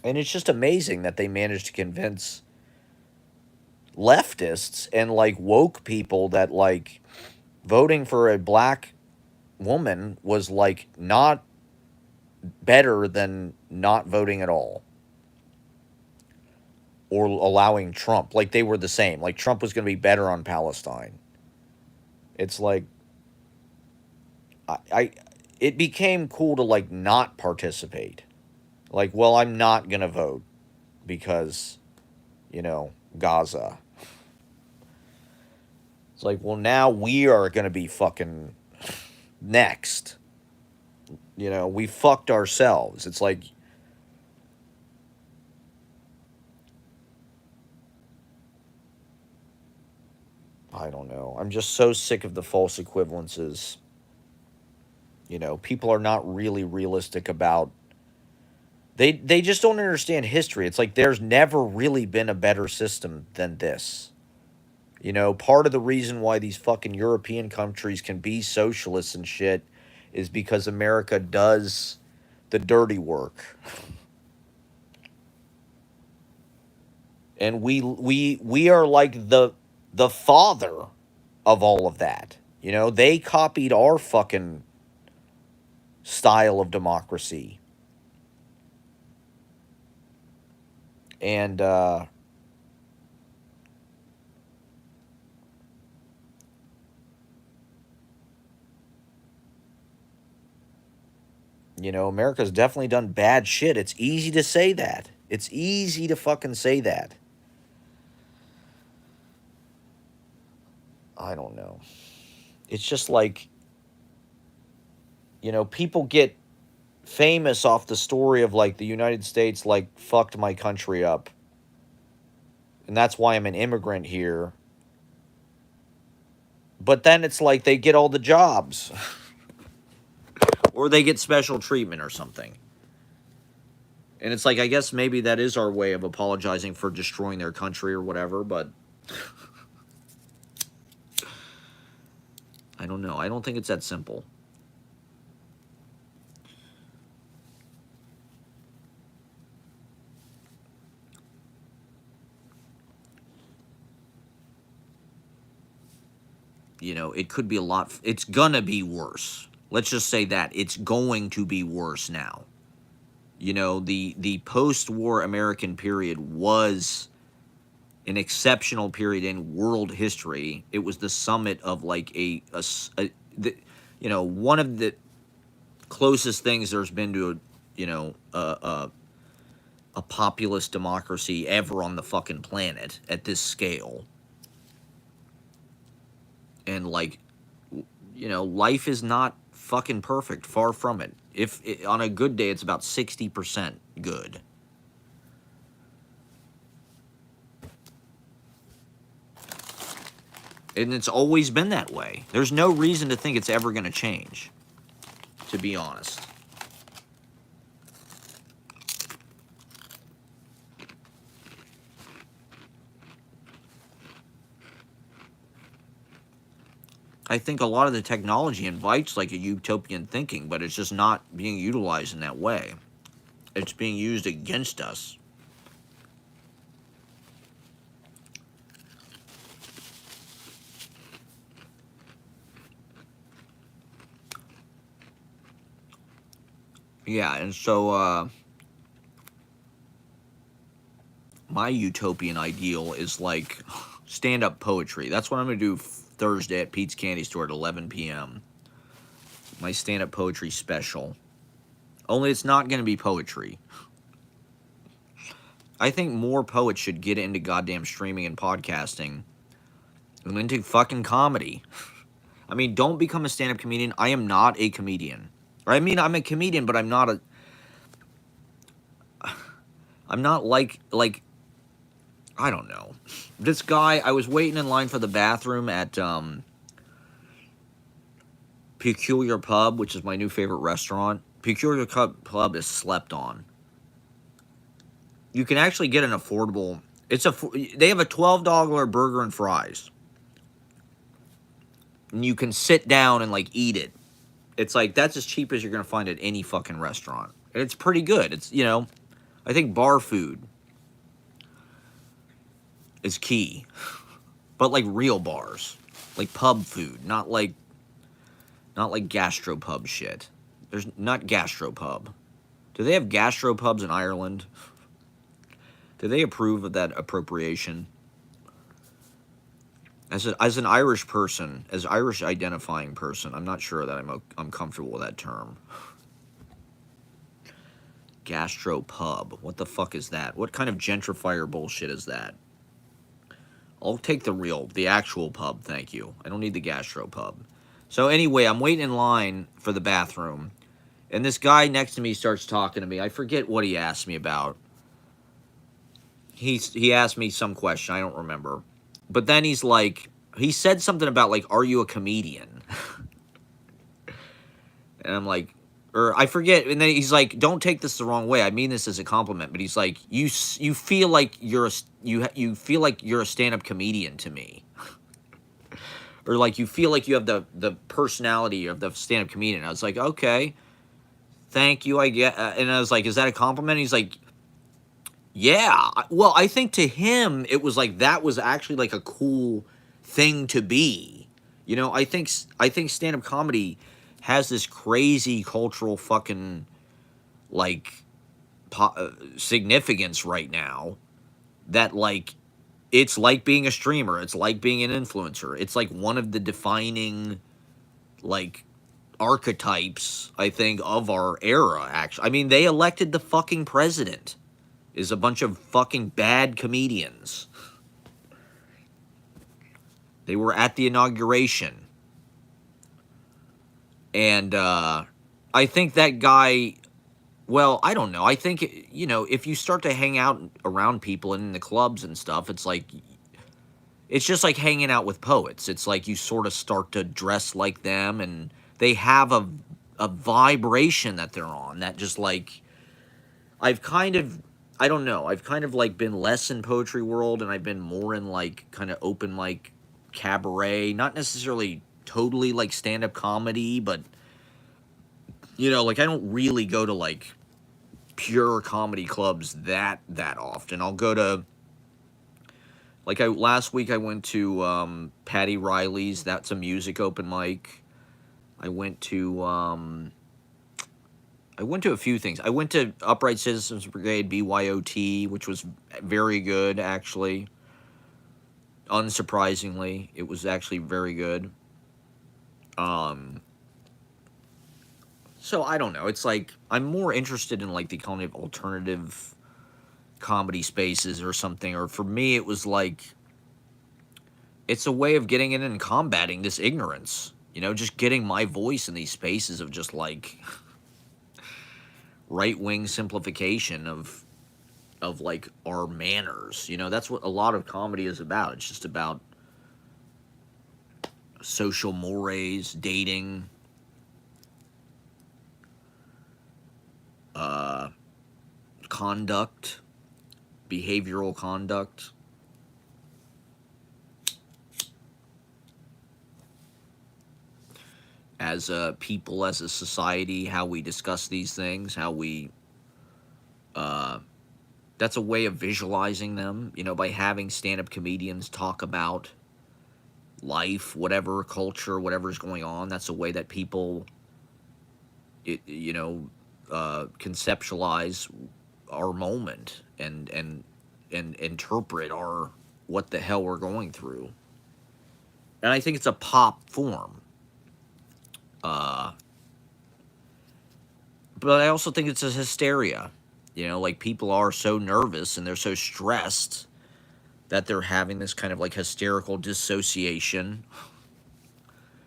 And it's just amazing that they managed to convince leftists and, like, woke people that, like, voting for a black woman was, like, not better than not voting at all. Or allowing Trump. Like, they were the same. Like, Trump was going to be better on Palestine. It's like, it became cool to, like, not participate. Like, well, I'm not going to vote because, you know, Gaza. It's like, well, now we are going to be fucking next. You know, we fucked ourselves. It's like, I don't know. I'm just so sick of the false equivalences. You know, people are not really realistic about, they just don't understand history. It's like there's never really been a better system than this. You know, part of the reason why these fucking European countries can be socialists and shit is because America does the dirty work. And we are like the father of all of that. You know, they copied our fucking style of democracy. And you know, America's definitely done bad shit. It's easy to say that. It's easy to fucking say that. I don't know. It's just like, you know, people get famous off the story of, like, the United States, like, fucked my country up. And that's why I'm an immigrant here. But then it's like they get all the jobs. Or they get special treatment or something. And it's like, I guess maybe that is our way of apologizing for destroying their country or whatever, but I don't know. I don't think it's that simple. You know, it could be a lot. It's gonna be worse. Let's just say that. It's going to be worse now. You know, the post-war American period was an exceptional period in world history. It was the summit of like you know, one of the closest things there's been to a populist democracy ever on the fucking planet at this scale. And like, you know, life is not fucking perfect, far from it. On a good day it's about 60% good. And it's always been that way. There's no reason to think it's ever going to change, to be honest. I think a lot of the technology invites like a utopian thinking, but it's just not being utilized in that way. It's being used against us. Yeah, and so my utopian ideal is like stand-up poetry. That's what I'm going to do Thursday at Pete's Candy Store at 11 p.m. My stand-up poetry special. Only it's not going to be poetry. I think more poets should get into goddamn streaming and podcasting and into fucking comedy. I mean, don't become a stand-up comedian. I am not a comedian. Or I mean, I'm a comedian, but I'm not like, I don't know. This guy, I was waiting in line for the bathroom at Peculiar Pub, which is my new favorite restaurant. Peculiar Pub is slept on. You can actually get an affordable... They have a $12 burger and fries. And you can sit down and, like, eat it. It's like, that's as cheap as you're going to find at any fucking restaurant. And it's pretty good. It's, you know, I think bar food is key. But, like, real bars. Like, pub food. Not like gastropub shit. There's not gastropub. Do they have gastropubs in Ireland? Do they approve of that appropriation? As an Irish person, as Irish identifying person, I'm not sure that I'm comfortable with that term. Gastropub. What the fuck is that? What kind of gentrifier bullshit is that? I'll take the actual pub, thank you. I don't need the gastropub. So anyway, I'm waiting in line for the bathroom, and this guy next to me starts talking to me. I forget what he asked me about. He asked me some question, I don't remember. But then he's like, he said something about, like, are you a comedian? And I'm like, or I forget. And then he's like, don't take this the wrong way. I mean this as a compliment. But he's like, you feel like you're a stand-up comedian to me. Or like you feel like you have the personality of the stand-up comedian. I was like, okay, thank you, I get. And I was like, is that a compliment? And he's like, yeah. Well, I think to him, it was like, that was actually like a cool thing to be. You know, I think stand-up comedy has this crazy cultural fucking, like, significance right now that, like, it's like being a streamer. It's like being an influencer. It's like one of the defining, like, archetypes, I think, of our era, actually. I mean, they elected the fucking president. Is a bunch of fucking bad comedians. They were at the inauguration. And I think that guy, well, I don't know. I think, you know, if you start to hang out around people and in the clubs and stuff, it's like, it's just like hanging out with poets. It's like you sort of start to dress like them, and they have a vibration that they're on that just like, I don't know. I've kind of like been less in poetry world, and I've been more in like kind of open mic cabaret, not necessarily totally like stand-up comedy, but you know, like I don't really go to like pure comedy clubs that often. I'll go to like last week I went to Patty Riley's. That's a music open mic. I went to I went to a few things. I went to Upright Citizens Brigade, BYOT, which was very good, actually. Unsurprisingly, it was actually very good. So I don't know. It's like I'm more interested in like the kind of alternative comedy spaces or something. Or for me, it was like it's a way of getting in and combating this ignorance. You know, just getting my voice in these spaces of just like right wing simplification of like our manners. You know, that's what a lot of comedy is about. It's just about social mores, dating, conduct, behavioral conduct. As a people, as a society, how we discuss these things, how we that's a way of visualizing them, you know, by having stand-up comedians talk about life, whatever culture, whatever's going on. That's a way that people, you know, conceptualize our moment and interpret our what the hell we're going through. And I think it's a pop form. But I also think it's a hysteria. You know, like people are so nervous and they're so stressed that they're having this kind of like hysterical dissociation.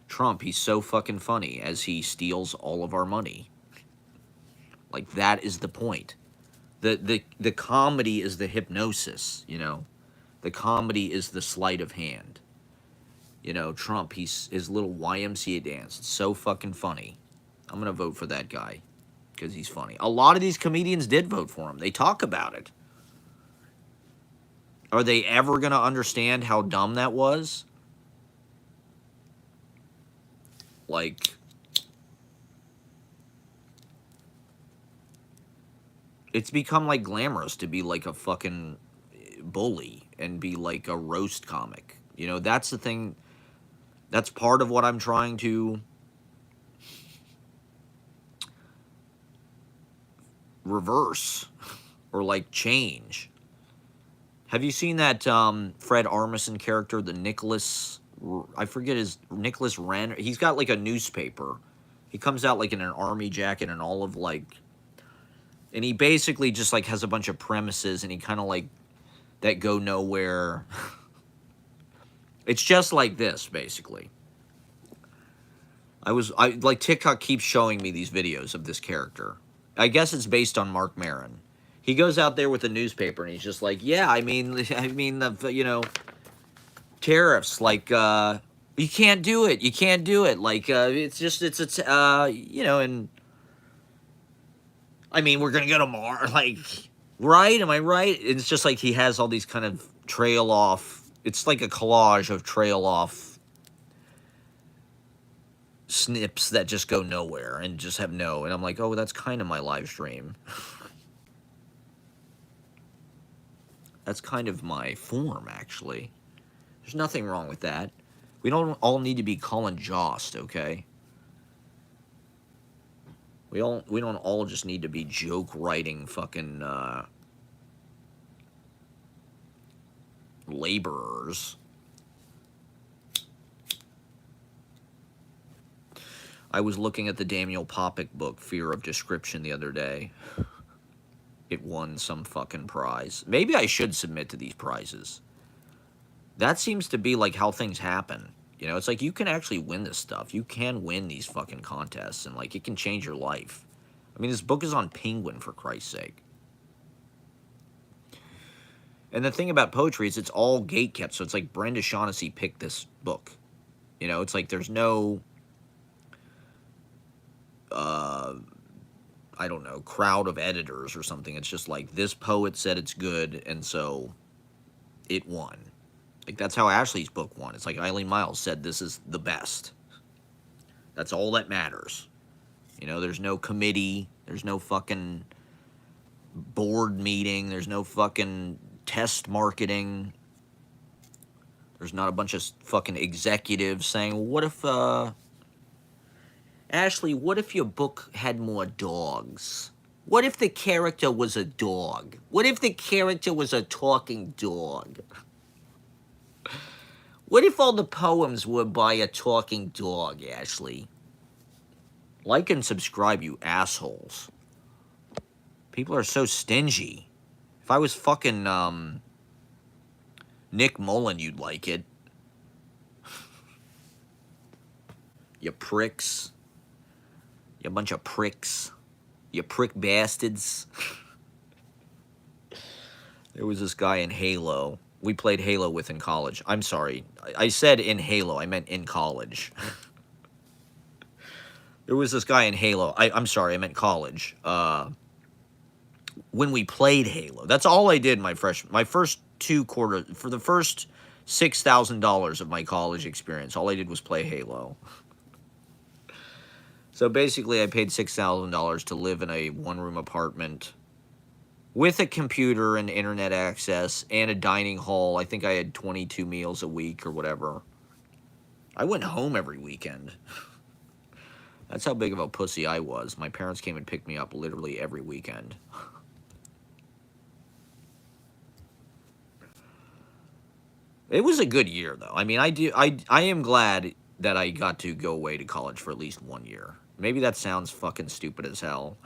Trump, he's so fucking funny as he steals all of our money. Like that is the point. The comedy is the hypnosis, you know. The comedy is the sleight of hand. You know, Trump, his little YMCA dance. It's so fucking funny. I'm gonna vote for that guy because he's funny. A lot of these comedians did vote for him. They talk about it. Are they ever gonna understand how dumb that was? Like, it's become like glamorous to be like a fucking bully and be like a roast comic. You know, that's the thing. That's part of what I'm trying to reverse or like change. Have you seen that Fred Armisen character, the Nicholas? I forget his Nicholas Wren. He's got like a newspaper. He comes out like in an army jacket and all of like, and he basically just like has a bunch of premises and he kind of like that go nowhere. It's just like this, basically. I like TikTok keeps showing me these videos of this character. I guess it's based on Mark Maron. He goes out there with a newspaper and he's just like, yeah, I mean, the you know, tariffs, like, you can't do it. You can't do it. Like, it's you know, and I mean, we're gonna go to Mars, like, right? Am I right? It's just like he has all these kind of trail off. It's like a collage of trail off snips that just go nowhere and just have no. And I'm like, oh, that's kind of my live stream. That's kind of my form, actually. There's nothing wrong with that. We don't all need to be Colin Jost, okay? We don't all just need to be joke writing fucking laborers. I was looking at the Daniel Popick book, Fear of Description, the other day. It won some fucking prize. Maybe I should submit to these prizes. That seems to be like how things happen. You know, it's like you can actually win this stuff. You can win these fucking contests and like it can change your life. I mean, this book is on Penguin, for Christ's sake. And the thing about poetry is it's all gatekept. So it's like Brenda Shaughnessy picked this book. You know, it's like there's no I don't know, crowd of editors or something. It's just like this poet said it's good, and so it won. Like that's how Ashley's book won. It's like Eileen Miles said this is the best. That's all that matters. You know, there's no committee, there's no fucking board meeting, there's no fucking test marketing. There's not a bunch of fucking executives saying, well, what if Ashley, what if your book had more dogs? What if the character was a dog? What if the character was a talking dog? What if all the poems were by a talking dog, Ashley? Like and subscribe, you assholes. People are so stingy. If I was fucking, Nick Mullen, you'd like it. You pricks. You bunch of pricks. You prick bastards. There was this guy in Halo. We played Halo with in college. I'm sorry. I said in Halo. I meant in college. There was this guy in Halo. I'm sorry. I meant college. When we played Halo. That's all I did my first 2 quarters. For the first $6,000 of my college experience, all I did was play Halo. So basically, I paid $6,000 to live in a 1-room apartment with a computer and internet access and a dining hall. I think I had 22 meals a week or whatever. I went home every weekend. That's how big of a pussy I was. My parents came and picked me up literally every weekend. It was a good year, though. I mean, I am glad that I got to go away to college for at least 1 year. Maybe that sounds fucking stupid as hell.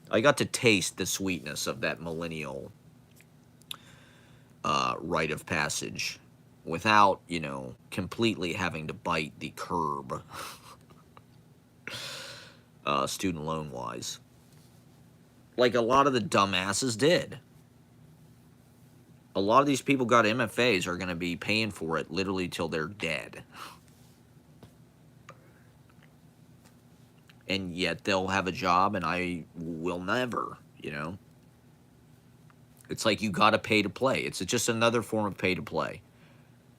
I got to taste the sweetness of that millennial rite of passage without, you know, completely having to bite the curb, student loan-wise. Like a lot of the dumbasses did. A lot of these people got MFAs are going to be paying for it literally till they're dead. And yet they'll have a job and I will never, you know. It's like you got to pay to play. It's just another form of pay to play.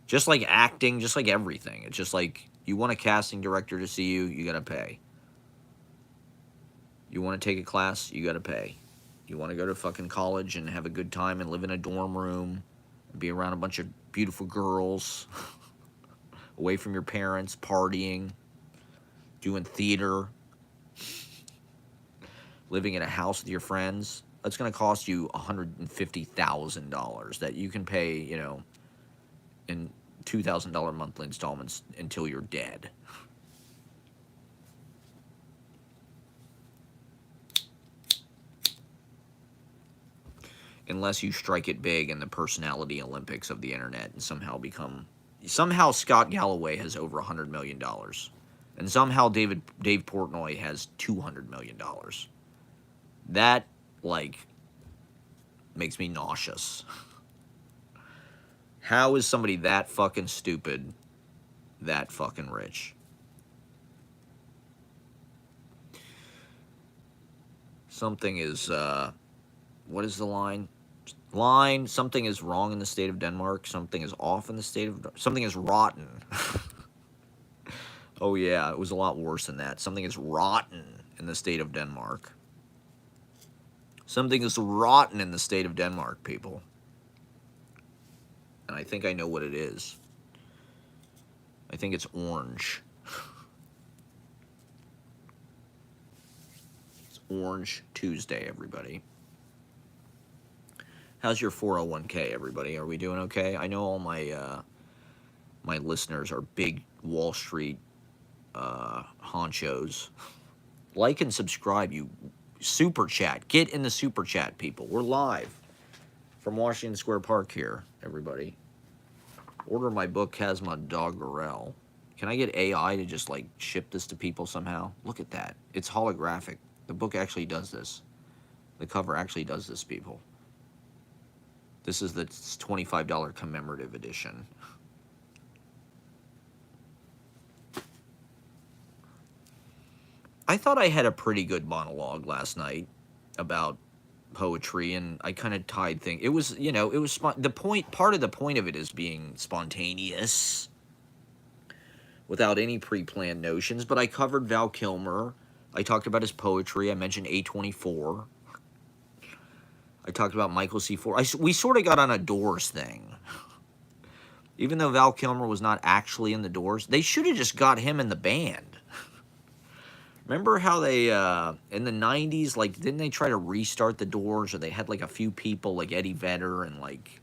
Just like acting, just like everything. It's just like you want a casting director to see you, you got to pay. You want to take a class, you got to pay. You want to go to fucking college and have a good time and live in a dorm room, be around a bunch of beautiful girls, away from your parents, partying, doing theater, living in a house with your friends. That's going to cost you $150,000 that you can pay, you know, in $2,000 monthly installments until you're dead. Unless you strike it big in the personality Olympics of the internet and somehow Scott Galloway has over $100 million. And somehow Dave Portnoy has $200 million. That, like, makes me nauseous. How is somebody that fucking stupid that fucking rich? Something is, what is the line? Something is wrong in the state of Denmark. Something is off in the state of... Something is rotten. Oh, yeah, it was a lot worse than that. Something is rotten in the state of Denmark. Something is rotten in the state of Denmark, people. And I think I know what it is. I think it's orange. It's Orange Tuesday, everybody. How's your 401k, everybody? Are we doing okay? I know all my my listeners are big Wall Street honchos. Like and subscribe, you super chat. Get in the super chat, people. We're live from Washington Square Park here, everybody. Order my book, Kazma Doggerel. Can I get AI to just, like, ship this to people somehow? Look at that. It's holographic. The book actually does this. The cover actually does this, people. This is the $25 commemorative edition. I thought I had a pretty good monologue last night about poetry, and I kind of tied things. It was, you know, it was the point. Part of the point of it is being spontaneous, without any pre-planned notions. But I covered Val Kilmer. I talked about his poetry. I mentioned A24. I talked about Michael C. Ford. We sort of got on a Doors thing. Even though Val Kilmer was not actually in the Doors, they should have just got him in the band. Remember how they, in the 90s, like, didn't they try to restart the Doors, or they had, like, a few people, like Eddie Vedder, and, like,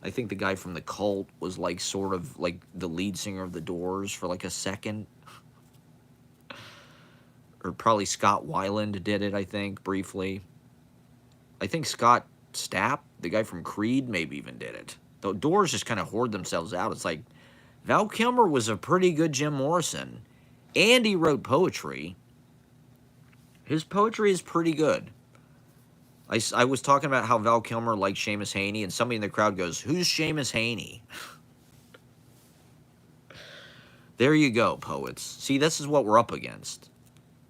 I think the guy from The Cult was, like, sort of, like, the lead singer of the Doors for, like, a second. Or probably Scott Weiland did it, I think, briefly. I think Scott Stapp, the guy from Creed, maybe even did it. The Doors just kind of hoard themselves out. It's like, Val Kilmer was a pretty good Jim Morrison, and he wrote poetry. His poetry is pretty good. I was talking about how Val Kilmer liked Seamus Haney, and somebody in the crowd goes, "Who's Seamus Haney?" There you go, poets. See, this is what we're up against.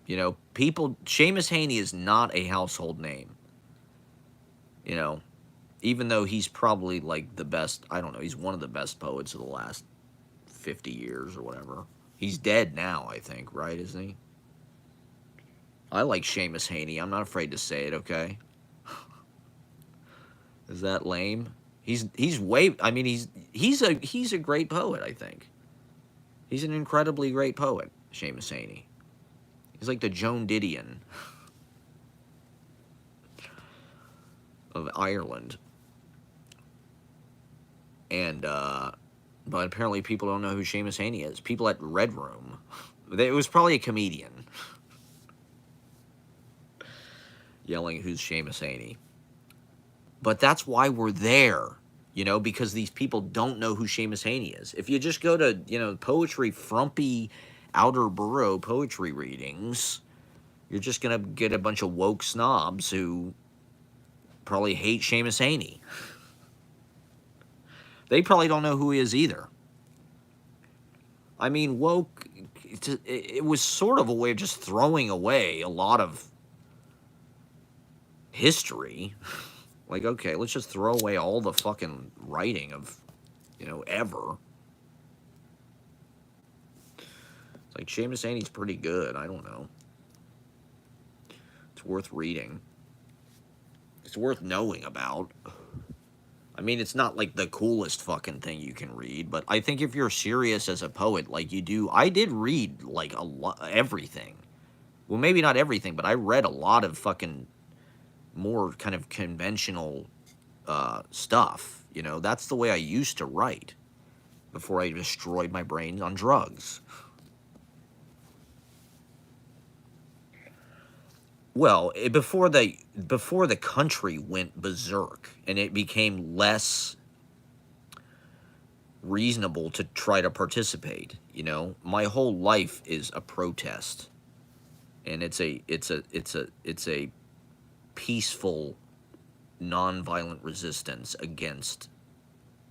You know, people, Seamus Haney is not a household name. You know, even though he's probably like the best, I don't know, he's one of the best poets of the last 50 years or whatever. He's dead now, I think, right, isn't he? I like Seamus Haney. I'm not afraid to say it, okay? Is that lame? He's way, I mean, he's a great poet, I think. He's an incredibly great poet, Seamus Haney. He's like the Joan Didion of Ireland. And, but apparently people don't know who Seamus Haney is. People at Red Room. It was probably a comedian yelling, "Who's Seamus Haney?" But that's why we're there, you know, because these people don't know who Seamus Haney is. If you just go to, you know, poetry, frumpy outer borough poetry readings, you're just going to get a bunch of woke snobs who probably hate Seamus Haney. They probably don't know who he is either. I mean, woke, it was sort of a way of just throwing away a lot of history. Like, okay, let's just throw away all the fucking writing of, you know, ever. It's like, Seamus Haney's pretty good. I don't know. It's worth reading. It's worth knowing about. I mean, it's not like the coolest fucking thing you can read, but I think if you're serious as a poet, like you do, I did read, like, a lot, everything. Well, maybe not everything, but I read a lot of fucking more kind of conventional stuff. You know, that's the way I used to write before I destroyed my brain on drugs. Well, before the country went berserk and it became less reasonable to try to participate, you know, my whole life is a protest, and it's a peaceful, nonviolent resistance against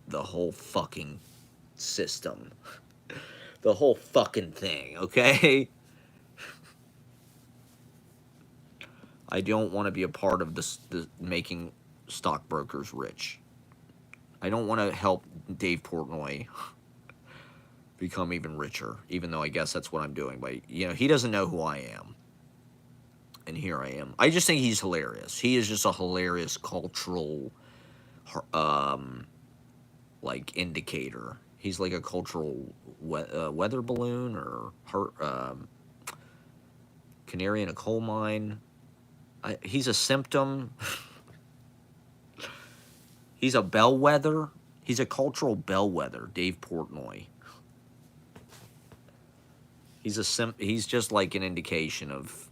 the whole fucking system, the whole fucking thing. Okay. I don't want to be a part of the making stockbrokers rich. I don't want to help Dave Portnoy become even richer, even though I guess that's what I'm doing. But, you know, he doesn't know who I am. And here I am. I just think he's hilarious. He is just a hilarious cultural, like, indicator. He's like a cultural weather balloon or canary in a coal mine. He's a symptom. He's a bellwether. He's a cultural bellwether, Dave Portnoy. He's just like an indication of,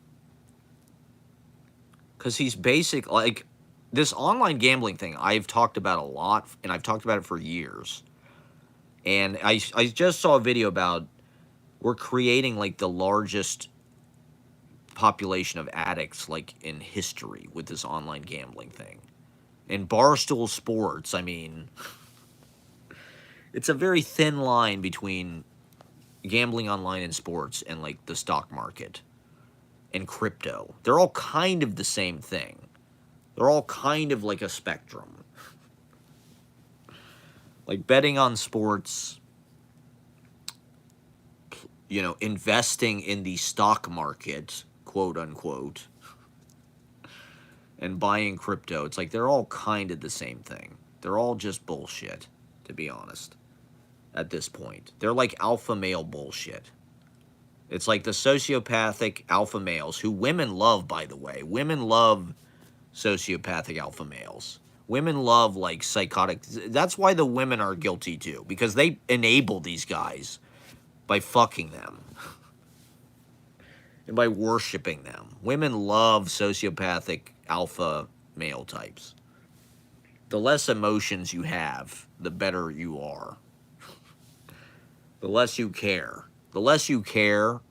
because he's basic, like, this online gambling thing I've talked about a lot, and I've talked about it for years. And I just saw a video about, we're creating like the largest population of addicts like in history with this online gambling thing. And Barstool Sports, I mean, it's a very thin line between gambling online and sports and like the stock market and crypto. They're all kind of the same thing. They're all kind of like a spectrum. Like betting on sports, you know, investing in the stock market, quote unquote, and buying crypto. It's like they're all kind of the same thing. They're all just bullshit, to be honest. at this point. They're like alpha male bullshit. It's like the sociopathic alpha males, who women love, by the way. Women love sociopathic alpha males. Women love, like, psychotic. That's why the women are guilty, too. Because they enable these guys by fucking them. And by worshiping them. Women love sociopathic alpha male types. The less emotions you have, the better you are. The less you care. The less you care,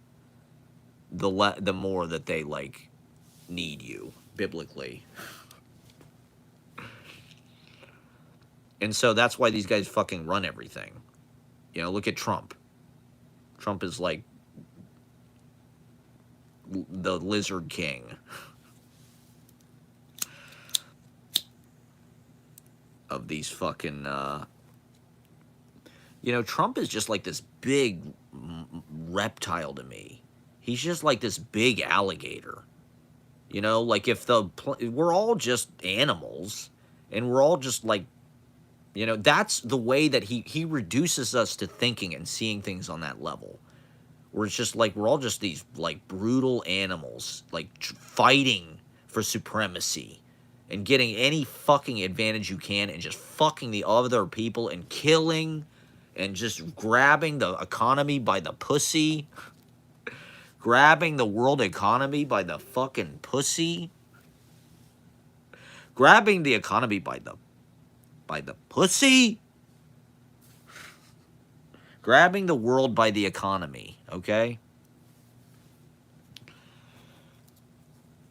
the more that they, like, need you, biblically. And so that's why these guys fucking run everything. You know, look at Trump. Trump is like the lizard king of these fucking, you know, Trump is just like this big reptile to me. He's just like this big alligator. You know, like if we're all just animals, and we're all just like, you know, that's the way that he reduces us to thinking and seeing things on that level. Where it's just like, we're all just these, like, brutal animals, like, fighting for supremacy and getting any fucking advantage you can and just fucking the other people and killing and just grabbing the economy by the pussy. Grabbing the world economy by the fucking pussy. Grabbing the economy by the pussy. Grabbing the world by the economy, okay?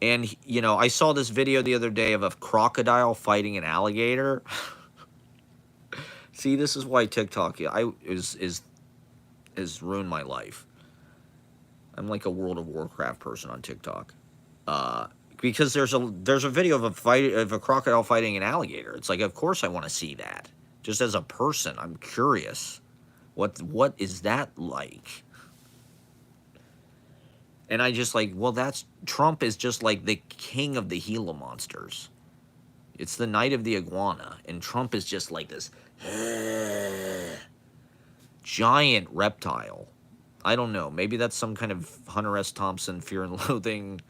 And, you know, I saw this video the other day of a crocodile fighting an alligator. See, this is why TikTok has ruined my life. I'm like a World of Warcraft person on TikTok. Because there's a video of a crocodile fighting an alligator. It's like, of course I want to see that. Just as a person, I'm curious. What is that like? And I just like, well, Trump is just like the king of the Gila monsters. It's the night of the iguana, and Trump is just like this giant reptile. I don't know. Maybe that's some kind of Hunter S. Thompson Fear and Loathing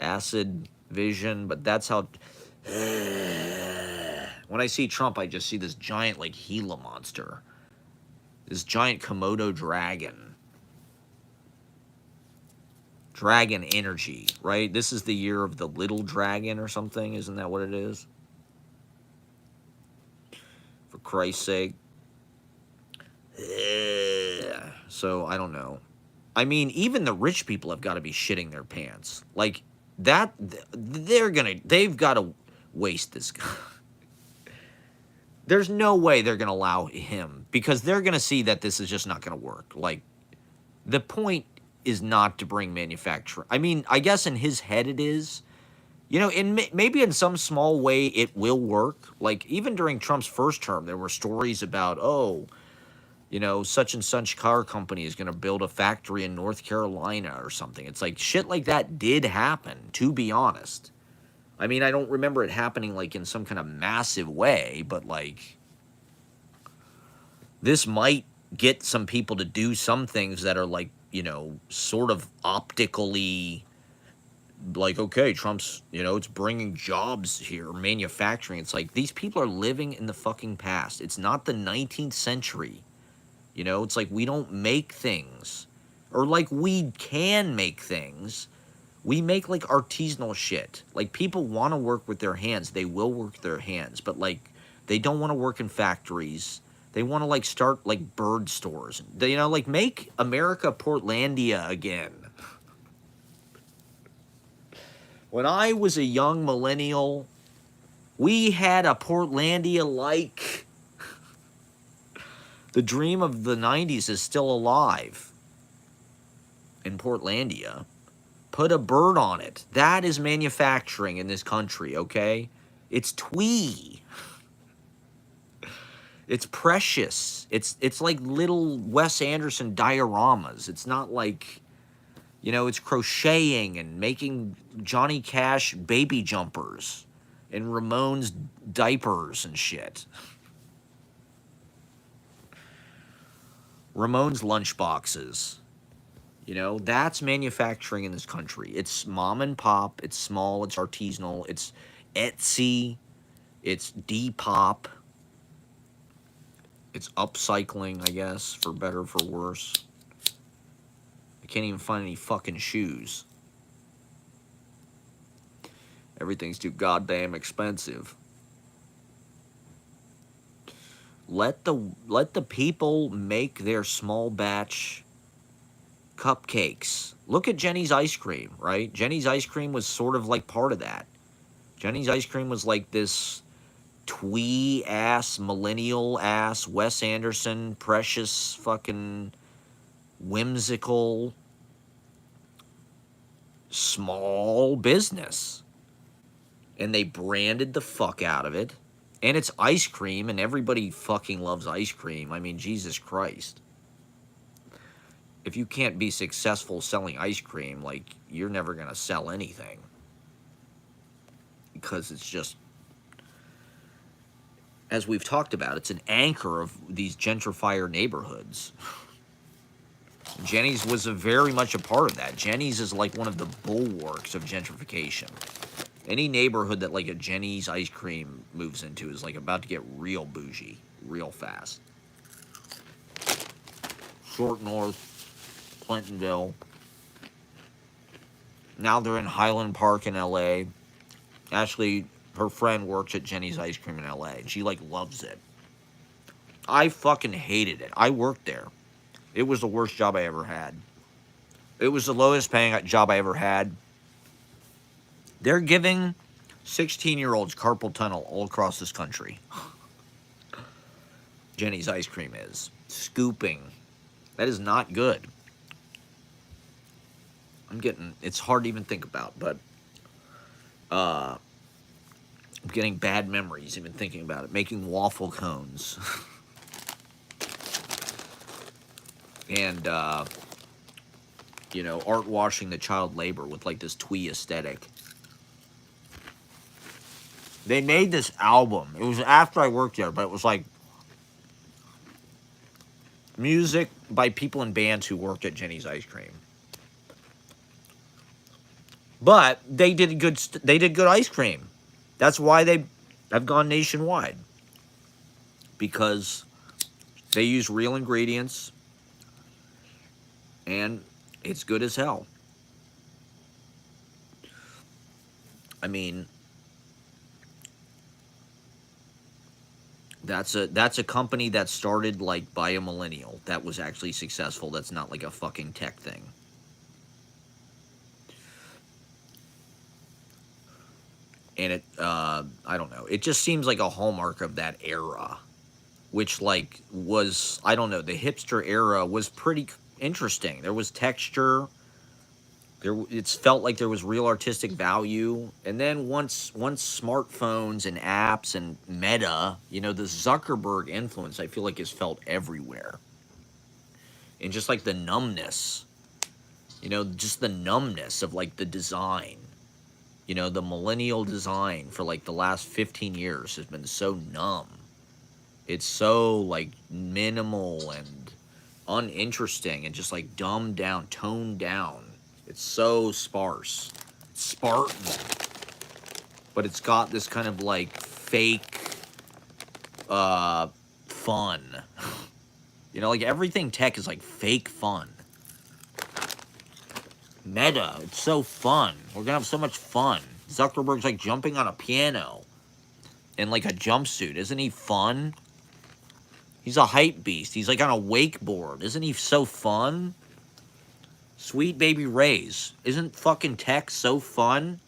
acid vision, but that's how. When I see Trump, I just see this giant, like, Gila monster. This giant Komodo dragon. Dragon energy, right? This is the year of the little dragon or something. Isn't that what it is? For Christ's sake. So, I don't know. I mean, even the rich people have got to be shitting their pants. Like, that, they've got to waste this guy. There's no way they're going to allow him, because they're going to see that this is just not going to work. Like, the point is not to bring manufacturing. I mean, I guess in his head it is. You know, maybe in some small way it will work. Like, even during Trump's first term, there were stories about, oh, you know, such and such car company is going to build a factory in North Carolina or something. It's like, shit like that did happen, to be honest. I mean, I don't remember it happening, like, in some kind of massive way, but, like, this might get some people to do some things that are, like, you know, sort of optically, like, okay, Trump's, you know, it's bringing jobs here, manufacturing. It's like, these people are living in the fucking past. It's not the 19th century. You know, it's like, we don't make things. Or, like, we can make things. We make, like, artisanal shit. Like, people want to work with their hands. They will work with their hands. But, like, they don't want to work in factories. They want to, like, start, like, bird stores. They, you know, like, make America Portlandia again. When I was a young millennial, we had a Portlandia-like. The dream of the 90s is still alive in Portlandia. Put a bird on it. That is manufacturing in this country, okay? It's twee. It's precious. It's like little Wes Anderson dioramas. It's not like, you know, it's crocheting and making Johnny Cash baby jumpers and Ramones diapers and shit. Ramon's lunchboxes. You know, that's manufacturing in this country. It's mom and pop. It's small. It's artisanal. It's Etsy. It's Depop. It's upcycling, I guess, for better or for worse. I can't even find any fucking shoes. Everything's too goddamn expensive. Let the people make their small batch cupcakes. Look at Jenny's ice cream, right? Jenny's ice cream was sort of like part of that. Jenny's ice cream was like this twee ass, millennial ass, Wes Anderson, precious fucking whimsical small business. And they branded the fuck out of it. And it's ice cream, and everybody fucking loves ice cream. I mean, Jesus Christ. If you can't be successful selling ice cream, like, you're never going to sell anything. Because it's just, as we've talked about, it's an anchor of these gentrifier neighborhoods. Jenny's was very much a part of that. Jenny's is like one of the bulwarks of gentrification. Any neighborhood that like a Jenny's ice cream moves into is like about to get real bougie, real fast. Short North, Clintonville. Now they're in Highland Park in LA. Ashley, her friend, works at Jenny's Ice Cream in LA, and she like loves it. I fucking hated it. I worked there. It was the worst job I ever had. It was the lowest paying job I ever had. They're giving 16-year-olds carpal tunnel all across this country. Jenny's ice cream is. Scooping. That is not good. It's hard to even think about, but I'm getting bad memories even thinking about it. Making waffle cones. And, you know, art washing the child labor with like this twee aesthetic. They made this album. It was after I worked there, but it was like music by people in bands who worked at Jenny's Ice Cream. But they did good ice cream. That's why they have gone nationwide. Because they use real ingredients and it's good as hell. I mean, that's a company that started like by a millennial that was actually successful. That's not like a fucking tech thing. And it, I don't know. It just seems like a hallmark of that era, which like was, I don't know, the hipster era was pretty interesting. There was texture. It's felt like there was real artistic value. And then once smartphones and apps and Meta, you know, the Zuckerberg influence, I feel like is felt everywhere. And just like the numbness, you know, just the numbness of like the design. You know, the millennial design for like the last 15 years has been so numb. It's so like minimal and uninteresting and just like dumbed down, toned down. It's so sparse. It's Spartan. But it's got this kind of like fake fun. You know, like everything tech is like fake fun. Meta, it's so fun. We're gonna have so much fun. Zuckerberg's like jumping on a piano in like a jumpsuit. Isn't he fun? He's a hype beast. He's like on a wakeboard. Isn't he so fun? Sweet Baby Ray's. Isn't fucking tech so fun?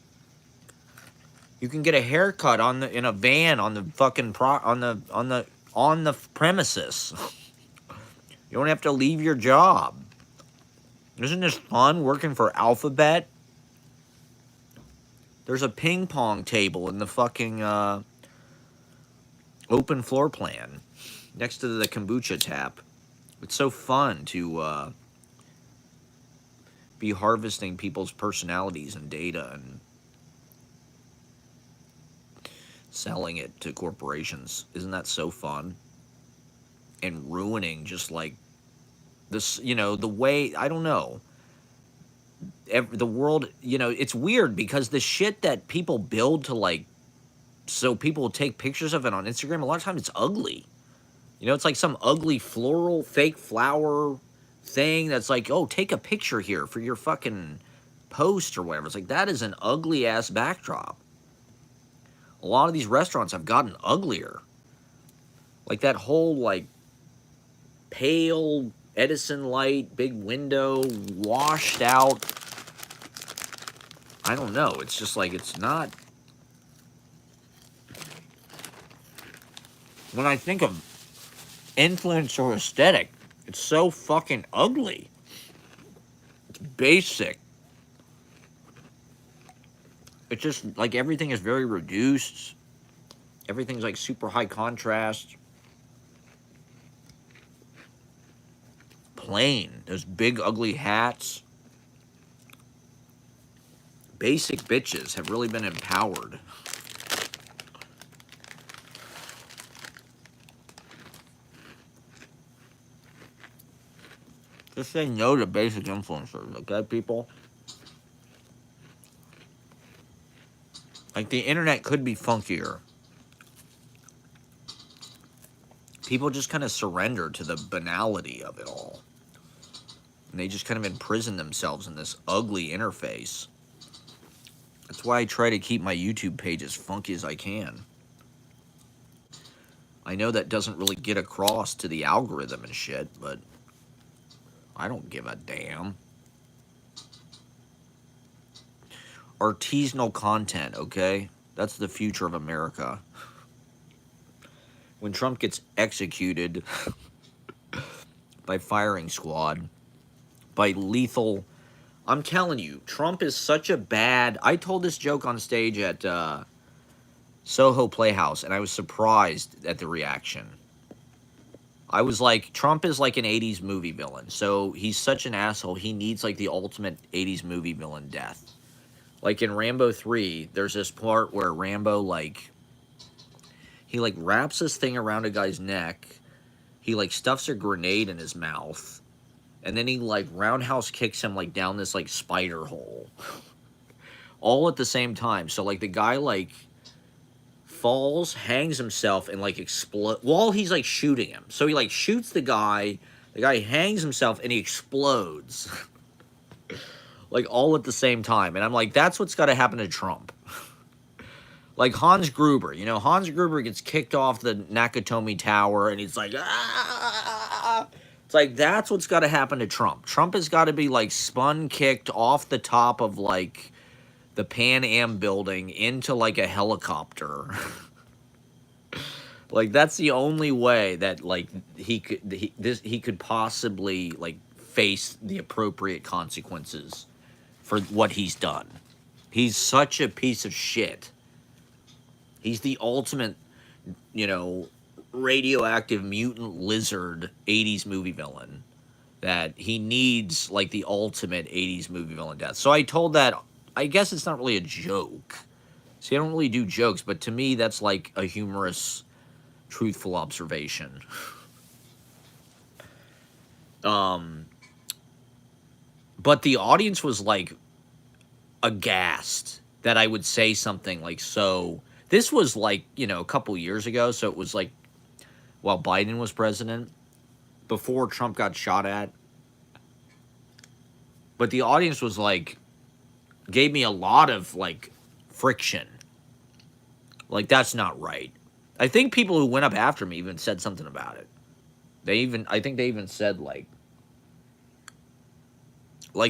You can get a haircut in a van on the fucking on the premises. You don't have to leave your job. Isn't this fun working for Alphabet? There's a ping pong table in the fucking open floor plan next to the kombucha tap. It's so fun to be harvesting people's personalities and data and selling it to corporations. Isn't that so fun? And ruining just like This, you know, the way, I don't know. The world, you know, it's weird because the shit that people build to like, so people will take pictures of it on Instagram, a lot of times it's ugly. You know, it's like some ugly floral, fake flower thing that's like, oh, take a picture here for your fucking post or whatever. It's like, that is an ugly ass backdrop. A lot of these restaurants have gotten uglier. Like that whole, like, pale Edison light, big window, washed out. I don't know. It's just like, it's not. When I think of influencer aesthetic, it's so fucking ugly. It's basic. It's just like everything is very reduced. Everything's like super high contrast. Plain. Those big ugly hats. Basic bitches have really been empowered. Just say no to basic influencers, okay, people? Like, the internet could be funkier. People just kind of surrender to the banality of it all. And they just kind of imprison themselves in this ugly interface. That's why I try to keep my YouTube page as funky as I can. I know that doesn't really get across to the algorithm and shit, but I don't give a damn. Artisanal content, okay? That's the future of America. When Trump gets executed by firing squad, by lethal... I'm telling you, Trump is such a bad... I told this joke on stage at Soho Playhouse, and I was surprised at the reaction. I was like, Trump is like an 80s movie villain. So he's such an asshole, he needs like the ultimate 80s movie villain death. Like in Rambo 3, there's this part where Rambo, like, he like wraps this thing around a guy's neck. He like stuffs a grenade in his mouth. And then he like roundhouse kicks him like down this like spider hole. All at the same time. So like the guy like falls, hangs himself, and like explode while he's like shooting him. So he like shoots the guy hangs himself, and he explodes. Like all at the same time. And I'm like, that's what's got to happen to Trump. Like Hans Gruber, you know, Hans Gruber gets kicked off the Nakatomi Tower, and he's like, ah! It's like, that's what's got to happen to Trump. Trump has got to be like spun kicked off the top of like the Pan Am building into like a helicopter. Like that's the only way that like he could possibly like face the appropriate consequences for what he's done. He's such a piece of shit. He's the ultimate, you know, radioactive mutant lizard 80s movie villain that he needs like the ultimate 80s movie villain death. So I told that, I guess it's not really a joke. See, I don't really do jokes, but to me that's like a humorous, truthful observation. But the audience was like aghast that I would say something like so. This was like, you know, a couple years ago, so it was like while Biden was president, before Trump got shot at. But the audience was like, gave me a lot of like friction. Like, that's not right. I think people who went up after me even said something about it. I think they even said like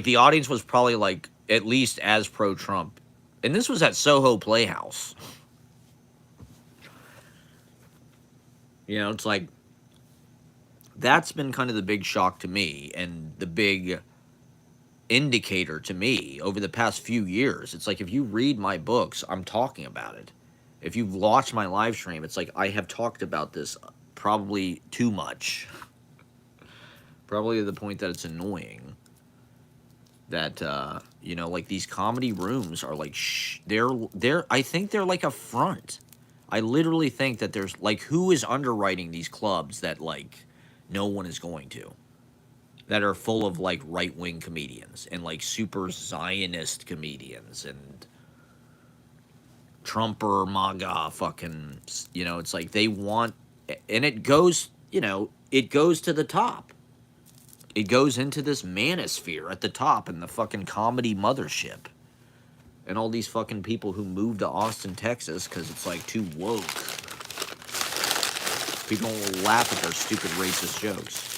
the audience was probably like at least as pro-Trump. And this was at Soho Playhouse. You know, it's like, that's been kind of the big shock to me and the big indicator to me over the past few years. It's like, if you read my books, I'm talking about it. If you've watched my live stream, it's like I have talked about this probably too much. Probably to the point that it's annoying. That, you know, like these comedy rooms are like, I think they're like a front. I literally think that there's, like, who is underwriting these clubs that, like, no one is going to? that are full of like right-wing comedians and like super Zionist comedians and Trumper MAGA fucking, it's like they want, and it goes, it goes to the top. It goes into this manosphere at the top in the fucking comedy mothership. And all these fucking people who moved to Austin, Texas because it's like too woke. People will laugh at their stupid racist jokes.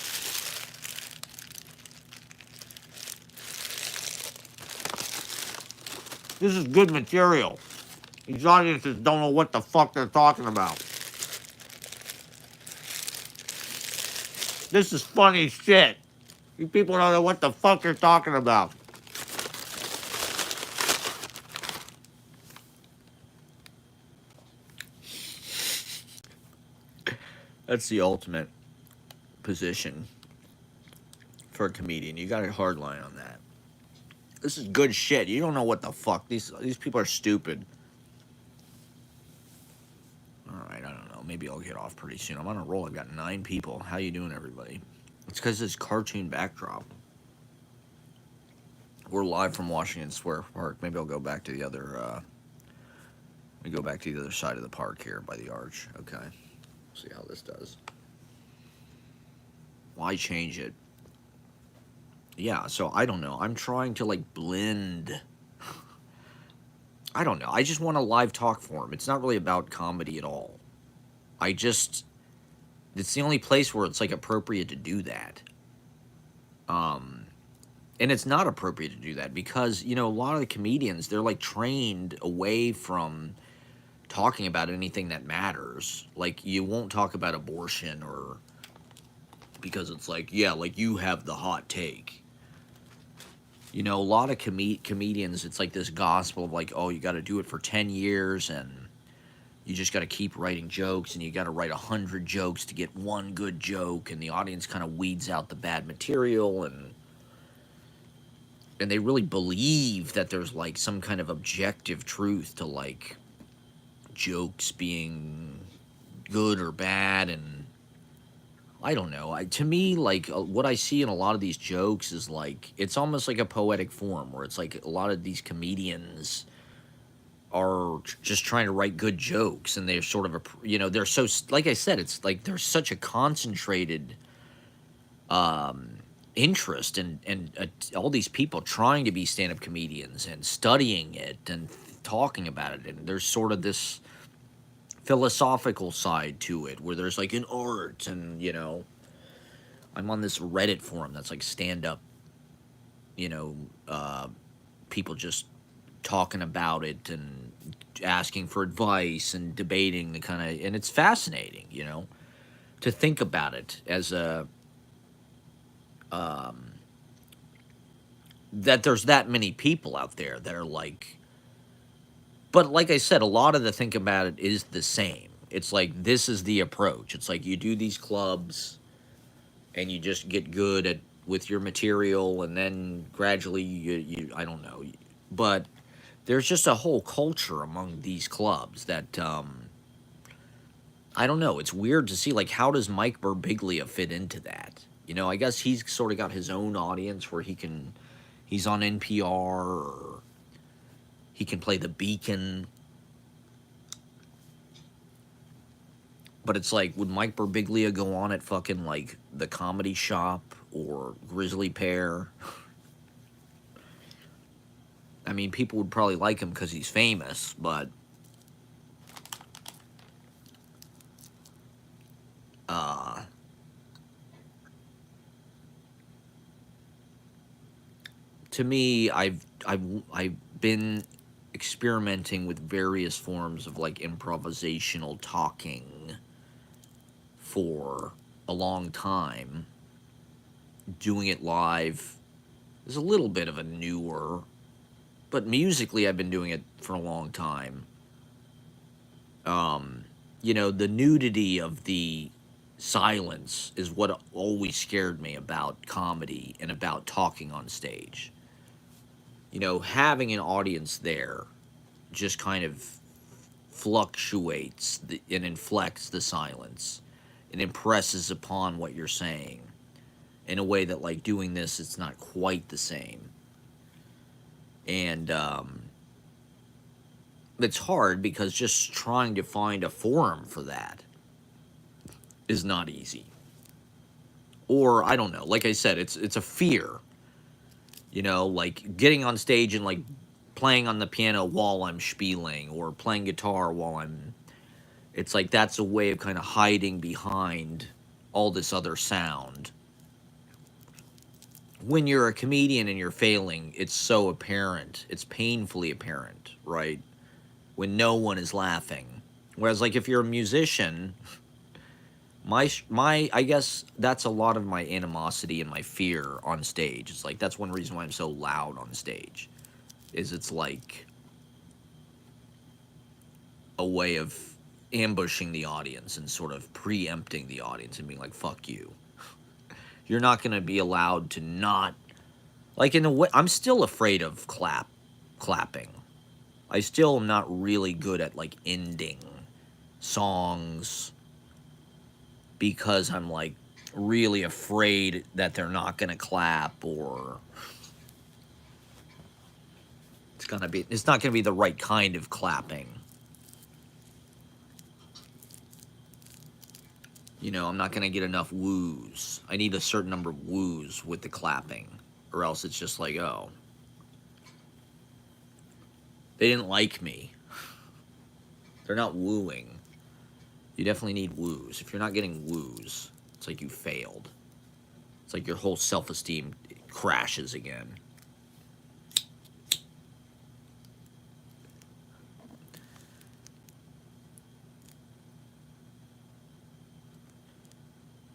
This is good material. These audiences don't know what the fuck they're talking about. This is funny shit. You people don't know what the fuck they're talking about. That's the ultimate position for a comedian. You got a hard line on that. This is good shit. You don't know what the fuck. These people are stupid. Alright, I don't know. Maybe I'll get off pretty soon. I'm on a roll. I've got 9 people. How you doing, everybody? It's because this cartoon backdrop. We're live from Washington Square Park. Maybe I'll go back to the other, we go back to the other side of the park here by the arch. Okay. See how this does. Why change it? Yeah, so I don't know. I'm trying to like blend. I don't know. I just want a live talk forum. It's not really about comedy at all. It's the only place where it's like appropriate to do that. And it's not appropriate to do that because, a lot of the comedians, they're like trained away from talking about anything that matters. Like, you won't talk about abortion or because it's like, yeah, like you have the hot take. A lot of comedians, it's like this gospel of like, oh, you got to do it for 10 years and you just got to keep writing jokes and you got to write 100 jokes to get one good joke, and the audience kind of weeds out the bad material, and they really believe that there's like some kind of objective truth to like jokes being good or bad. And I don't know. To me, like, what I see in a lot of these jokes is like, it's almost like a poetic form where it's like a lot of these comedians are just trying to write good jokes, and they're sort of they're so, like I said, it's like there's such a concentrated interest and all these people trying to be stand-up comedians and studying it and talking about it, and there's sort of this philosophical side to it where there's like an art, and I'm on this Reddit forum that's like stand-up, people just talking about it and asking for advice and debating the kind of, and it's fascinating, to think about it as a that there's that many people out there that are like, but like I said, a lot of the think about it is the same. It's like, this is the approach. It's like you do these clubs and you just get good with your material, and then gradually you I don't know, but there's just a whole culture among these clubs that I don't know. It's weird to see, like, how does Mike Birbiglia fit into that? I guess he's sort of got his own audience where he's on NPR, or he can play the Beacon. But it's like, would Mike Birbiglia go on at fucking, like, The Comedy Shop or Grizzly Pear? I mean, people would probably like him because he's famous, but to me, I've been experimenting with various forms of like improvisational talking for a long time. Doing it live is a little bit of a newer, but musically I've been doing it for a long time. The nudity of the silence is what always scared me about comedy and about talking on stage. Having an audience there just kind of fluctuates and inflects the silence and impresses upon what you're saying. in a way that, like, doing this, it's not quite the same. And it's hard because just trying to find a forum for that is not easy. Or, I don't know, like I said, it's a fear. You know, like getting on stage and like playing on the piano while I'm spieling, or playing guitar while I'm, it's like that's a way of kind of hiding behind all this other sound. When you're a comedian and you're failing, it's so apparent. It's painfully apparent, right? When no one is laughing. Whereas, like, if you're a musician, my I guess that's a lot of my animosity and my fear on stage. It's like that's one reason why I'm so loud on stage. Is it's like a way of ambushing the audience and sort of preempting the audience and being like, fuck you. You're not going to be allowed to not, like, in a way, I'm still afraid of clapping. I still am not really good at, like, ending songs because I'm, like, really afraid that they're not going to clap, or it's not going to be the right kind of clapping. You know, I'm not going to get enough woos. I need a certain number of woos with the clapping, or else it's just like, oh, they didn't like me. They're not wooing. You definitely need woos. If you're not getting woos, it's like you failed. It's like your whole self-esteem crashes again.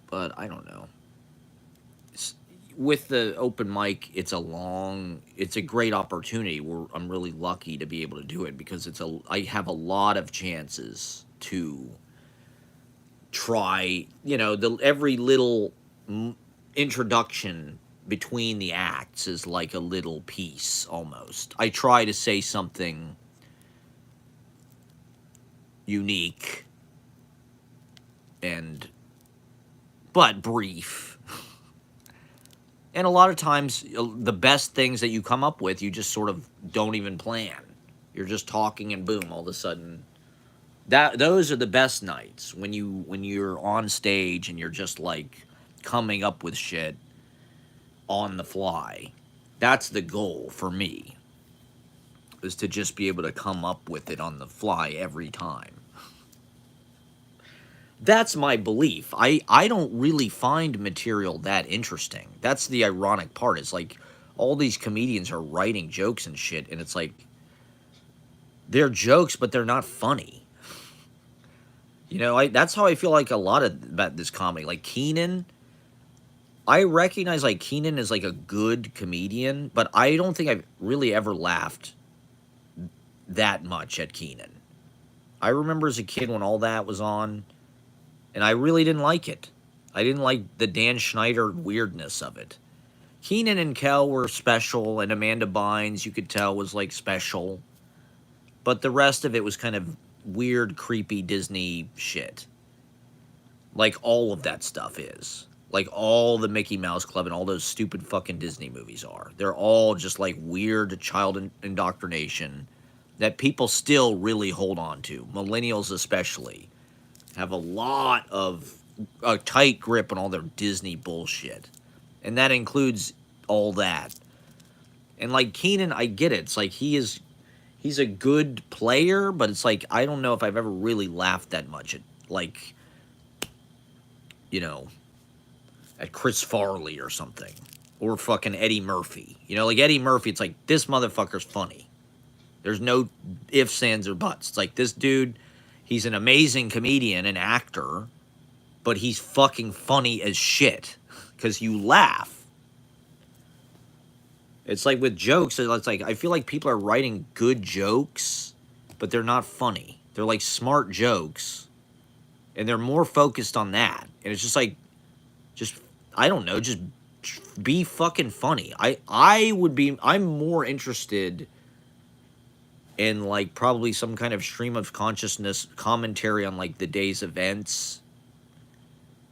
But I don't know. With the open mic, it's a great opportunity. I'm really lucky to be able to do it because I have a lot of chances to try, you know, every little introduction between the acts is like a little piece almost. I try to say something unique but brief. And a lot of times, the best things that you come up with, you just sort of don't even plan. You're just talking, and boom, all of a sudden, those are the best nights when you're on stage and you're just like coming up with shit on the fly. That's the goal for me, is to just be able to come up with it on the fly every time. That's my belief. I don't really find material that interesting. That's the ironic part. It's like all these comedians are writing jokes and shit, and it's like they're jokes, but they're not funny. You know, that's how I feel like a lot about this comedy. Like Keenan, I recognize like Keenan is like a good comedian, but I don't think I've really ever laughed that much at Keenan. I remember as a kid when all that was on, and I really didn't like it. I didn't like the Dan Schneider weirdness of it. Keenan and Kel were special, and Amanda Bynes, you could tell, was like special. But the rest of it was kind of weird, creepy Disney shit. Like all of that stuff is. Like all the Mickey Mouse Club and all those stupid fucking Disney movies are. They're all just like weird child indoctrination that people still really hold on to. Millennials especially have a lot of a tight grip on all their Disney bullshit. And that includes all that. And like Keenan, I get it. It's like he's a good player, but it's like I don't know if I've ever really laughed that much at, like, you know, at Chris Farley or something. Or fucking Eddie Murphy. You know, like Eddie Murphy, it's like, this motherfucker's funny. There's no ifs, ands, or buts. It's like, this dude, he's an amazing comedian and actor, but he's fucking funny as shit. Because you laugh. It's like with jokes, it's like, I feel like people are writing good jokes, but they're not funny. They're like smart jokes, and they're more focused on that. And it's just like, I don't know, just be fucking funny. I'm more interested in like probably some kind of stream of consciousness commentary on like the day's events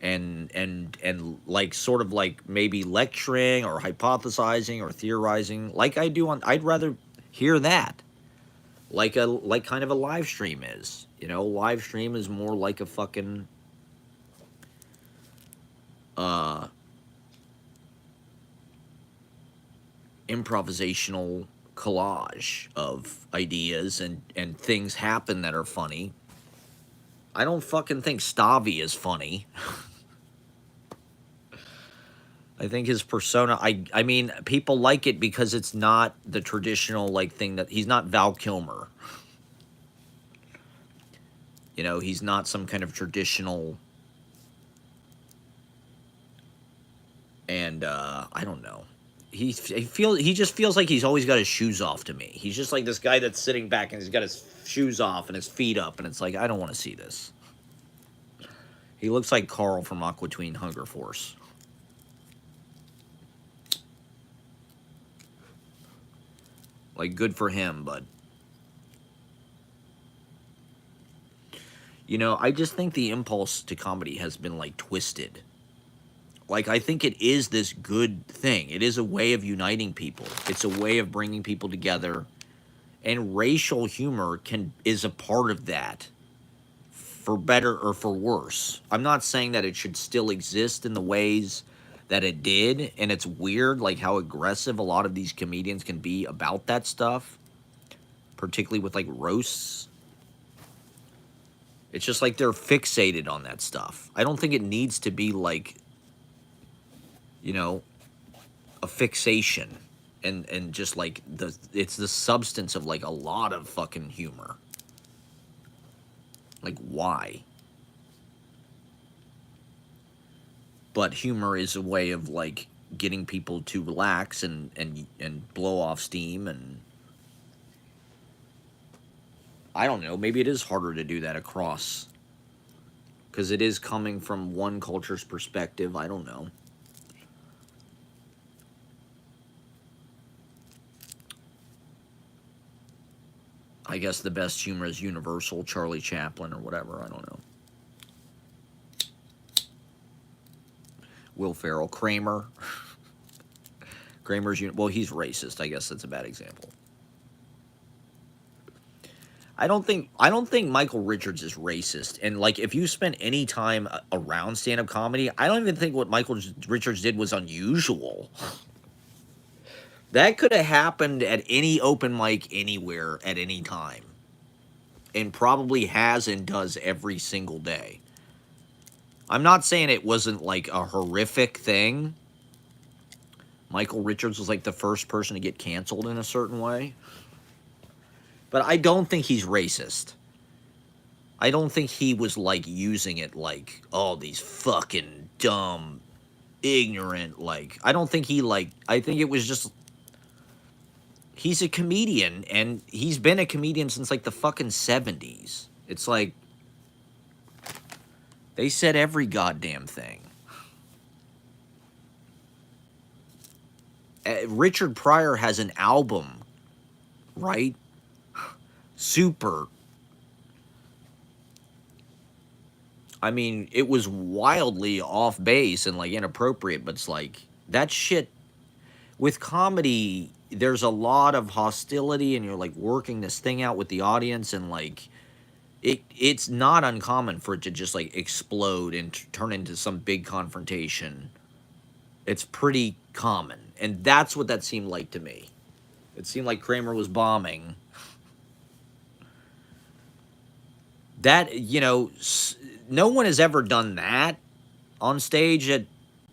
and like sort of like maybe lecturing or hypothesizing or theorizing like I do on, I'd rather hear that. Like kind of a live stream is. You know, live stream is more like a fucking uh improvisational collage of ideas and things happen that are funny. I don't fucking think Stavi is funny. I think his persona, I mean, people like it because it's not the traditional like thing that he's not Val Kilmer. You know, he's not some kind of traditional, and I don't know. He just feels like he's always got his shoes off to me. He's just like this guy that's sitting back and he's got his shoes off and his feet up, and it's like I don't want to see this. He looks like Carl from Aqua Tween Hunger Force. Like, good for him, but you know, I just think the impulse to comedy has been like twisted. Like, I think it is this good thing. It is a way of uniting people. It's a way of bringing people together. And racial humor is a part of that, for better or for worse. I'm not saying that it should still exist in the ways that it did, and it's weird, like, how aggressive a lot of these comedians can be about that stuff, particularly with, like, roasts. It's just like they're fixated on that stuff. I don't think it needs to be, like, you know, a fixation, and just, like, it's the substance of, like, a lot of fucking humor. Like, why? But humor is a way of, like, getting people to relax and blow off steam, and I don't know, maybe it is harder to do that across, because it is coming from one culture's perspective. I don't know. I guess the best humor is universal, Charlie Chaplin or whatever, I don't know. Will Ferrell, Kramer. Well, he's racist. I guess that's a bad example. I don't think Michael Richards is racist. And like, if you spend any time around stand-up comedy, I don't even think what Michael Richards did was unusual. That could have happened at any open mic anywhere at any time, and probably has and does every single day. I'm not saying it wasn't like a horrific thing. Michael Richards was like the first person to get canceled in a certain way. But I don't think he's racist. I don't think he was like using it like, oh, these fucking dumb, ignorant, like, I don't think he like, I think it was just, he's a comedian, and he's been a comedian since like the fucking 70s. It's like, they said every goddamn thing. Richard Pryor has an album, right? Super. I mean, it was wildly off base and like inappropriate, but it's like, that shit, with comedy, there's a lot of hostility, and you're like working this thing out with the audience, and like, it's not uncommon for it to just like explode and turn into some big confrontation. It's pretty common, and that's what that seemed like to me. It seemed like Kramer was bombing. That, you know, no one has ever done that on stage at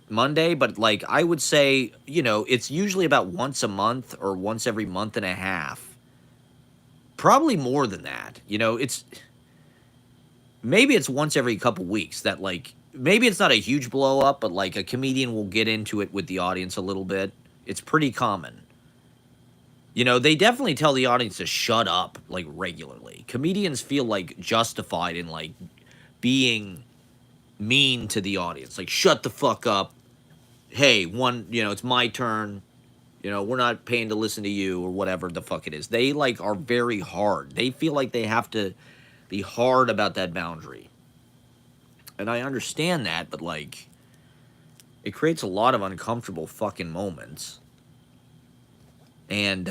Monday, but like, I would say, you know, it's usually about once a month or once every month and a half. Probably more than that. You know, maybe it's once every couple weeks that, like, maybe it's not a huge blow up, but like a comedian will get into it with the audience a little bit. It's pretty common. You know, they definitely tell the audience to shut up, like, regularly. Comedians feel like justified in like being mean to the audience. Like, shut the fuck up. Hey, you know, it's my turn. You know, we're not paying to listen to you, or whatever the fuck it is. They like are very hard. They feel like they have to be hard about that boundary. And I understand that, but like, it creates a lot of uncomfortable fucking moments. And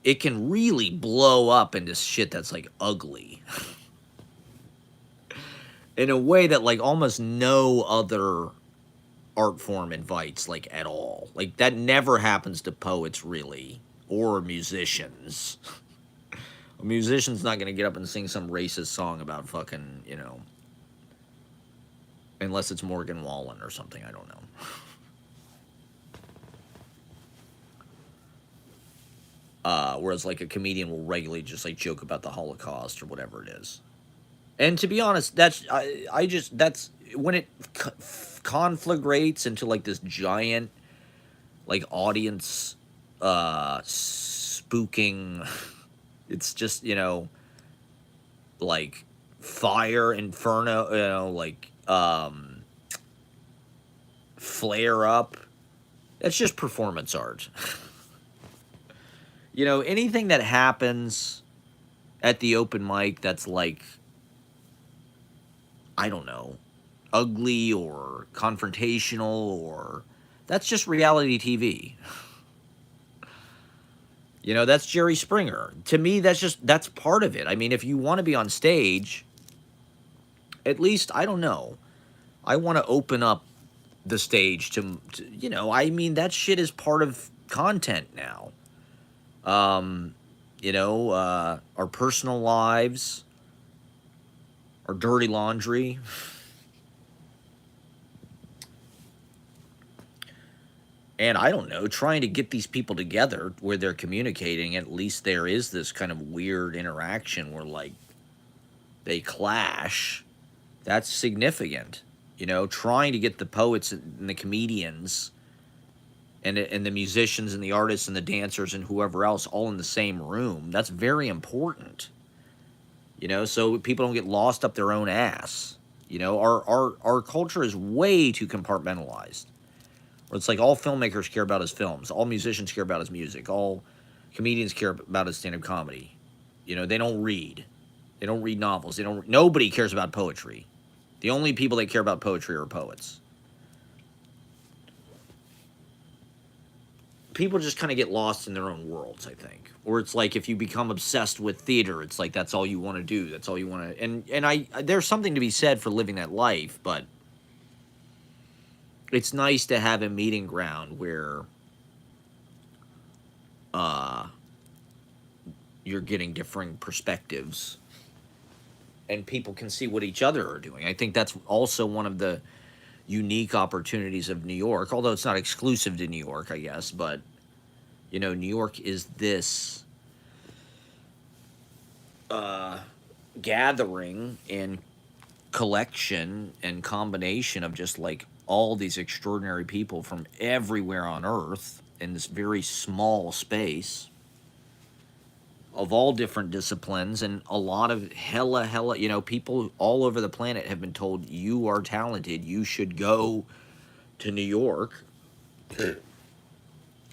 it can really blow up into shit that's like ugly. In a way that like almost no other art form invites, like, at all. Like, that never happens to poets, really, or musicians. A musician's not gonna get up and sing some racist song about fucking, unless it's Morgan Wallen or something, I don't know. Whereas, like, a comedian will regularly just, like, joke about the Holocaust or whatever it is. And to be honest, that's when it conflagrates into like this giant, like, audience spooking. It's just, like, fire inferno, like, flare up. That's just performance art. Anything that happens at the open mic that's like, I don't know, ugly or confrontational, or that's just reality TV. That's Jerry Springer. To me, that's part of it. I mean, if you want to be on stage, at least, I don't know, I want to open up the stage to I mean, that shit is part of content now. Our personal lives, our dirty laundry. And I don't know, trying to get these people together where they're communicating, at least there is this kind of weird interaction where, like, they clash. That's significant. Trying to get the poets and the comedians and the musicians and the artists and the dancers and whoever else all in the same room. That's very important. So people don't get lost up their own ass. Our culture is way too compartmentalized. Where it's like all filmmakers care about is films, all musicians care about is music, all comedians care about is stand-up comedy. They don't read. They don't read novels. Nobody cares about poetry. The only people that care about poetry are poets. People just kind of get lost in their own worlds, I think. Or it's like if you become obsessed with theater, it's like that's all you want to do. That's all you want to. And there's something to be said for living that life, but it's nice to have a meeting ground where you're getting differing perspectives and people can see what each other are doing. I think that's also one of the unique opportunities of New York, although it's not exclusive to New York, I guess, but New York is this gathering and collection and combination of just like all these extraordinary people from everywhere on earth in this very small space of all different disciplines, and a lot of hella, people all over the planet have been told, you are talented, you should go to New York,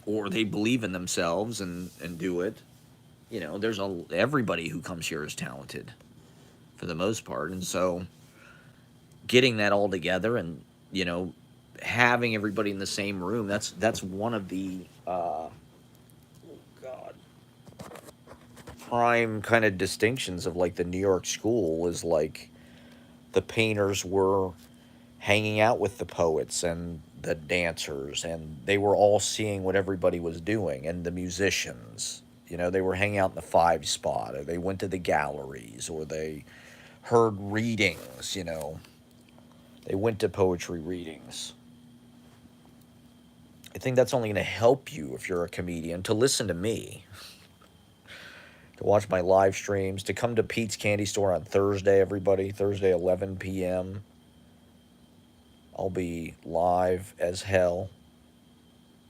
or they believe in themselves and do it. There's everybody who comes here is talented for the most part, and so getting that all together and, having everybody in the same room, that's one of the prime kind of distinctions of like the New York school is like the painters were hanging out with the poets and the dancers, and they were all seeing what everybody was doing, and the musicians, they were hanging out in the 5 spot, or they went to the galleries, or they heard readings, they went to poetry readings. I think that's only going to help you if you're a comedian, to listen to me, to watch my live streams, to come to Pete's Candy Store on Thursday, everybody. Thursday, 11 p.m. I'll be live as hell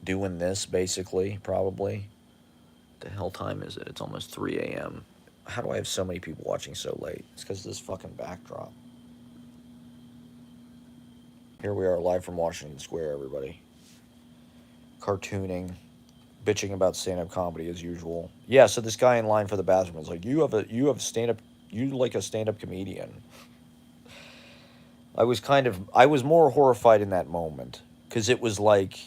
doing this, basically, probably. The hell time is it? It's almost 3 a.m. How do I have so many people watching so late? It's because of this fucking backdrop. Here we are live from Washington Square, everybody. Cartooning. Bitching about stand-up comedy as usual. Yeah, so this guy in line for the bathroom is like, you have stand-up, you like a stand-up comedian. I was more horrified in that moment because it was like,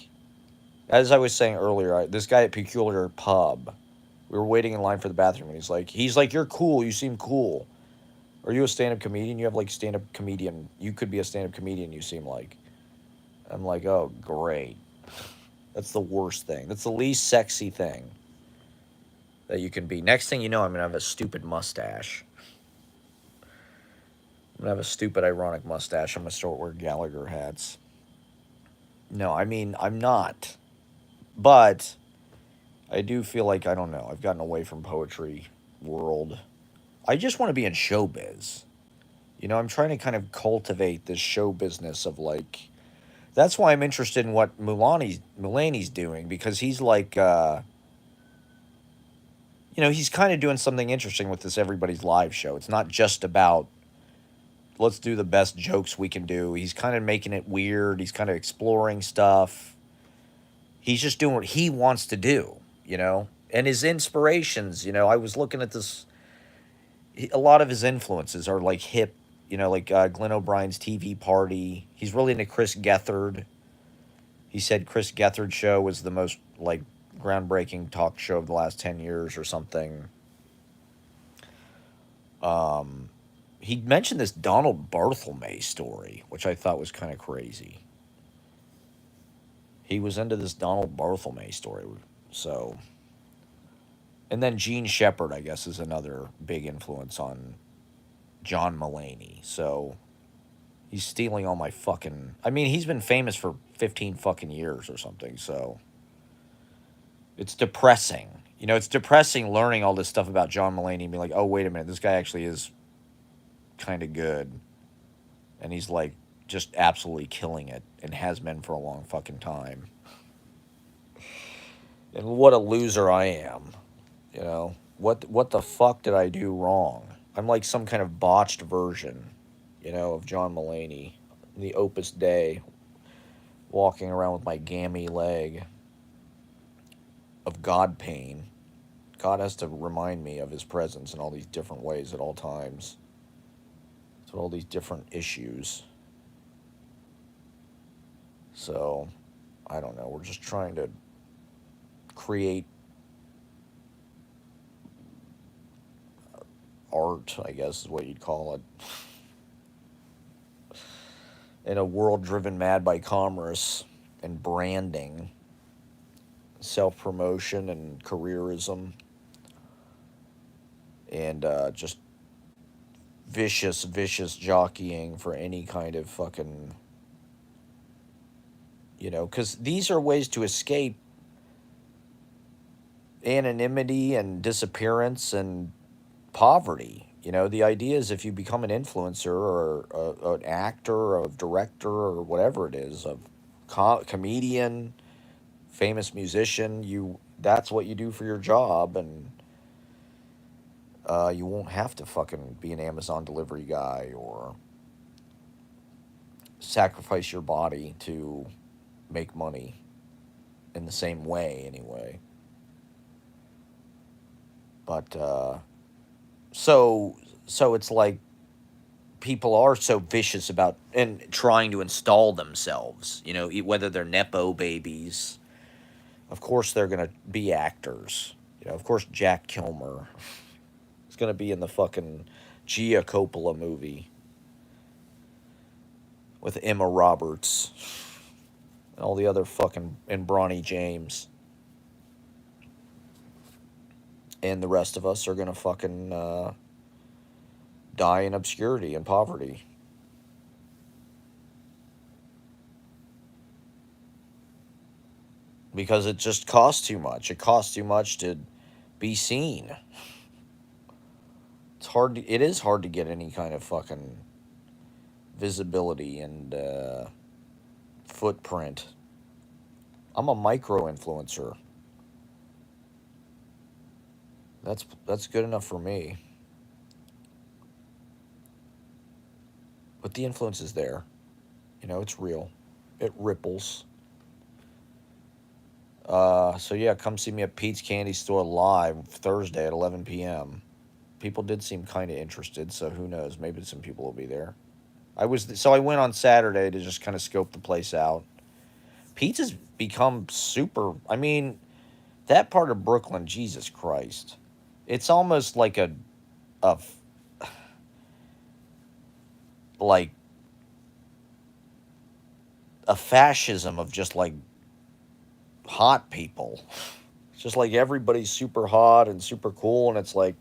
as I was saying earlier, this guy at Peculiar Pub, we were waiting in line for the bathroom, and he's like, you're cool, you seem cool. Are you a stand-up comedian? You have like stand-up comedian. You could be a stand-up comedian. You seem like. I'm like, oh great. That's the worst thing. That's the least sexy thing that you can be. Next thing you know, I'm gonna have a stupid mustache. I'm gonna have a stupid ironic mustache. I'm gonna start wearing Gallagher hats. No, I mean I'm not. But I do feel like I don't know. I've gotten away from poetry world. I just want to be in showbiz. You know, I'm trying to kind of cultivate this show business of like. That's why I'm interested in what Mulaney's doing because he's like, you know, he's kind of doing something interesting with this Everybody's Live show. It's not just about let's do the best jokes we can do. He's kind of making it weird. He's kind of exploring stuff. He's just doing what he wants to do, you know? And his inspirations, you know, I was looking at this. A lot of his influences are like hip, you know, like Glenn O'Brien's TV Party. He's really into Chris Gethard. He said Chris Gethard's show was the most like groundbreaking talk show of the last 10 years or something. He mentioned this Donald Barthelme story, which I thought was kind of crazy. He was into this Donald Barthelme story. So, and then Gene Shepard, I guess, is another big influence on John Mulaney. So, he's stealing all my fucking. I mean, he's been famous for 15 fucking years or something. So, it's depressing. You know, it's depressing learning all this stuff about John Mulaney and being like, oh, wait a minute, this guy actually is kind of good. And he's like just absolutely killing it and has been for a long fucking time. And what a loser I am. You know, what the fuck did I do wrong? I'm like some kind of botched version, you know, of John Mulaney, the Opus Dei, walking around with my gammy leg of God pain. God has to remind me of his presence in all these different ways at all times. So all these different issues. So, I don't know. We're just trying to create art, I guess is what you'd call it. In a world driven mad by commerce and branding, self-promotion and careerism, and just vicious jockeying for any kind of fucking, you know, because these are ways to escape anonymity and disappearance and poverty. You know, the idea is if you become an influencer or an actor or a director or whatever it is, a comedian, famous musician, that's what you do for your job, and you won't have to fucking be an Amazon delivery guy or sacrifice your body to make money in the same way, anyway. But so it's like people are so vicious about and trying to install themselves, you know, whether they're nepo babies. Of course they're going to be actors. You know, of course Jack Kilmer is going to be in the fucking Gia Coppola movie with Emma Roberts and all the other fucking and Bronny James. And the rest of us are going to fucking die in obscurity and poverty. Because it just costs too much. It costs too much to be seen. It is hard to get any kind of fucking visibility and footprint. I'm a micro influencer. That's good enough for me. But the influence is there. You know, it's real. It ripples. So yeah, come see me at Pete's Candy Store live Thursday at 11 p.m. People did seem kind of interested, so who knows? Maybe some people will be there. I went on Saturday to just kind of scope the place out. Pizza's become super. I mean, that part of Brooklyn, Jesus Christ, it's almost like a like a fascism of just like hot people. It's just like everybody's super hot and super cool, and it's like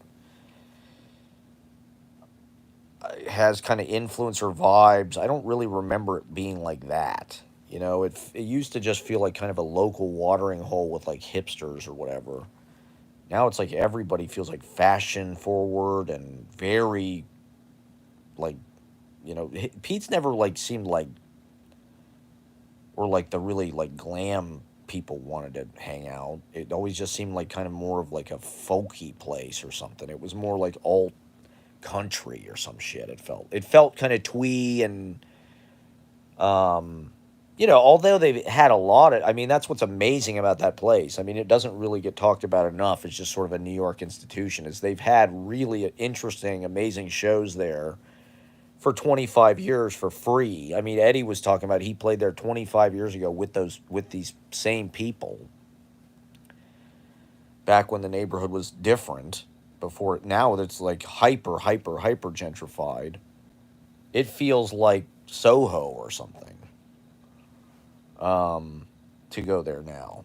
it has kind of influencer vibes. I don't really remember it being like that. You know, it used to just feel like kind of a local watering hole with like hipsters or whatever. Now it's like everybody feels like fashion forward and very like, Pete's never like seemed like, or like the really like glam people wanted to hang out. It always just seemed like kind of more of like a folky place or something. It was more like alt country or some shit. It felt kind of twee and although they've had a lot of, I mean, that's what's amazing about that place. I mean, it doesn't really get talked about enough. It's just sort of a New York institution. Is they've had really interesting, amazing shows there for 25 years for free. I mean, Eddie was talking about he played there 25 years ago with these same people back when the neighborhood was different. Before now it's like hyper gentrified. It feels like Soho or something. To go there now.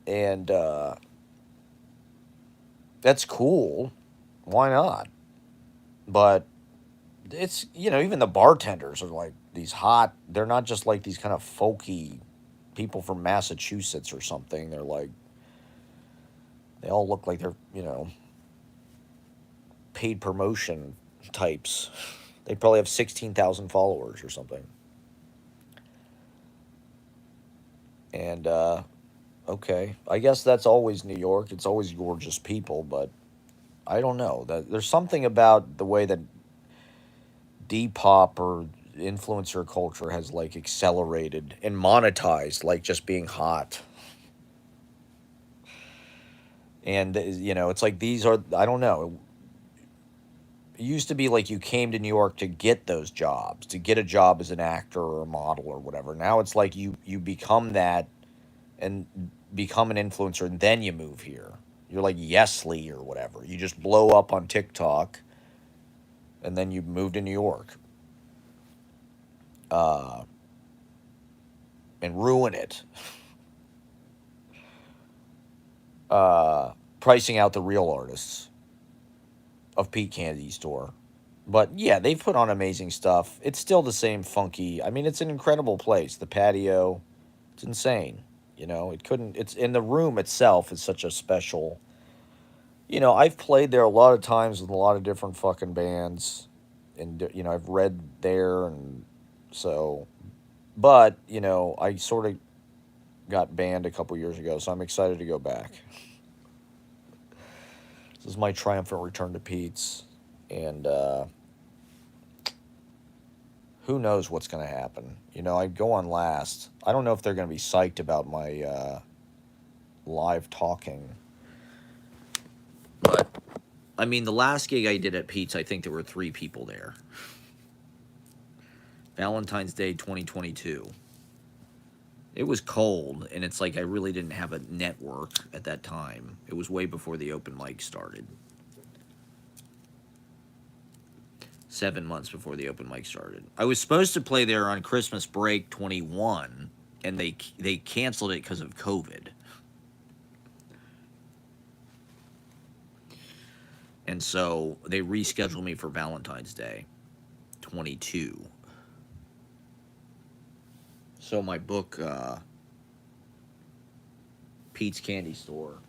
And that's cool. Why not? But it's, even the bartenders are like these hot, they're not just like these kind of folky people from Massachusetts or something. They're like, they all look like they're, paid promotion types. They probably have 16,000 followers or something. And, okay. I guess that's always New York. It's always gorgeous people, but I don't know. There's something about the way that Depop or influencer culture has like accelerated and monetized like just being hot. And it's like these are, I don't know. It used to be like you came to New York to get those jobs, to get a job as an actor or a model or whatever. Now it's like you become that and become an influencer and then you move here. You're like Yesley or whatever. You just blow up on TikTok and then you move to New York. And ruin it. Pricing out the real artists of Pete Candy Store. But yeah, they've put on amazing stuff. It's still the same funky. I mean, it's an incredible place. The patio, it's insane. It's in the room itself is such a special. I've played there a lot of times with a lot of different fucking bands. And, I've read there. And so, but, I sort of got banned a couple years ago. So I'm excited to go back. This is my triumphant return to Pete's. And, who knows what's going to happen? I go on last. I don't know if they're going to be psyched about my live talking. But, I mean, the last gig I did at Pete's, I think there were 3 people there. Valentine's Day 2022. It was cold, and it's like I really didn't have a network at that time. It was way before the open mic started. 7 months before the open mic started. I was supposed to play there on Christmas break 21, and they canceled it because of COVID. And so they rescheduled me for Valentine's Day 22. So my book, Pete's Candy Store,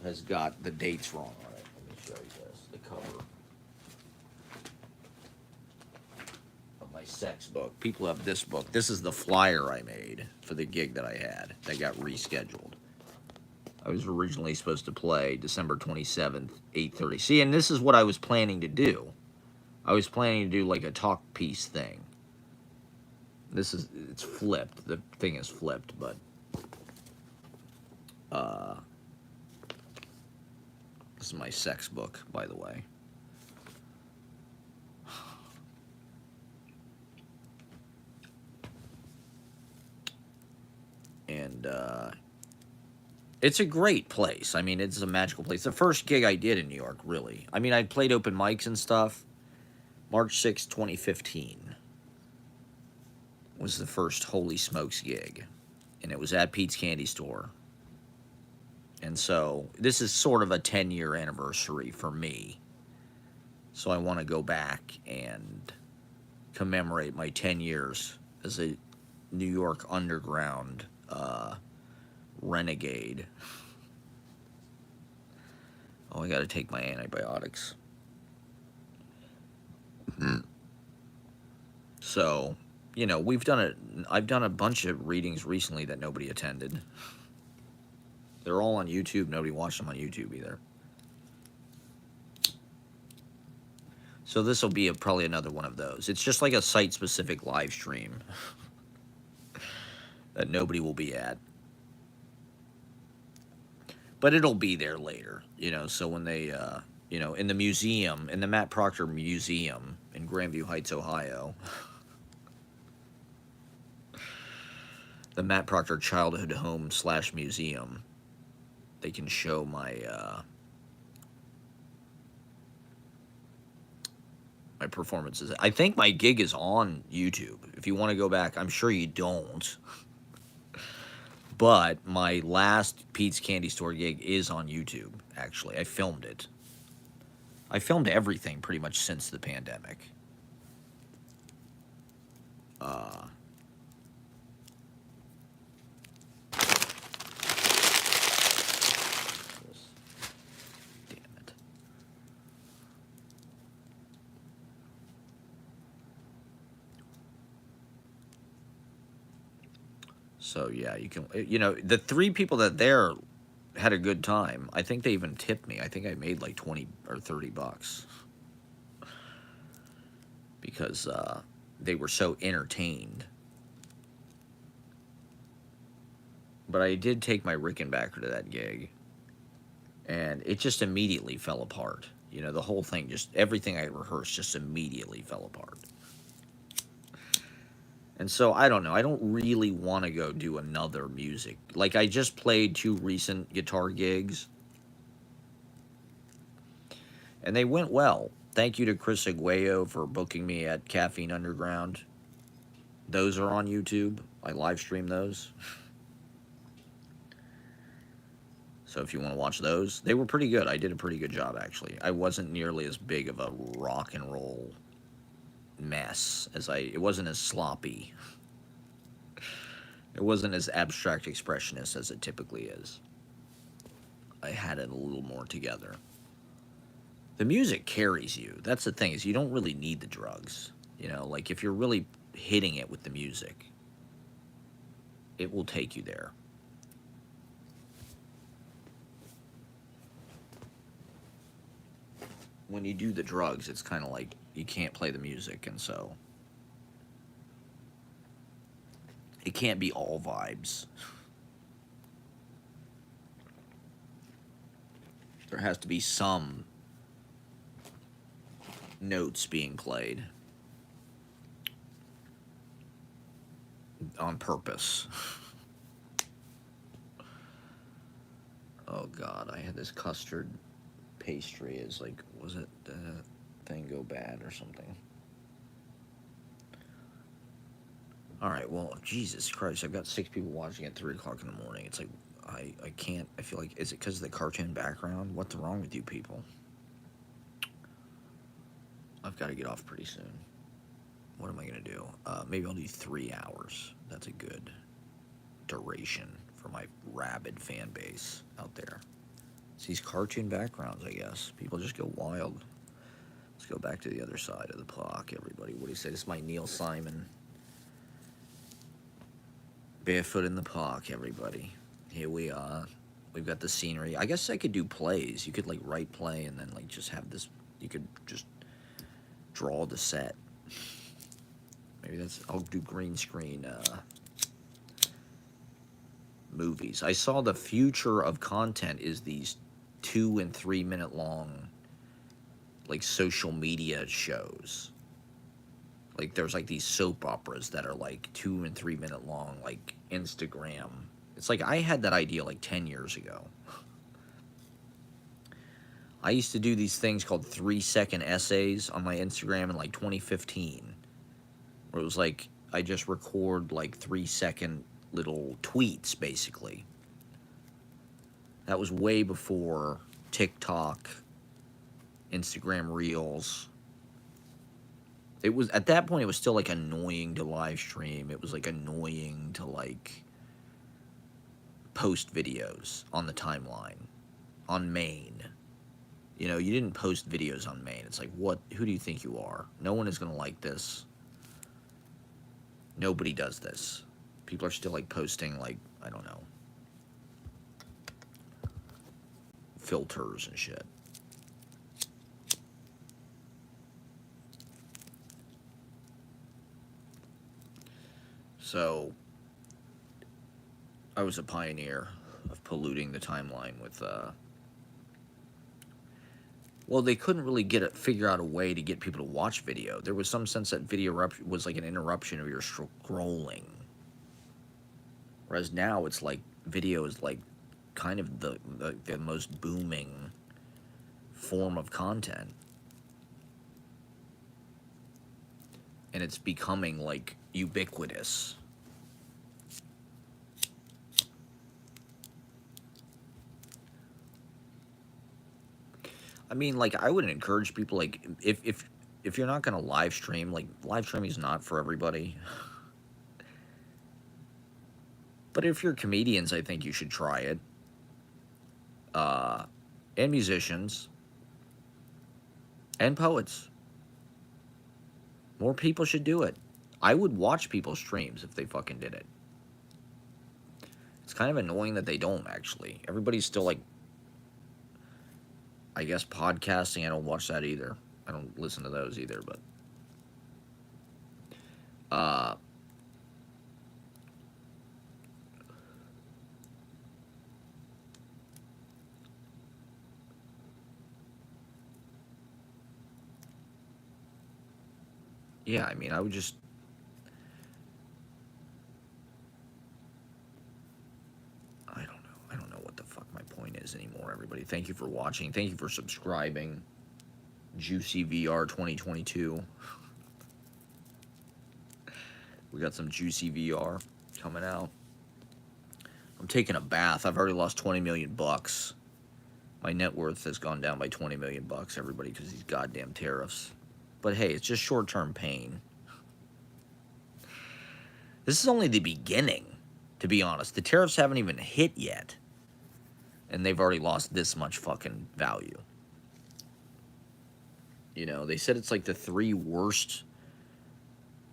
has got the dates wrong on it. Let me show you this. The cover of my sex book. People have this book. This is the flyer I made for the gig that I had that got rescheduled. I was originally supposed to play December 27th, 8:30. See, and this is what I was planning to do. I was planning to do like a talk piece thing. It's flipped. The thing is flipped, but this is my sex book, by the way. and it's a great place. I mean, it's a magical place. The first gig I did in New York, really. I mean, I played open mics and stuff. March 6, 2015 was the first Holy Smokes gig, and it was at Pete's Candy Store. And so this is sort of a 10-year anniversary for me. So I want to go back and commemorate my 10 years as a New York underground renegade. Oh, I got to take my antibiotics. So, you know, I've done a bunch of readings recently that nobody attended. They're all on YouTube. Nobody watched them on YouTube either. So this will be probably another one of those. It's just like a site-specific live stream that nobody will be at. But it'll be there later, you know, so when they, you know, in the museum, in the Matt Proctor Museum in Grandview Heights, Ohio, the Matt Proctor Childhood Home / Museum, they can show my, my performances. I think my gig is on YouTube. If you want to go back, I'm sure you don't. But my last Pete's Candy Store gig is on YouTube, actually. I filmed it. I filmed everything pretty much since the pandemic. Damn it. So yeah, you can, you know, the 3 people that there had a good time. I think they even tipped me. I think I made like 20 or 30 bucks because they were so entertained. But I did take my Rickenbacker to that gig, and it just immediately fell apart. You know, the whole thing, just everything I rehearsed just immediately fell apart. And so, I don't know. I don't really want to go do another music. Like, I just played 2 recent guitar gigs, and they went well. Thank you to Chris Aguayo for booking me at Caffeine Underground. Those are on YouTube. I live stream those. So if you want to watch those, they were pretty good. I did a pretty good job, actually. I wasn't nearly as big of a rock and roll mess as it wasn't as sloppy. It wasn't as abstract expressionist as it typically is. I had it a little more together. The music carries you. That's the thing, is you don't really need the drugs. You know, like if you're really hitting it with the music, it will take you there. When you do the drugs, it's kind of like you can't play the music, and so it can't be all vibes. There has to be some notes being played on purpose. Oh God, I had this custard pastry. Is like, was it thing go bad or something? All right, well, Jesus Christ, I've got 6 people watching at 3 o'clock in the morning. It's like, I can't, I feel like, is it because of the cartoon background? What's wrong with you people? I've got to get off pretty soon. What am I going to do? Maybe I'll do 3 hours. That's a good duration for my rabid fan base out there. It's these cartoon backgrounds, I guess. People just go wild. Let's go back to the other side of the clock, everybody. What do you say? This is my Neil Simon. Barefoot in the park, everybody. Here we are. We've got the scenery. I guess I could do plays. You could, like, write play and then, like, just have this... You could just draw the set. Maybe that's... I'll do green screen, movies. I saw the future of content is these 2 and 3 minute long, like, social media shows. Like, there's like these soap operas that are like 2 and 3 minute long, like Instagram It's like I had that idea like 10 years ago. I used to do these things called 3-second essays on my Instagram in like 2015, where it was like I just record like 3-second little tweets, basically. That was way before TikTok, Instagram Reels. It was, at that point, it was still like annoying to live stream. It was like annoying to like post videos on the timeline, on main. You know, you didn't post videos on main. It's like, what, who do you think you are? No one is going to like this. Nobody does this. People are still like posting like, I don't know, filters and shit. So, I was a pioneer of polluting the timeline with, well, they couldn't really figure out a way to get people to watch video. There was some sense that video was like an interruption of your scrolling. Whereas now it's like video is like kind of the most booming form of content. And it's becoming like ubiquitous. I mean, like, I would encourage people, like, if you're not gonna live stream, like, live streaming is not for everybody. But if you're comedians, I think you should try it. And musicians. And poets. More people should do it. I would watch people's streams if they fucking did it. It's kind of annoying that they don't, actually. Everybody's still, like, I guess podcasting, I don't watch that either. I don't listen to those either, but yeah, I mean, I would just, I don't know what the fuck my point is anymore, everybody. Thank you for watching. Thank you for subscribing. Juicy VR 2022. We got some Juicy VR coming out. I'm taking a bath. I've already lost 20 million bucks. My net worth has gone down by 20 million bucks, everybody, because these goddamn tariffs. But hey, it's just short-term pain. This is only the beginning, to be honest. The tariffs haven't even hit yet. And they've already lost this much fucking value. You know, they said it's like the 3 worst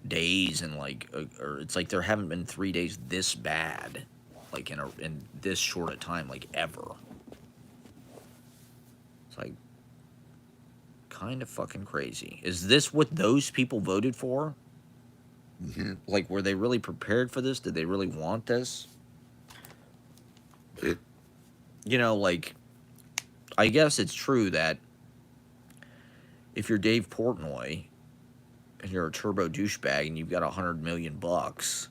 days in like, or it's like there haven't been 3 days this bad, like in this short a time, like ever. It's like kind of fucking crazy. Is this what those people voted for? Mm-hmm. Like, were they really prepared for this? Did they really want this? You know, like, I guess it's true that if you're Dave Portnoy and you're a turbo douchebag and you've got 100 million bucks,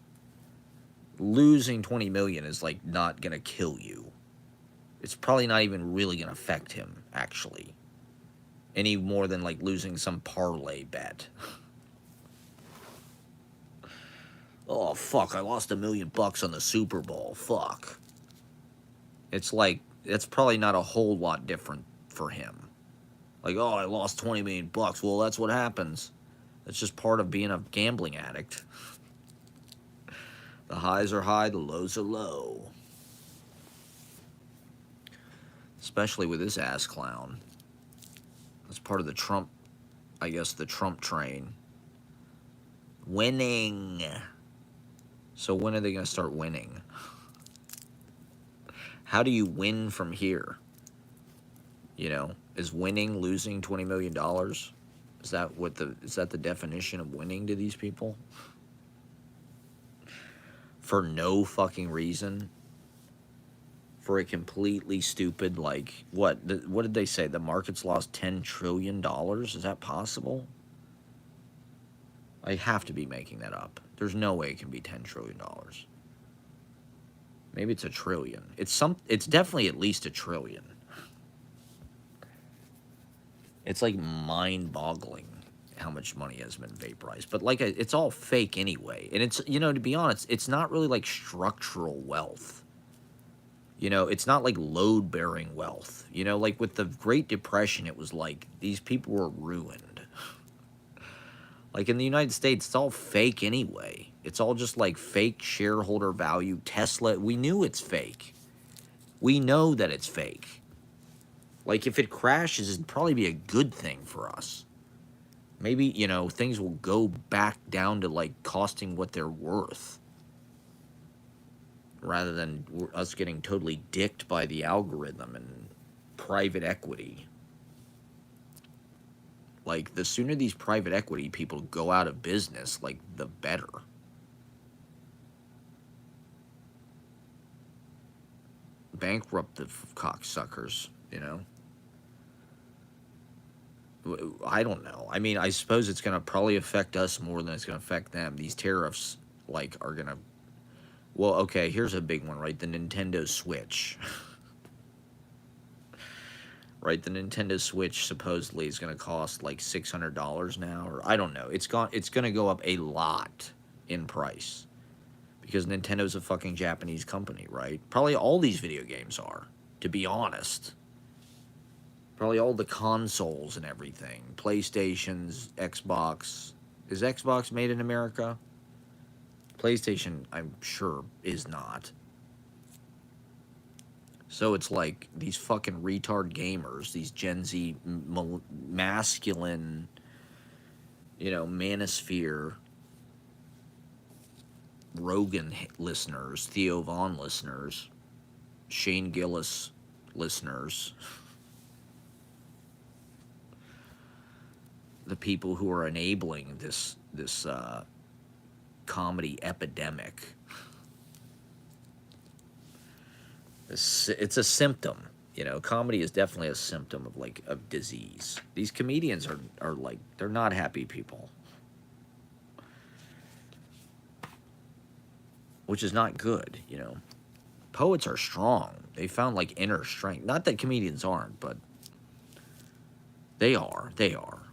losing 20 million is like not gonna kill you. It's probably not even really gonna affect him, actually, any more than like losing some parlay bet. Oh fuck, I lost $1 million on the Super Bowl. Fuck. It's like, it's probably not a whole lot different for him. Like, oh, I lost 20 million bucks. Well, that's what happens. That's just part of being a gambling addict. The highs are high, the lows are low. Especially with this ass clown. That's part of the Trump, I guess, the Trump train. Winning. So when are they going to start winning? How do you win from here? You know, is winning losing $20 million? Is that the definition of winning to these people? For no fucking reason? For a completely stupid, like, what did they say? The market's lost $10 trillion? Is that possible? I have to be making that up. There's no way it can be $10 trillion. Maybe it's a trillion. It's definitely at least a trillion. It's like mind-boggling how much money has been vaporized. But like, it's all fake anyway. And it's, to be honest, it's not really like structural wealth. It's not like load-bearing wealth. Like with the Great Depression, it was like these people were ruined. Like in the United States, it's all fake anyway. It's all just like fake shareholder value. Tesla, we knew it's fake. We know that it's fake. Like if it crashes, it'd probably be a good thing for us. Maybe, things will go back down to like costing what they're worth. Rather than us getting totally dicked by the algorithm and private equity. Like, the sooner these private equity people go out of business, like, the better. Bankrupt the cocksuckers, I don't know. I mean, I suppose it's going to probably affect us more than it's going to affect them. These tariffs, like, are going to... Well, okay, here's a big one, right? The Nintendo Switch. Right, the Nintendo Switch supposedly is going to cost like $600 now, or I don't know. It's going to go up a lot in price because Nintendo's a fucking Japanese company, right? Probably all these video games are, to be honest. Probably all the consoles and everything, PlayStations, Xbox. Is Xbox made in America? PlayStation, I'm sure, is not. So it's like these fucking retard gamers, these Gen Z masculine, manosphere, Rogan listeners, Theo Vaughn listeners, Shane Gillis listeners, the people who are enabling this comedy epidemic. It's a symptom, comedy is definitely a symptom of disease. These comedians are like, they're not happy people, which is not good. Poets are strong. They found like inner strength. Not that comedians aren't, but they are.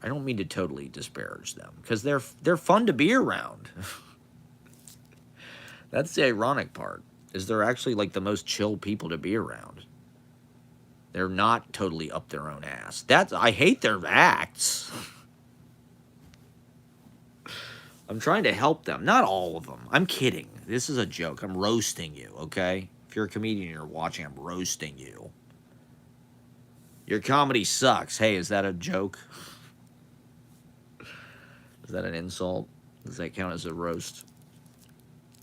I don't mean to totally disparage them because they're fun to be around. That's the ironic part. Is they're actually like the most chill people to be around. They're not totally up their own ass. I hate their acts. I'm trying to help them. Not all of them. I'm kidding. This is a joke. I'm roasting you, okay? If you're a comedian and you're watching, I'm roasting you. Your comedy sucks. Hey, is that a joke? Is that an insult? Does that count as a roast?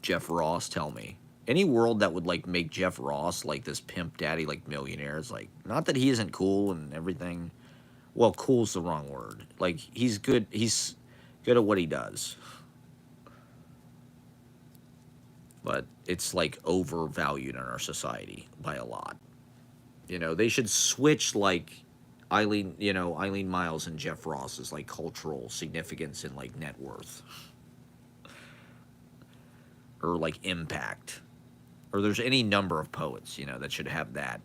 Jeff Ross, tell me. Any world that would like make Jeff Ross like this pimp daddy, like millionaire, is like, not that he isn't cool and everything. Well, cool's the wrong word. Like, he's good at what he does. But it's like overvalued in our society by a lot. They should switch like Eileen Miles and Jeff Ross's like cultural significance and like net worth. Or like impact. Or there's any number of poets, that should have that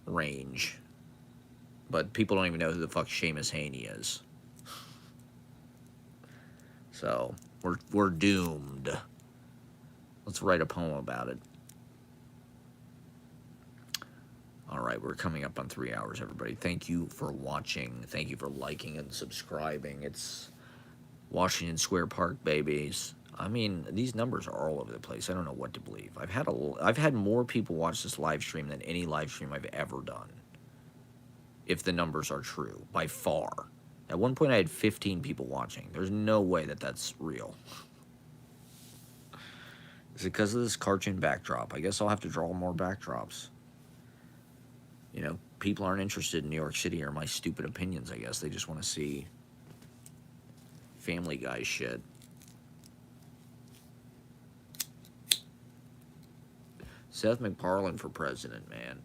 range. But people don't even know who the fuck Seamus Haney is. So, we're doomed. Let's write a poem about it. Alright, we're coming up on 3 hours, everybody. Thank you for watching. Thank you for liking and subscribing. It's Washington Square Park, babies. I mean, these numbers are all over the place. I don't know what to believe. I've had more people watch this live stream than any live stream I've ever done. If the numbers are true, by far. At one point, I had 15 people watching. There's no way that that's real. Is it because of this cartoon backdrop? I guess I'll have to draw more backdrops. People aren't interested in New York City or my stupid opinions, I guess. They just want to see Family Guy shit. Seth MacFarlane for president, man.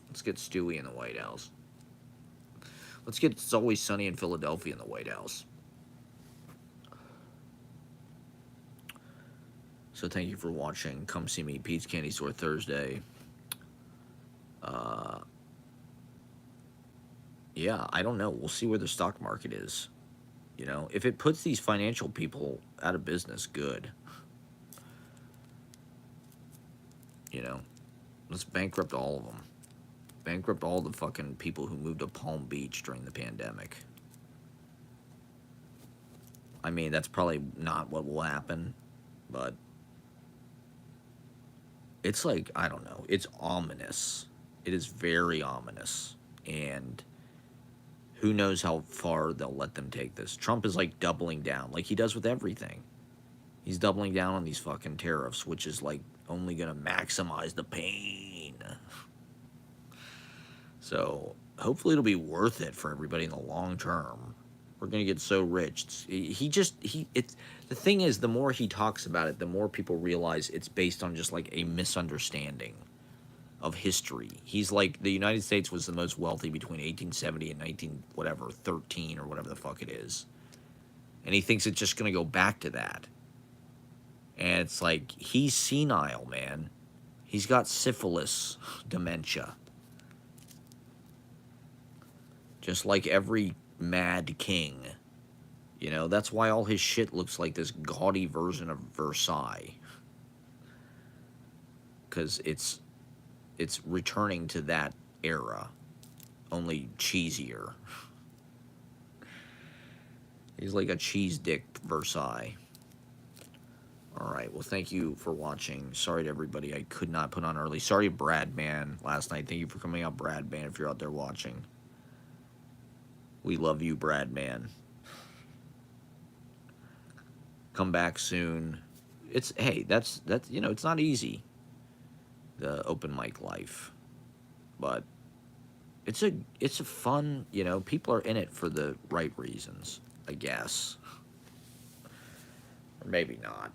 Let's get Stewie in the White House. Let's get It's Always Sunny in Philadelphia in the White House. So thank you for watching. Come see me, Pete's Candy Store Thursday. Yeah, I don't know. We'll see where the stock market is. You know, if it puts these financial people out of business, good. You know, let's bankrupt all of them. Bankrupt all the fucking people who moved to Palm Beach during the pandemic. I mean, that's probably not what will happen, but it's like, I don't know. It's ominous. It is very ominous. And who knows how far they'll let them take this. Trump is like doubling down, like he does with everything. He's doubling down on these fucking tariffs, which is like only going to maximize the pain. So hopefully it'll be worth it for everybody in the long term. We're going to get so rich. It's the thing is, the more he talks about it, the more people realize it's based on just like a misunderstanding of history. He's like, the United States was the most wealthy between 1870 and 13 or whatever the fuck it is. And he thinks it's just going to go back to that. And it's like, he's senile, man. He's got syphilis, dementia. Just like every mad king. You know, that's why all his shit looks like this gaudy version of Versailles. Because it's returning to that era, only cheesier. He's like a cheese dick Versailles. Alright, well, thank you for watching. Sorry to everybody I could not put on early. Sorry to Brad Man last night. Thank you for coming out, Brad Man, if you're out there watching. We love you, Brad Man. Come back soon. Hey, that's you know, it's not easy, the open mic life. But it's a fun, you know, people are in it for the right reasons, I guess. Or maybe not.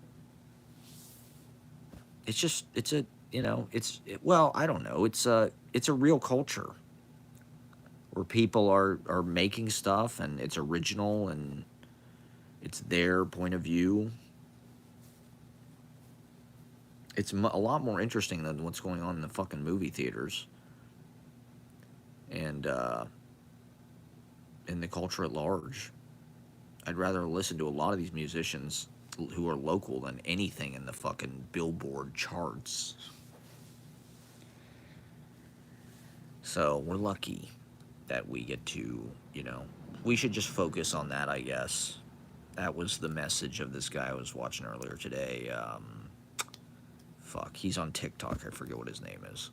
It's just, well, I don't know. It's a real culture where people are making stuff and it's original and it's their point of view. It's a lot more interesting than what's going on in the fucking movie theaters. And in the culture at large. I'd rather listen to a lot of these musicians who are local than anything in the fucking Billboard charts. So we're lucky that we get to, you know, we should just focus on that, I guess. That was the message of this guy I was watching earlier today. Fuck, he's on TikTok. I forget what his name is.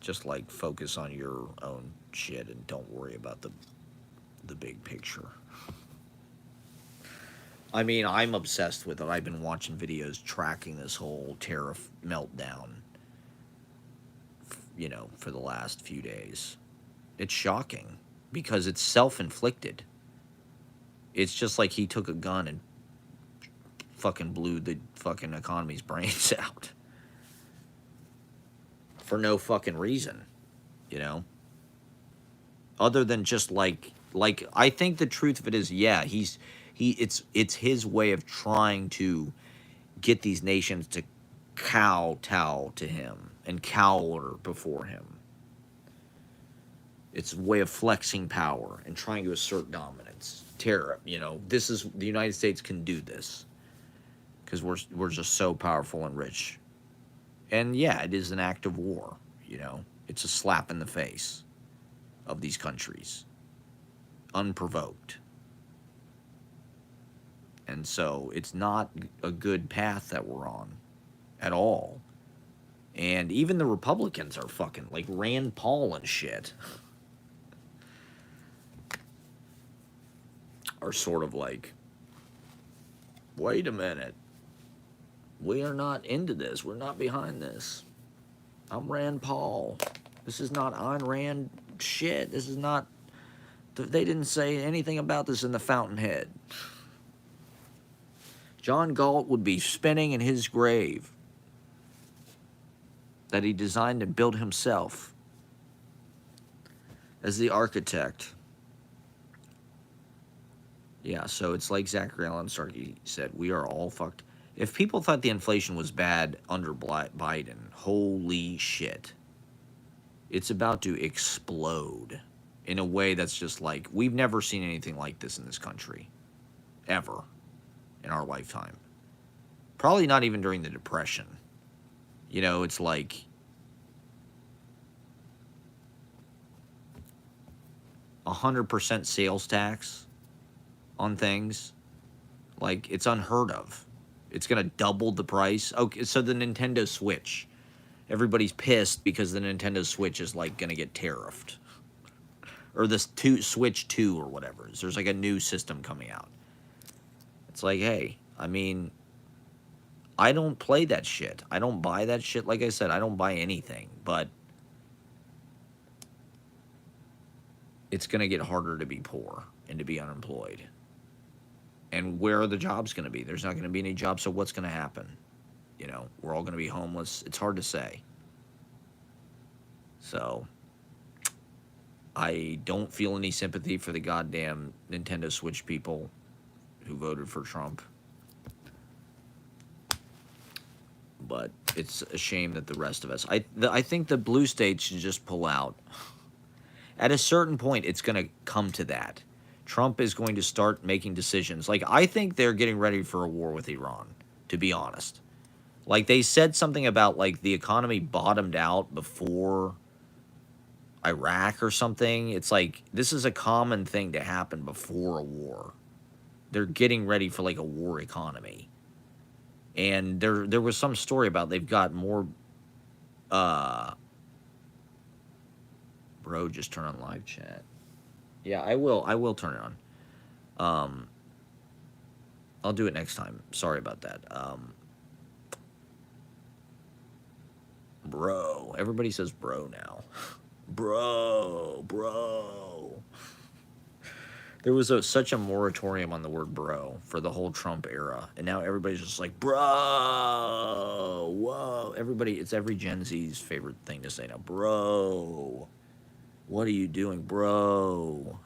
Just like focus on your own shit and don't worry about the big picture. I mean, I'm obsessed with it. I've been watching videos tracking this whole tariff meltdown, you know, for the last few days. It's shocking because it's self-inflicted. It's just like he took a gun and fucking blew the fucking economy's brains out. For no fucking reason, you know? Other than just like I think the truth of it is, yeah, it's his way of trying to get these nations to kowtow to him and cower before him. It's a way of flexing power and trying to assert dominance. Tariff, you know, this is, the United States can do this because we're just so powerful and rich. And yeah, it is an act of war, you know. It's a slap in the face of these countries, unprovoked. And so it's not a good path that we're on at all. And even the Republicans are fucking, like Rand Paul and shit, are sort of like, wait a minute. We are not into this. We're not behind this. I'm Rand Paul. This is not Ayn Rand shit. This is not... They didn't say anything about this in the Fountainhead. John Galt would be spinning in his grave that he designed and built himself as the architect Yeah, so it's like Zachary Allen Starkey said, we are all fucked. If people thought the inflation was bad under Biden, holy shit. It's about to explode in a way that's just like, we've never seen anything like this in this country. Ever. In our lifetime. Probably not even during the Depression. You know, it's like 100% sales tax on things. Like, it's unheard of. It's going to double the price. Okay, so the Nintendo Switch. Everybody's pissed because the Nintendo Switch is, like, going to get tariffed. Or this Switch 2 or whatever. There's, like, a new system coming out. It's like, hey, I mean, I don't play that shit. I don't buy that shit. Like I said, I don't buy anything. But it's going to get harder to be poor and to be unemployed. And where are the jobs going to be? There's not going to be any jobs, so what's going to happen? You know, we're all going to be homeless. It's hard to say. So, I don't feel any sympathy for the goddamn Nintendo Switch people who voted for Trump. But it's a shame that the rest of us... I think the blue states should just pull out. At a certain point, it's going to come to that. Trump is going to start making decisions. Like, I think they're getting ready for a war with Iran, to be honest. Like, they said something about, like, the economy bottomed out before Iraq or something. It's like, this is a common thing to happen before a war. They're getting ready for, like, a war economy. And there was some story about they've got more... Bro, just turn on live chat. Yeah, I will turn it on. I'll do it next time. Sorry about that. Bro. Everybody says bro now. Bro. There was such a moratorium on the word bro for the whole Trump era. And now everybody's just like, bro. Whoa. Everybody, it's every Gen Z's favorite thing to say now. Bro. What are you doing, bro?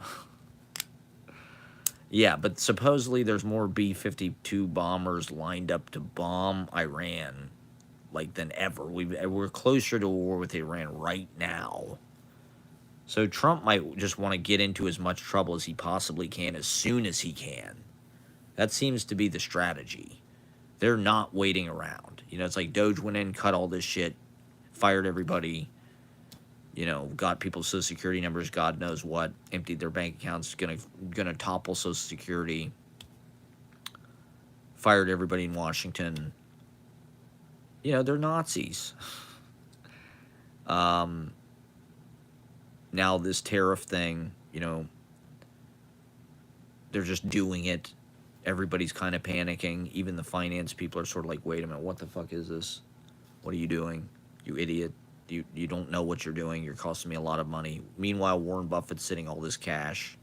Yeah, but supposedly there's more B-52 bombers lined up to bomb Iran, like, than ever. We're closer to a war with Iran right now. So Trump might just want to get into as much trouble as he possibly can as soon as he can. That seems to be the strategy. They're not waiting around. You know, it's like Doge went in, cut all this shit, fired everybody. You know, got people's Social Security numbers, God knows what, emptied their bank accounts, gonna topple Social Security, fired everybody in Washington. You know, they're Nazis. Now this tariff thing, you know, they're just doing it. Everybody's kind of panicking. Even the finance people are sort of like, wait a minute, what the fuck is this? What are you doing, you idiot? You don't know what you're doing. You're costing me a lot of money. Meanwhile, Warren Buffett's sitting all this cash.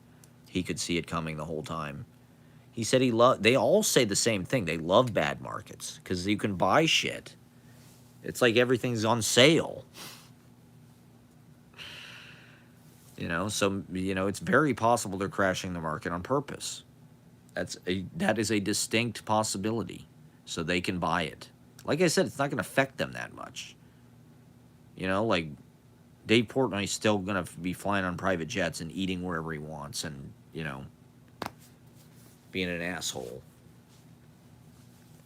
He could see it coming the whole time. He said they all say the same thing. They love bad markets because you can buy shit. It's like everything's on sale. You know, so, you know, it's very possible they're crashing the market on purpose. That is a distinct possibility. So they can buy it. Like I said, it's not going to affect them that much. You know, like, Dave Portnoy's still going to be flying on private jets and eating wherever he wants and, you know, being an asshole.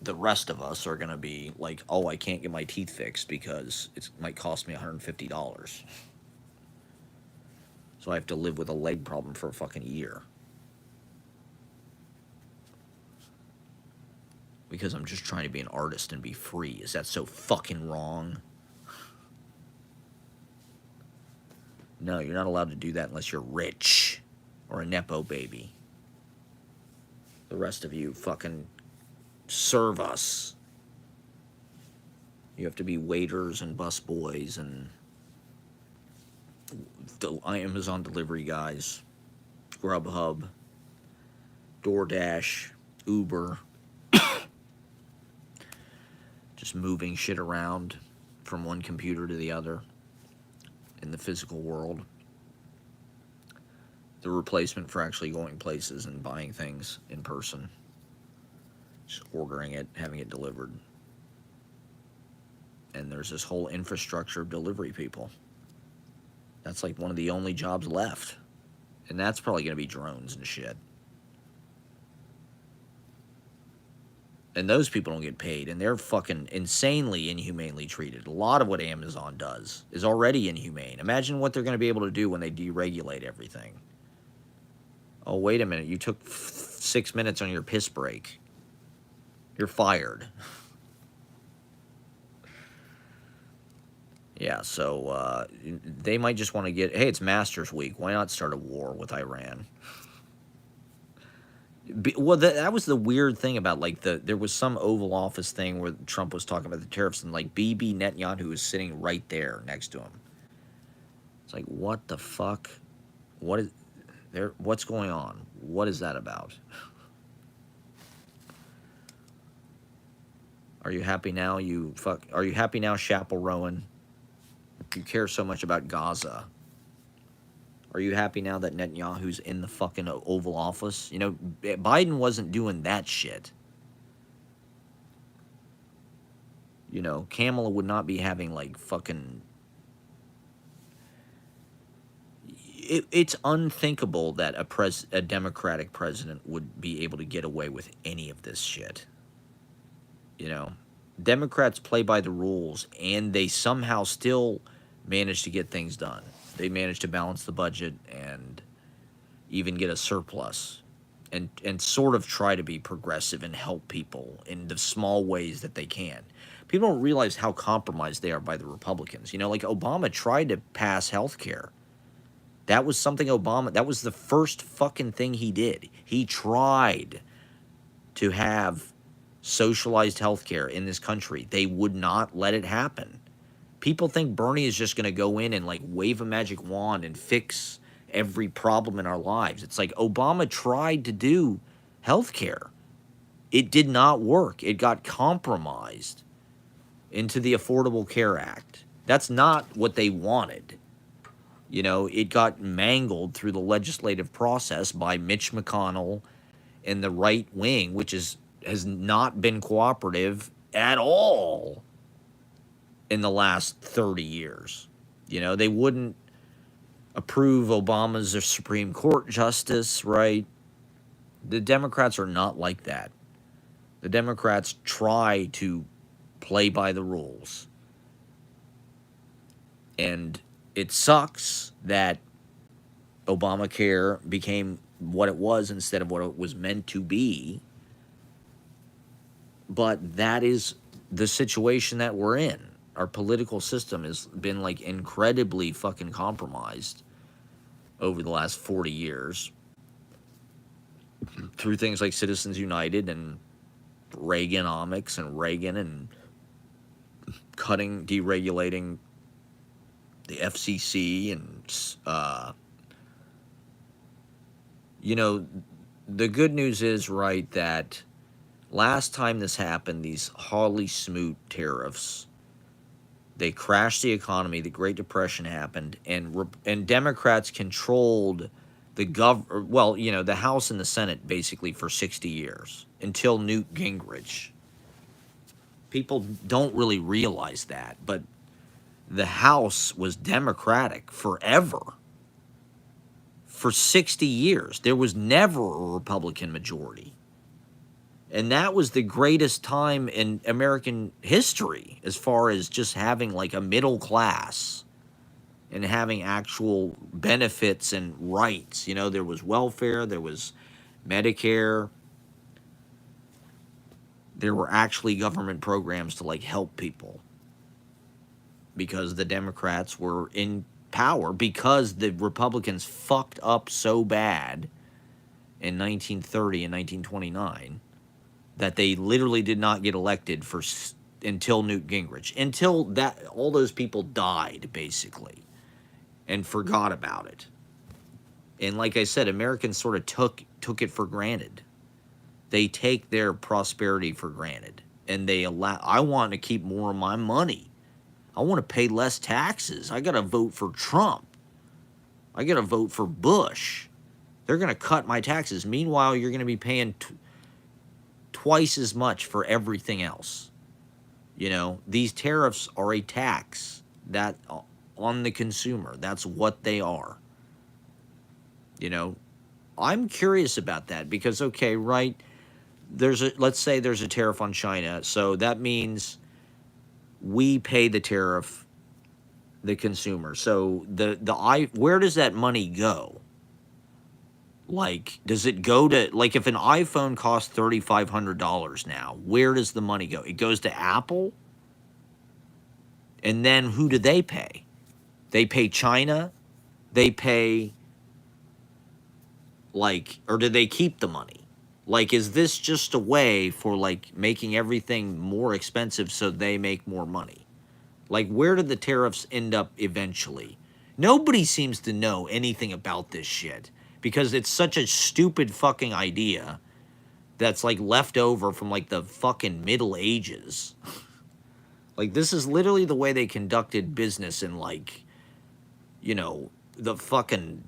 The rest of us are going to be like, oh, I can't get my teeth fixed because it might cost me $150. So I have to live with a leg problem for a fucking year. Because I'm just trying to be an artist and be free. Is that so fucking wrong? No, you're not allowed to do that unless you're rich or a Nepo baby. The rest of you fucking serve us. You have to be waiters and busboys and Amazon delivery guys, Grubhub, DoorDash, Uber. Just moving shit around from one computer to the other in the physical world. the replacement for actually going places and buying things in person. Just ordering it, having it delivered. And there's this whole infrastructure of delivery people. That's like one of the only jobs left. And that's probably going to be drones and shit. And those people don't get paid, and they're fucking insanely inhumanely treated. A lot of what Amazon does is already inhumane. Imagine what they're going to be able to do when they deregulate everything. Oh, wait a minute. You took 6 minutes on your piss break. You're fired. Yeah, so they might just want to get, hey, it's Masters Week. Why not start a war with Iran? Well, that was the weird thing about, like, there was some Oval Office thing where Trump was talking about the tariffs, and, like, Bibi Netanyahu was sitting right there next to him. It's like, what the fuck? What's going on? What is that about? Are you happy now, Are you happy now, Chapel Rowan? You care so much about Gaza. Are you happy now that Netanyahu's in the fucking Oval Office? You know, Biden wasn't doing that shit. You know, Kamala would not be having, like, fucking... It's unthinkable that a Democratic president would be able to get away with any of this shit. You know? Democrats play by the rules, and they somehow still manage to get things done. They managed to balance the budget and even get a surplus and sort of try to be progressive and help people in the small ways that they can. People don't realize how compromised they are by the Republicans. You know, like Obama tried to pass health care. That was something that was the first fucking thing he did. He tried to have socialized health care in this country. They would not let it happen. People think Bernie is just going to go in and, like, wave a magic wand and fix every problem in our lives. It's like Obama tried to do health care. It did not work. It got compromised into the Affordable Care Act. That's not what they wanted. You know, it got mangled through the legislative process by Mitch McConnell and the right wing, which has not been cooperative at all in the last 30 years. You know, they wouldn't approve Obama's Supreme Court justice, right? The Democrats are not like that. The Democrats try to play by the rules. And it sucks that Obamacare became what it was instead of what it was meant to be. But that is the situation that we're in. Our political system has been, like, incredibly fucking compromised over the last 40 years through things like Citizens United and Reaganomics and Reagan and deregulating the FCC and, you know, the good news is, right, that last time this happened, these Hawley Smoot tariffs, they crashed the economy. The Great Depression happened, and Democrats controlled the the House and the Senate basically for 60 years until Newt Gingrich. People don't really realize that, but the House was Democratic forever. For 60 years, there was never a Republican majority. And that was the greatest time in American history as far as just having, like, a middle class and having actual benefits and rights. You know, there was welfare, there was Medicare. There were actually government programs to, like, help people because the Democrats were in power because the Republicans fucked up so bad in 1930 and 1929 that they literally did not get elected until Newt Gingrich. Until that, all those people died, basically, and forgot about it. And like I said, Americans sort of took it for granted. They take their prosperity for granted. And I want to keep more of my money. I want to pay less taxes. I got to vote for Trump. I got to vote for Bush. They're going to cut my taxes. Meanwhile, you're going to be paying twice as much for everything else. You know, these tariffs are a tax that on the consumer. That's what they are. You know, I'm curious about that because, okay, right, let's say there's a tariff on China, so that means we pay the tariff, the consumer. So where does that money go? Like, does it go to, like, if an iPhone costs $3,500 now, where does the money go? It goes to Apple? And then who do they pay? They pay China? They pay, like, or do they keep the money? Like, is this just a way for, like, making everything more expensive so they make more money? Like, where do the tariffs end up eventually? Nobody seems to know anything about this shit because it's such a stupid fucking idea that's, like, left over from, like, the fucking Middle Ages. Like, this is literally the way they conducted business in, like, you know, the fucking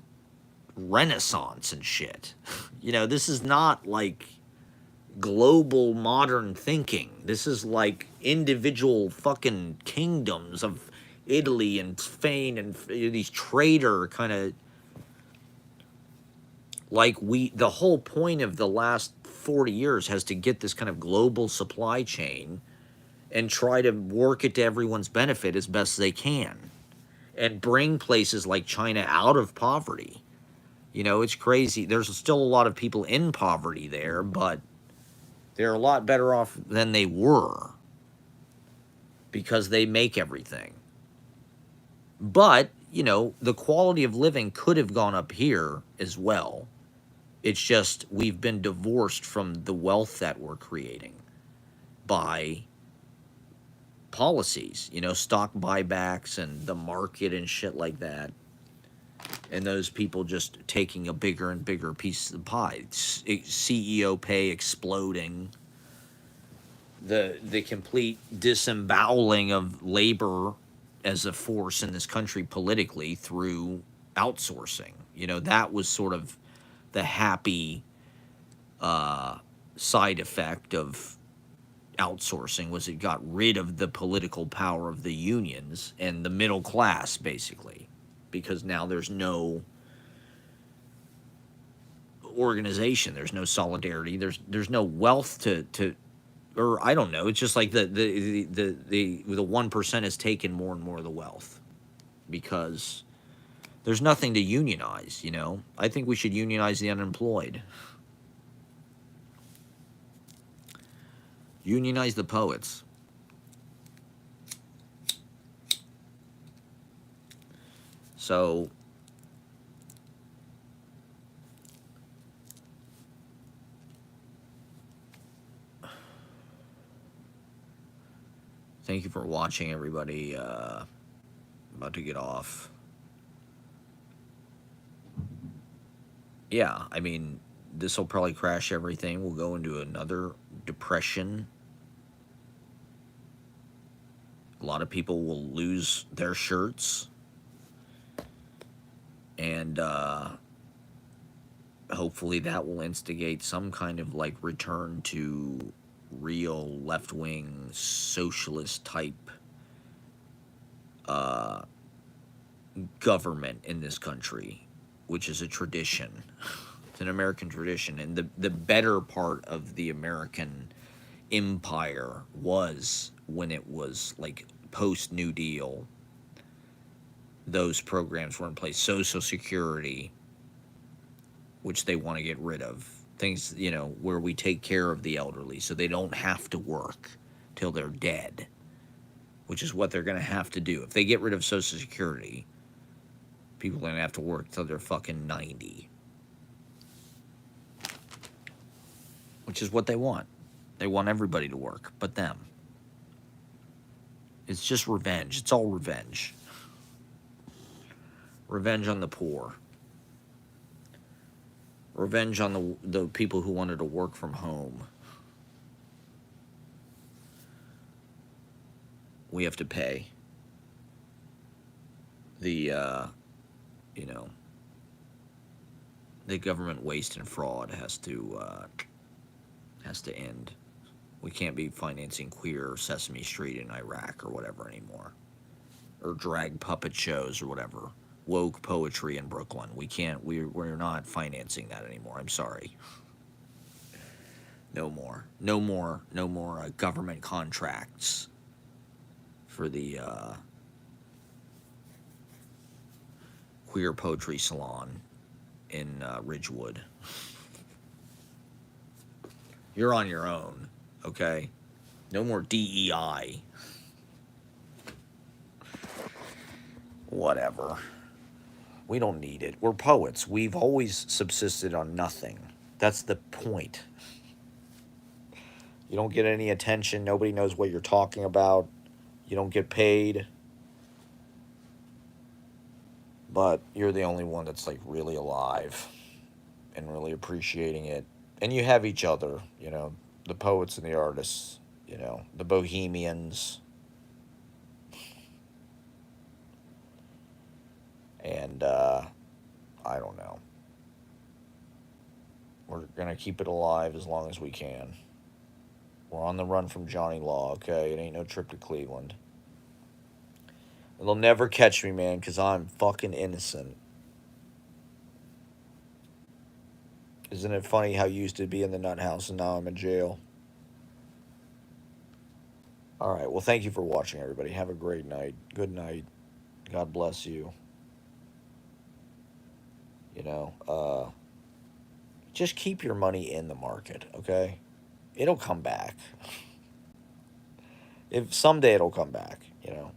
Renaissance and shit. You know, this is not, like, global modern thinking. This is like individual fucking kingdoms of Italy and Spain and these trader kind of, like, the whole point of the last 40 years has to get this kind of global supply chain and try to work it to everyone's benefit as best they can and bring places like China out of poverty. You know, it's crazy. There's still a lot of people in poverty there, but they're a lot better off than they were because they make everything. But, you know, the quality of living could have gone up here as well. It's just we've been divorced from the wealth that we're creating by policies, you know, stock buybacks and the market and shit like that. And those people just taking a bigger and bigger piece of the pie. CEO pay exploding. The complete disemboweling of labor as a force in this country politically through outsourcing. You know, that was sort of the happy side effect of outsourcing, was it got rid of the political power of the unions and the middle class, basically. Because now there's no organization, there's no solidarity, there's no wealth to or I don't know. It's just like the 1% has taken more and more of the wealth because there's nothing to unionize. You know, I think we should unionize the unemployed, unionize the poets. So thank you for watching, everybody. About to get off. Yeah, I mean, this will probably crash everything. We'll go into another depression. A lot of people will lose their shirts. And hopefully that will instigate some kind of, like, return to real left-wing socialist type government in this country, which is a tradition. It's an American tradition. And the better part of the American empire was when it was, like, post-New Deal. Those programs were in place. Social Security, which they want to get rid of. Things, you know, where we take care of the elderly so they don't have to work till they're dead, which is what they're going to have to do. If they get rid of Social Security, people are going to have to work till they're fucking 90, which is what they want. They want everybody to work but them. It's just revenge. It's all revenge. Revenge on the poor. Revenge on the people who wanted to work from home. We have to pay the, you know, The government waste and fraud has to end. We can't be financing Queer Sesame Street in Iraq or whatever anymore, or drag puppet shows or whatever. Woke poetry in Brooklyn. We can't. We're not financing that anymore. I'm sorry. No more. No more. No more government contracts for the queer poetry salon in Ridgewood. You're on your own, okay? No more DEI. Whatever. We don't need it. We're poets. We've always subsisted on nothing. That's the point. You don't get any attention. Nobody knows what you're talking about. You don't get paid. But you're the only one that's like really alive and really appreciating it. And you have each other, you know, the poets and the artists, you know, the bohemians. And I don't know. We're going to keep it alive as long as we can. We're on the run from Johnny Law, okay? It ain't no trip to Cleveland. And they'll never catch me, man, because I'm fucking innocent. Isn't it funny how you used to be in the nut house and now I'm in jail? All right. Well, thank you for watching, everybody. Have a great night. Good night. God bless you. You know, just keep your money in the market, okay? It'll come back. If someday it'll come back, you know.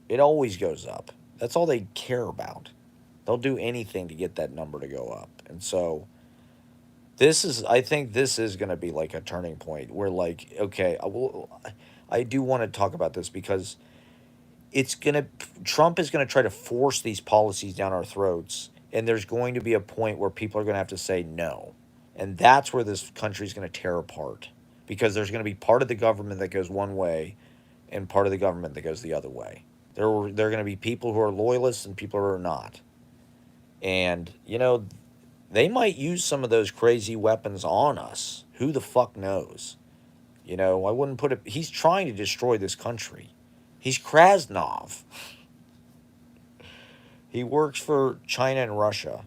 It always goes up. That's all they care about. They'll do anything to get that number to go up. And so I think this is going to be like a turning point where, like, okay, I do want to talk about this because Trump is going to try to force these policies down our throats. And there's going to be a point where people are going to have to say no. And that's where this country is going to tear apart. Because there's going to be part of the government that goes one way and part of the government that goes the other way. There are going to be people who are loyalists and people who are not. And, you know, they might use some of those crazy weapons on us. Who the fuck knows? You know, I wouldn't put it... He's trying to destroy this country. He's Krasnov. He works for China and Russia.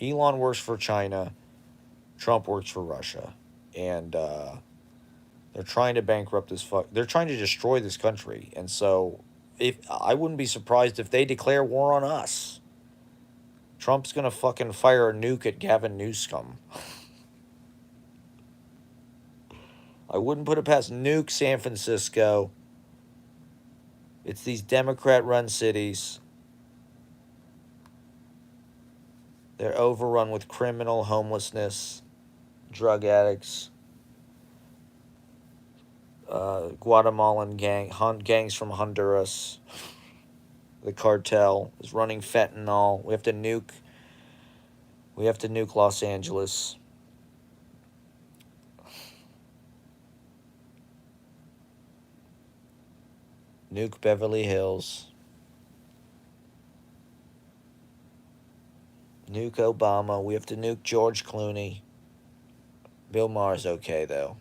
Elon works for China. Trump works for Russia. And they're trying to bankrupt this they're trying to destroy this country. And so I wouldn't be surprised if they declare war on us. Trump's going to fucking fire a nuke at Gavin Newsom. I wouldn't put it past nuke San Francisco. It's these Democrat-run cities. They're overrun with criminal homelessness, drug addicts, Guatemalan gangs from Honduras. The cartel is running fentanyl. We have to nuke Los Angeles. Nuke Beverly Hills. Nuke Obama. We have to nuke George Clooney. Bill Maher's okay, though.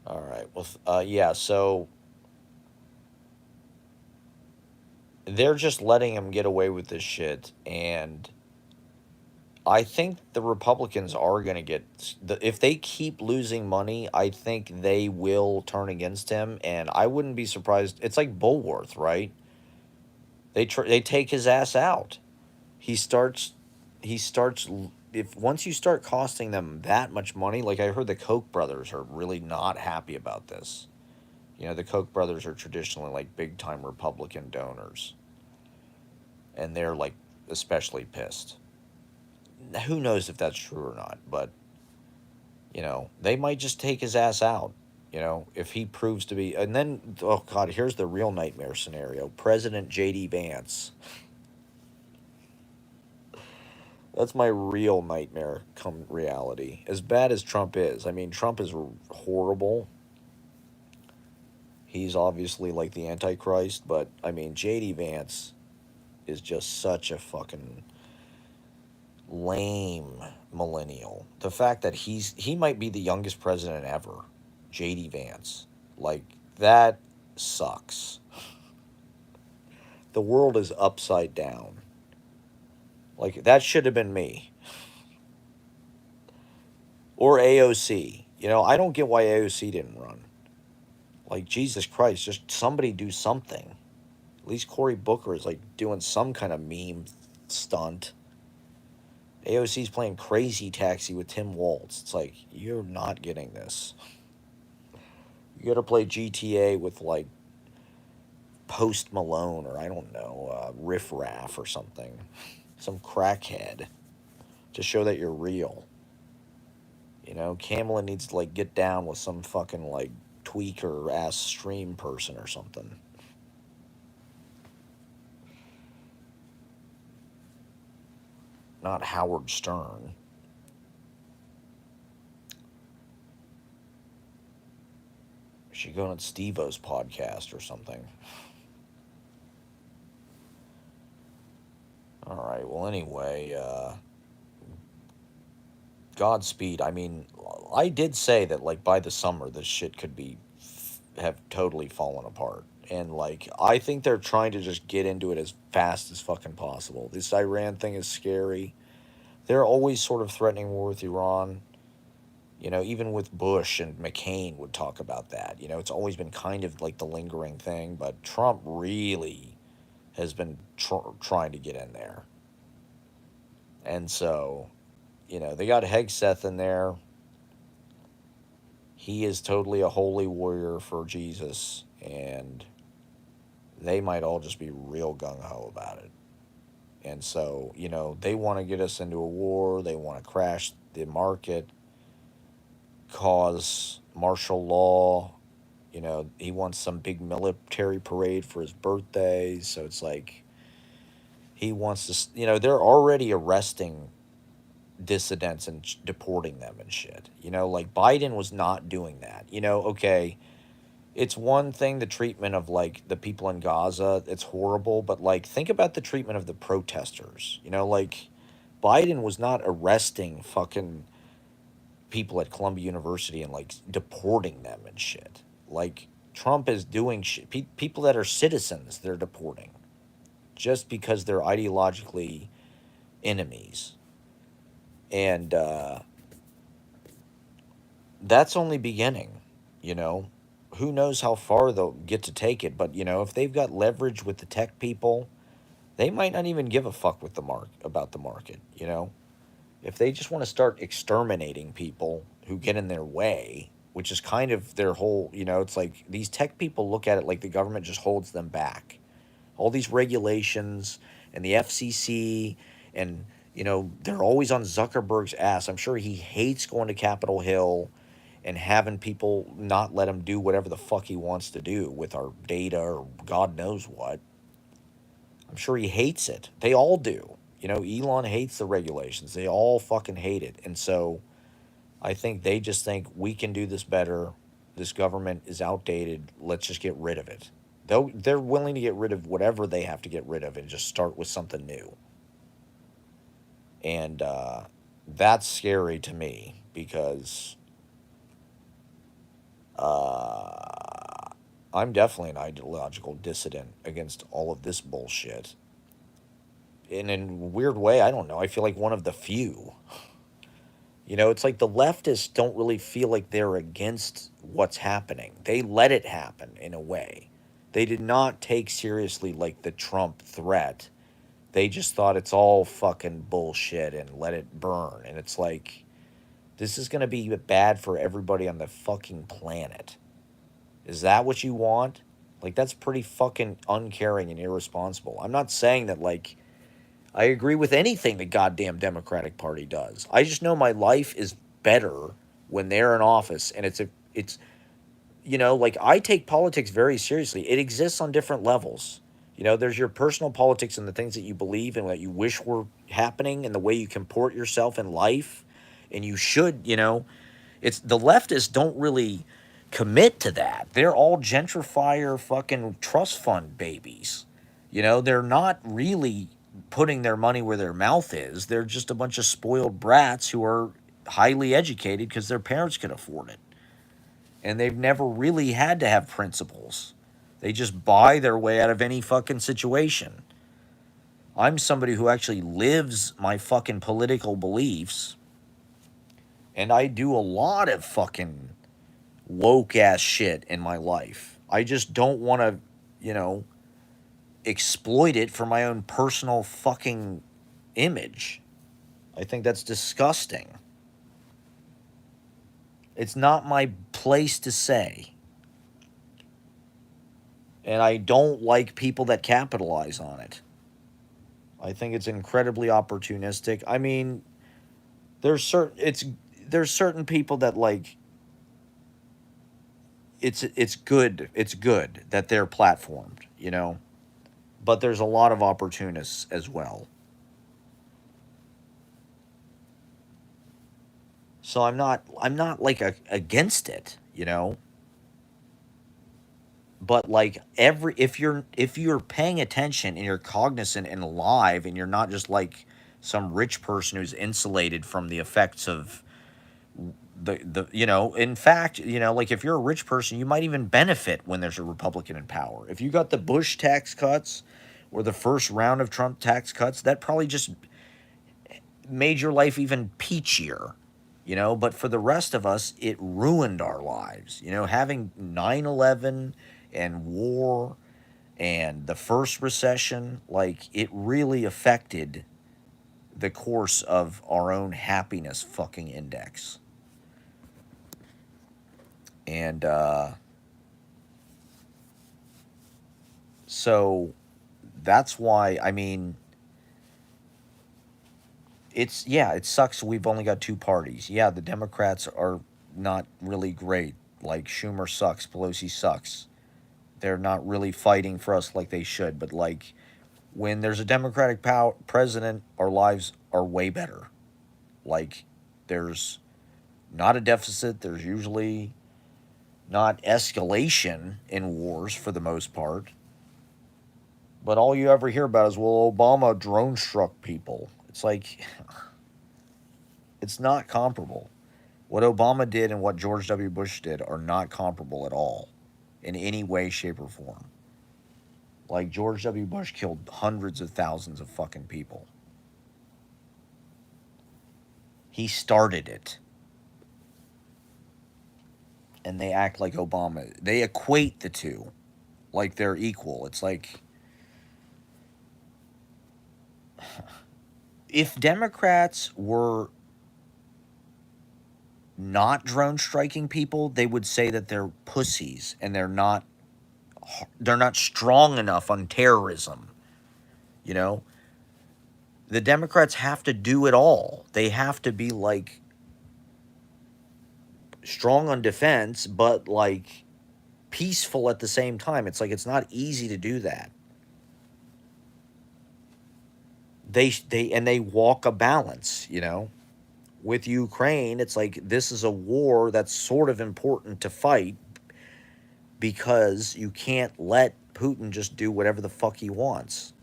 All right. Well, yeah, so they're just letting him get away with this shit, and I think the Republicans are going to get... If they keep losing money, I think they will turn against him, and I wouldn't be surprised. It's like Bulworth, right? They take his ass out. He starts... Once you start costing them that much money, like I heard the Koch brothers are really not happy about this. You know, the Koch brothers are traditionally like big-time Republican donors. And they're like especially pissed. Who knows if that's true or not, but, you know, they might just take his ass out, you know, if he proves to be... And then, oh God, here's the real nightmare scenario. President J.D. Vance. That's my real nightmare come reality. As bad as Trump is. I mean, Trump is horrible. He's obviously like the Antichrist, but, I mean, J.D. Vance is just such a fucking... lame millennial. The fact that he might be the youngest president ever, JD Vance. Like that sucks. The world is upside down. Like that should have been me or AOC. You know, I don't get why AOC didn't run. Like Jesus Christ, just somebody do something. At least Cory Booker is like doing some kind of meme stunt. AOC's playing Crazy Taxi with Tim Waltz. It's like, you're not getting this. You gotta play GTA with like Post Malone or I don't know, Riff Raff or something. Some crackhead to show that you're real. You know, Kamala needs to like get down with some fucking like tweaker ass stream person or something. Not Howard Stern. She go on Steve-O's podcast or something. All right. Well, anyway, Godspeed. I mean, I did say that like by the summer this shit could be have totally fallen apart. And like I think they're trying to just get into it as fast as fucking possible. This Iran thing is scary. They're always sort of threatening war with Iran. You know, even with Bush and McCain would talk about that. You know, it's always been kind of like the lingering thing, but Trump really has been trying to get in there. And so, you know, they got Hegseth in there. He is totally a holy warrior for Jesus, and they might all just be real gung-ho about it. And so, you know, they want to get us into a war. They want to crash the market, cause martial law. You know, he wants some big military parade for his birthday. So it's like he wants to, you know, they're already arresting dissidents and deporting them and shit. You know, like Biden was not doing that. You know, okay, it's one thing the treatment of like the people in Gaza, it's horrible, but like think about the treatment of the protesters. You know, like Biden was not arresting fucking people at Columbia University and like deporting them and shit. Like Trump is doing shit. People that are citizens, they're deporting just because they're ideologically enemies. And that's only beginning, you know. Who knows how far they'll get to take it, but you know, if they've got leverage with the tech people, they might not even give a fuck with the about the market, you know. If they just want to start exterminating people who get in their way, which is kind of their whole, you know, it's like these tech people look at it like the government just holds them back. All these regulations and the FCC and you know, they're always on Zuckerberg's ass. I'm sure he hates going to Capitol Hill and having people not let him do whatever the fuck he wants to do with our data or God knows what. I'm sure he hates it. They all do. You know, Elon hates the regulations. They all fucking hate it. And so I think they just think we can do this better. This government is outdated. Let's just get rid of it. They're willing to get rid of whatever they have to get rid of and just start with something new. And that's scary to me because I'm definitely an ideological dissident against all of this bullshit. And in a weird way, I don't know. I feel like one of the few. You know, it's like the leftists don't really feel like they're against what's happening. They let it happen in a way. They did not take seriously like the Trump threat. They just thought it's all fucking bullshit and let it burn. And it's like, this is going to be bad for everybody on the fucking planet. Is that what you want? Like, that's pretty fucking uncaring and irresponsible. I'm not saying that, like, I agree with anything the goddamn Democratic Party does. I just know my life is better when they're in office, and it's you know, like I take politics very seriously. It exists on different levels. You know, there's your personal politics and the things that you believe and what you wish were happening and the way you comport yourself in life, and you should, you know, it's the leftists don't really commit to that. They're all gentrifier fucking trust fund babies. You know, they're not really putting their money where their mouth is. They're just a bunch of spoiled brats who are highly educated because their parents could afford it. And they've never really had to have principles. They just buy their way out of any fucking situation. I'm somebody who actually lives my fucking political beliefs, and I do a lot of fucking woke ass shit in my life. I just don't want to, you know, exploit it for my own personal fucking image. I think that's disgusting. It's not my place to say. And I don't like people that capitalize on it. I think it's incredibly opportunistic. I mean, there's certain people that like it's good. It's good that they're platformed, you know. But there's a lot of opportunists as well. So I'm not like against it, you know. But like every if you're paying attention and you're cognizant and alive and you're not just like some rich person who's insulated from the effects of the you know, in fact, you know, like if you're a rich person, you might even benefit when there's a Republican in power. If you got the Bush tax cuts or the first round of Trump tax cuts, that probably just made your life even peachier, you know. But for the rest of us, it ruined our lives, you know. Having 9/11 and war and the first recession, like it really affected the course of our own happiness fucking index. And so that's why, I mean, it's, yeah, it sucks we've only got two parties. Yeah, the Democrats are not really great. Like Schumer sucks, Pelosi sucks. They're not really fighting for us like they should. But like when there's a Democratic president, our lives are way better. Like there's not a deficit. There's usually not escalation in wars for the most part. But all you ever hear about is, well, Obama drone struck people. It's like, it's not comparable. What Obama did and what George W. Bush did are not comparable at all in any way, shape, or form. Like, George W. Bush killed hundreds of thousands of fucking people. He started it. And they act like Obama. They equate the two like they're equal. It's like, if Democrats were not drone striking people, they would say that they're pussies and they're not strong enough on terrorism. You know, the Democrats have to do it all. They have to be like strong on defense, but like peaceful at the same time. It's like it's not easy to do that. They walk a balance, you know. With Ukraine, it's like this is a war that's sort of important to fight because you can't let Putin just do whatever the fuck he wants.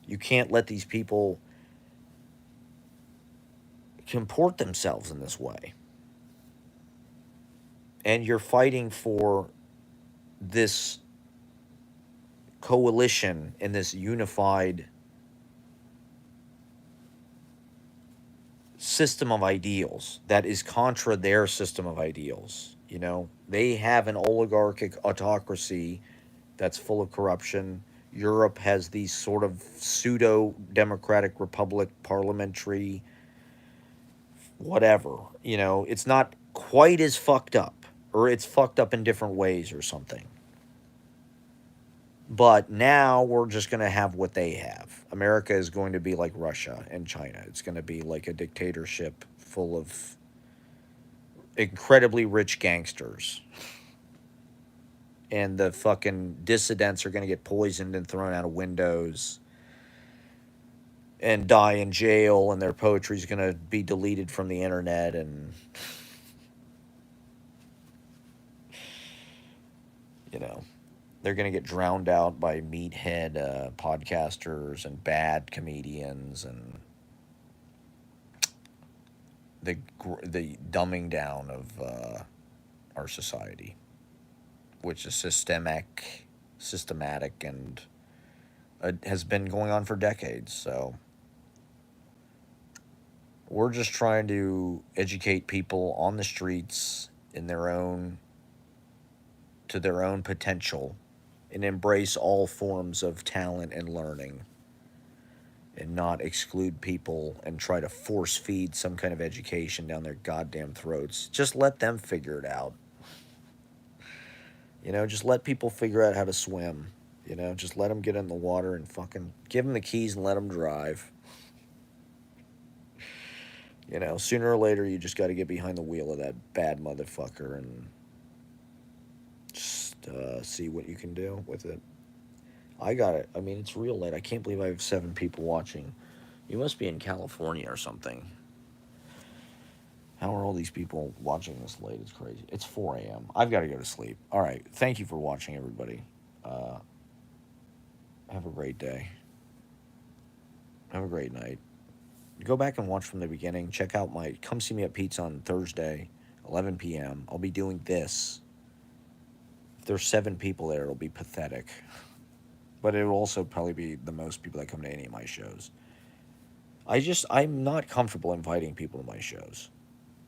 You can't let these people comport themselves in this way. And you're fighting for this coalition and this unified system of ideals that is contra their system of ideals. You know, they have an oligarchic autocracy that's full of corruption. Europe has these sort of pseudo democratic republic parliamentary whatever. You know, it's not quite as fucked up, or it's fucked up in different ways or something. But now we're just going to have what they have. America is going to be like Russia and China. It's going to be like a dictatorship full of incredibly rich gangsters. And the fucking dissidents are going to get poisoned and thrown out of windows and die in jail, and their poetry is going to be deleted from the internet. And, you know, They're going to get drowned out by meathead podcasters and bad comedians and the dumbing down of our society, which is systematic, and has been going on for decades. So we're just trying to educate people on the streets in their own to their own potential and embrace all forms of talent and learning and not exclude people and try to force feed some kind of education down their goddamn throats. Just let them figure it out. You know, just let people figure out how to swim. You know, just let them get in the water and fucking give them the keys and let them drive. You know, sooner or later, you just got to get behind the wheel of that bad motherfucker and just see what you can do with it. I got it. I mean, it's real late. I can't believe I have 7 people watching. You must be in California or something. How are all these people watching this late? It's crazy. It's 4 a.m. I've got to go to sleep. All right. Thank you for watching, everybody. Have a great day. Have a great night. Go back and watch from the beginning. Check out come see me at Pete's on Thursday, 11 p.m. I'll be doing this. If there's 7 people there, it'll be pathetic. But it'll also probably be the most people that come to any of my shows. I'm not comfortable inviting people to my shows.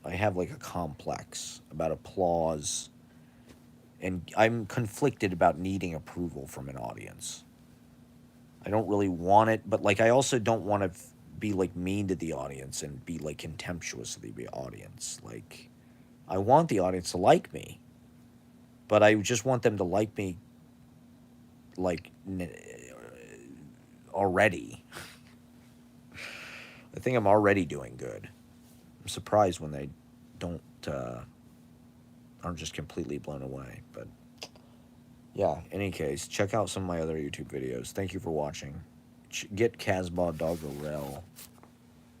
I have like a complex about applause, and I'm conflicted about needing approval from an audience. I don't really want it, but like I also don't want to be like mean to the audience and be like contemptuous of the audience. Like I want the audience to like me, but I just want them to like me like already. I think I'm already doing good. I'm surprised when they don't aren't just completely blown away. But yeah, in any case, check out some of my other YouTube videos. Thank you for watching. Get Casbah Doggerel.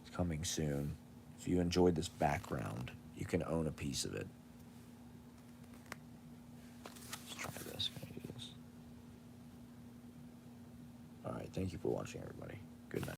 It's coming soon. If you enjoyed this background, you can own a piece of it. Let's try this. Can I do this? All right. Thank you for watching, everybody. Good night.